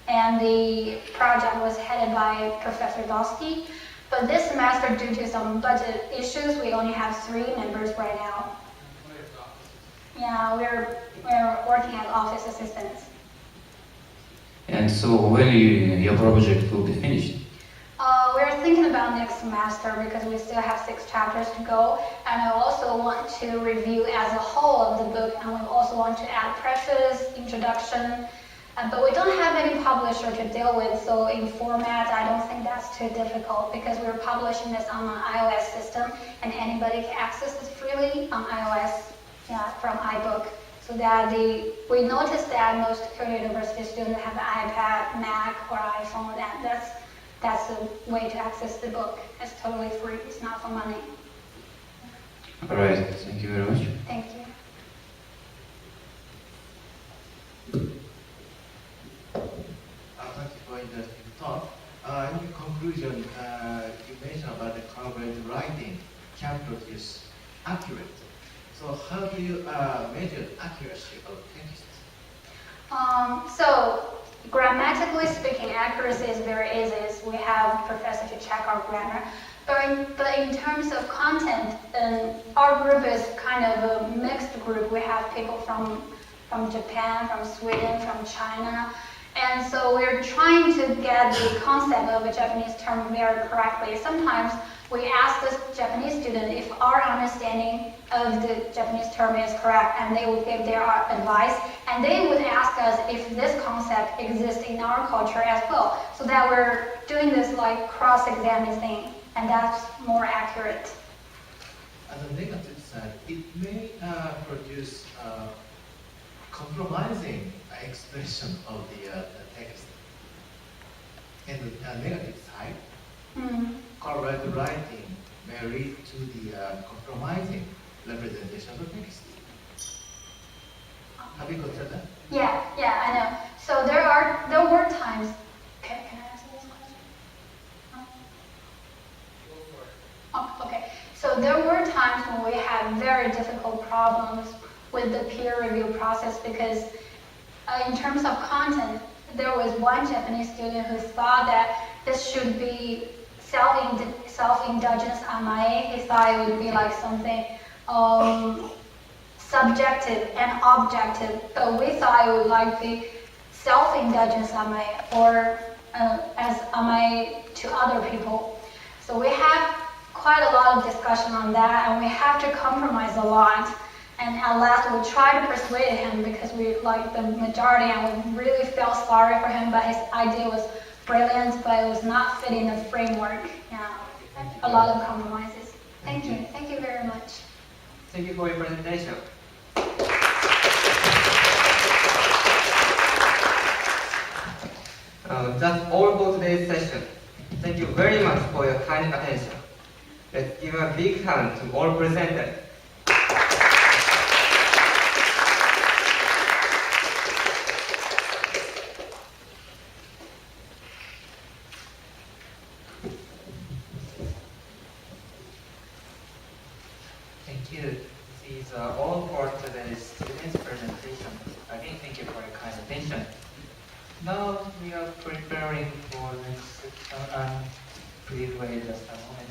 and the project was headed by Professor Dosty. But this semester, due to some budget issues, we only have 3 members right now. Yeah, we're working as office assistants. And so when your project will be finished? We're thinking about next semester because we still have 6 chapters to go, and I also want to review as a whole of the book, and we also want to add preface, introduction, But we don't have any publisher to deal with, so in format, I don't think that's too difficult because we're publishing this on an iOS system and anybody can access this freely on iOS from iBook. So that we noticed that most Kyoto University students have an iPad, Mac, or iPhone, and that's the way to access the book. It's totally free, it's not for money. All right, thank you very much. Thank you. Thank you for interesting talk. In conclusion, you mentioned about the collaborative writing can produce accurate. So how do you measure accuracy of text? So grammatically speaking, accuracy is very easy. We have professors to check our grammar. But in terms of content, our group is kind of a mixed group. We have people from Japan, from Sweden, from China. And so we're trying to get the concept of a Japanese term very correctly. Sometimes we ask the Japanese student if our understanding of the Japanese term is correct, and they would give their advice, and they would ask us if this concept exists in our culture as well, so that we're doing this like cross-examining thing, and that's more accurate. On the negative side, it may produce compromising expression of the text. In the negative side, collaborative writing may lead to the compromising representation of the text. Have you considered that? Yeah, I know. So there were times. Can I answer this question? Oh, okay. So there were times when we had very difficult problems with the peer review process because in terms of content, there was one Japanese student who thought that this should be self-indulgence amae. He thought it would be like something subjective and objective, but we thought it would like be self-indulgence amae or as amae to other people. So we have quite a lot of discussion on that, and we have to compromise a lot. And at last we tried to persuade him because we like the majority and we really felt sorry for him, but his idea was brilliant, but it was not fitting the framework. Yeah, a lot of compromises. Thank you. Thank you very much. Thank you for your presentation. That's all for today's session. Thank you very much for your kind attention. Let's give a big hand to all presenters. Thank you. These are all for today's students' presentation. Again, thank you for your kind attention. Now we are preparing for the next section, and please wait just a moment.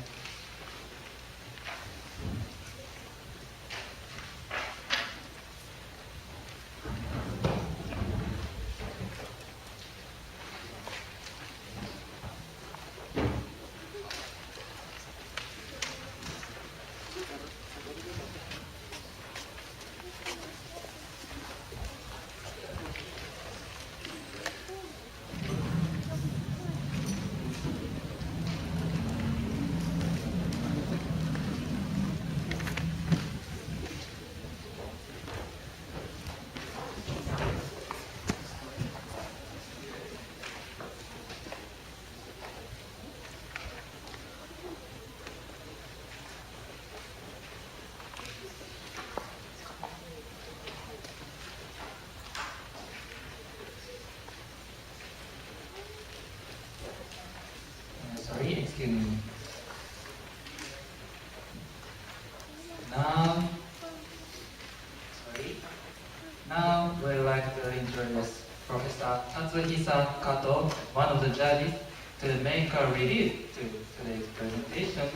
Sorry, excuse me. Now we'd like to introduce Professor Tatsuhisa Kato, one of the judges, to make a review to today's presentation.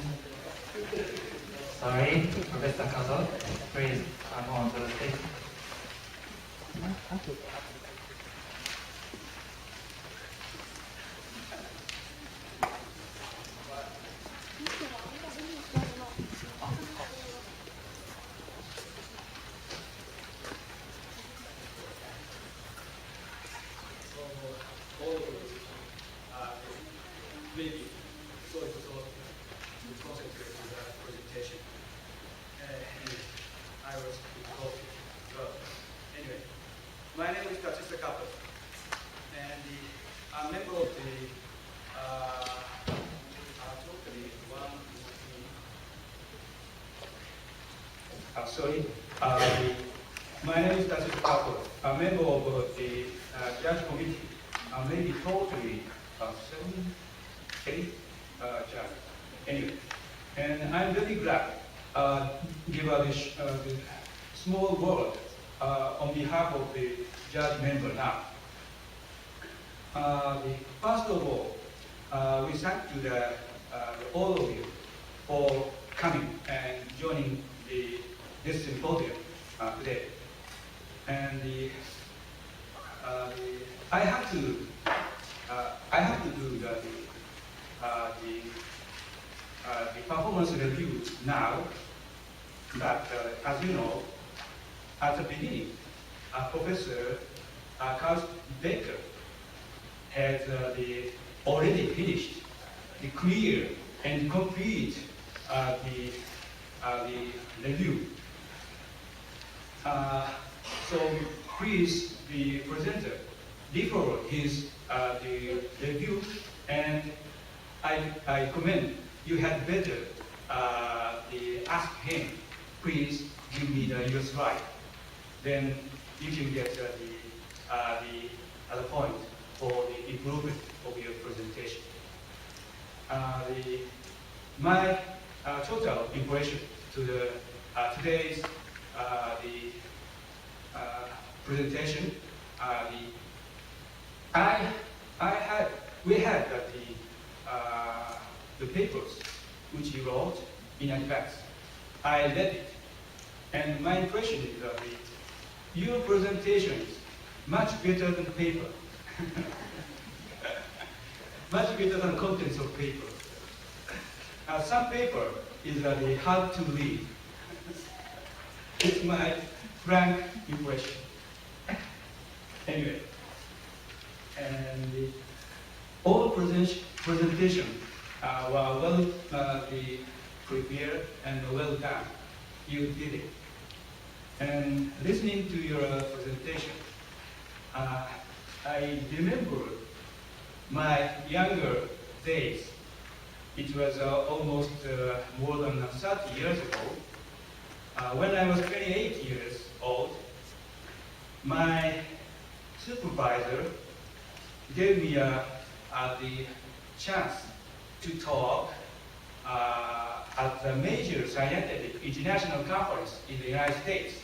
Sorry, Professor Kato, please come on to the stage. Sorry. My name is Tatsuya Kato, a member of the judge committee, maybe totally 7, 8 judge. Anyway, and I'm very glad give this small word on behalf of the judge member now. First of all, we thank to all of you for coming and joining this symposium today. And I have to do the performance review now. But as you know, at the beginning, Professor Carl Becker has already finished the clear and complete the review. So please, the presenter, defer his the review, and I commend you had better ask him. Please give me your slide. Then you can get the other point for the improvement of your presentation. My total impression to the today's presentation. We had the papers which you wrote in advance. I read it, and my impression is that your presentation is much better than paper, much better than contents of paper. Some paper is hard to read. It's my frank impression. Anyway, and all presentation were well prepared and well done. You did it. And listening to your presentation, I remember my younger days. It was almost more than 30 years ago. When I was 28 years old, my supervisor gave me the chance to talk at the major scientific international conference in the United States.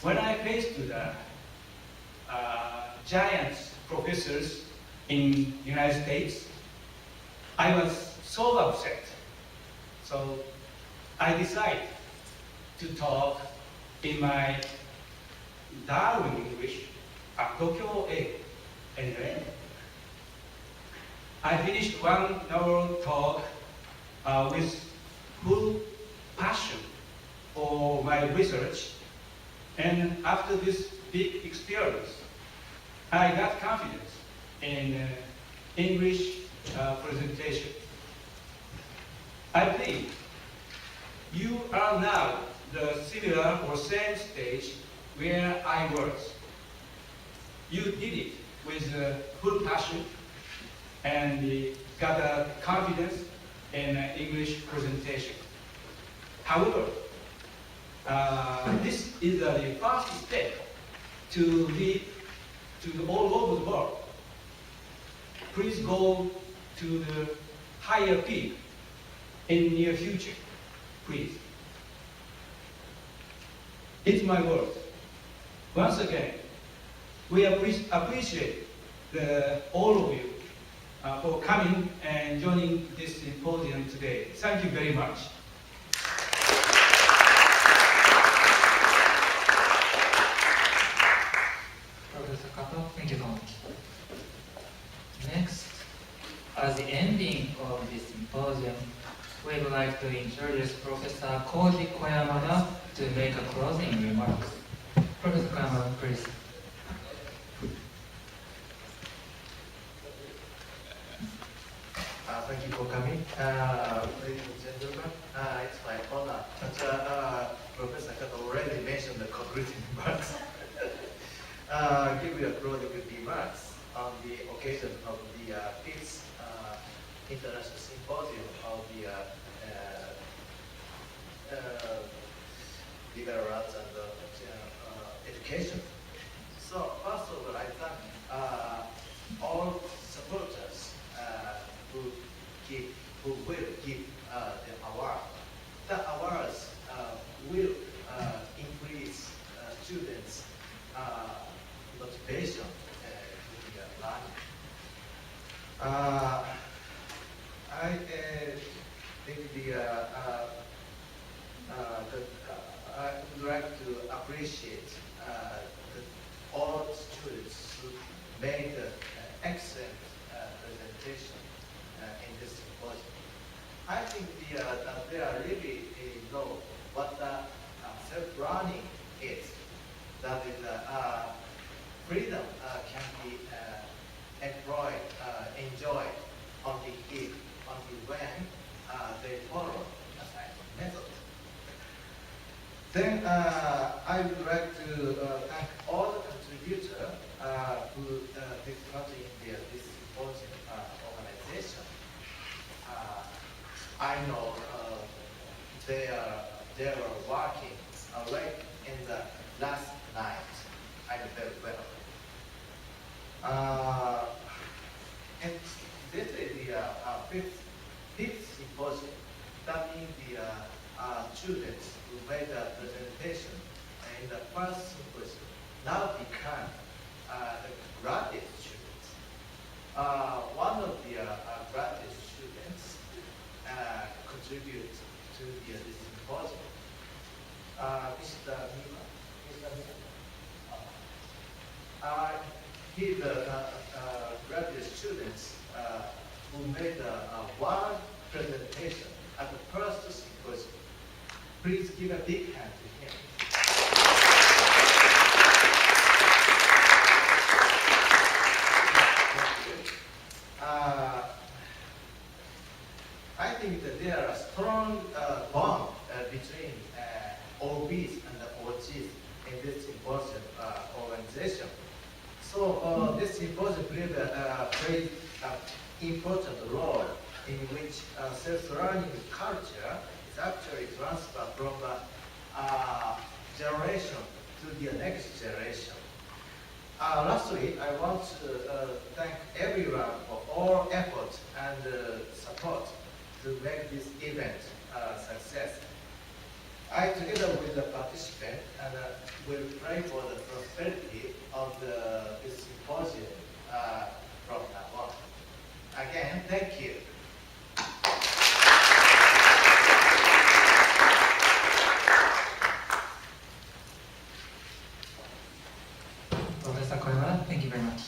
When I faced the giant professors in the United States, I was so upset. So I decided to talk in my Darwin English at Tokyo A. Anyway, I finished 1 hour talk with full passion for my research, and after this big experience, I got confidence in English presentation. I think you are now the similar or same stage where I was. You did it with full passion and got confidence in English presentation. However, this is the first step to lead to all over the world. Please go to the higher peak in near future, please. It's my word. Once again, we appreciate all of you for coming and joining this symposium today. Thank you very much. Professor Kato, thank you so much. Next, as the ending of this symposium, we would like to introduce Professor Koji Koyamada to make a closing remarks. Professor Koyamada, please. Thank you for coming. Ladies and gentlemen, it's my honor. Professor Kato already mentioned the concluding remarks. Give you a closing remarks on the occasion of the 5th International Symposium of the liberal arts and education. So first of all, I thank all supporters who will give the award. The awards will increase students' motivation in their learning. I think I would like to appreciate all students who made excellent presentation in this symposium. I think that they are really know what self-learning is. That is, freedom can be employed, enjoyed only when they follow a certain method. Then I would like to thank all the contributors who take part in this symposium organization. I know they were working late in the last night. I know very well. And this is the fifth symposium. That means the students who made the presentation in the first symposium now become the graduate students. One of the graduate students contribute to this symposium. Mr. Mima. He's the graduate students who made one presentation at the first symposium. Please give a big hand to him. I think that there are strong bond between OBs and the OGs in this symposium organization. So this symposium played a very important role in which self-learning culture is actually transferred from generation to the next generation. Lastly, I want to thank everyone for all effort and support to make this event a success. I, together with the participants, will pray for the prosperity of this symposium from now on. Again, thank you. Professor Koyama, thank you very much.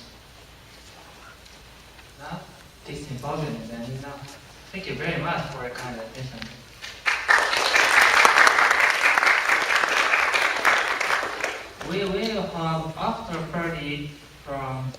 Now, this symposium is ending now. Thank you very much for your kind attention. We will have after party from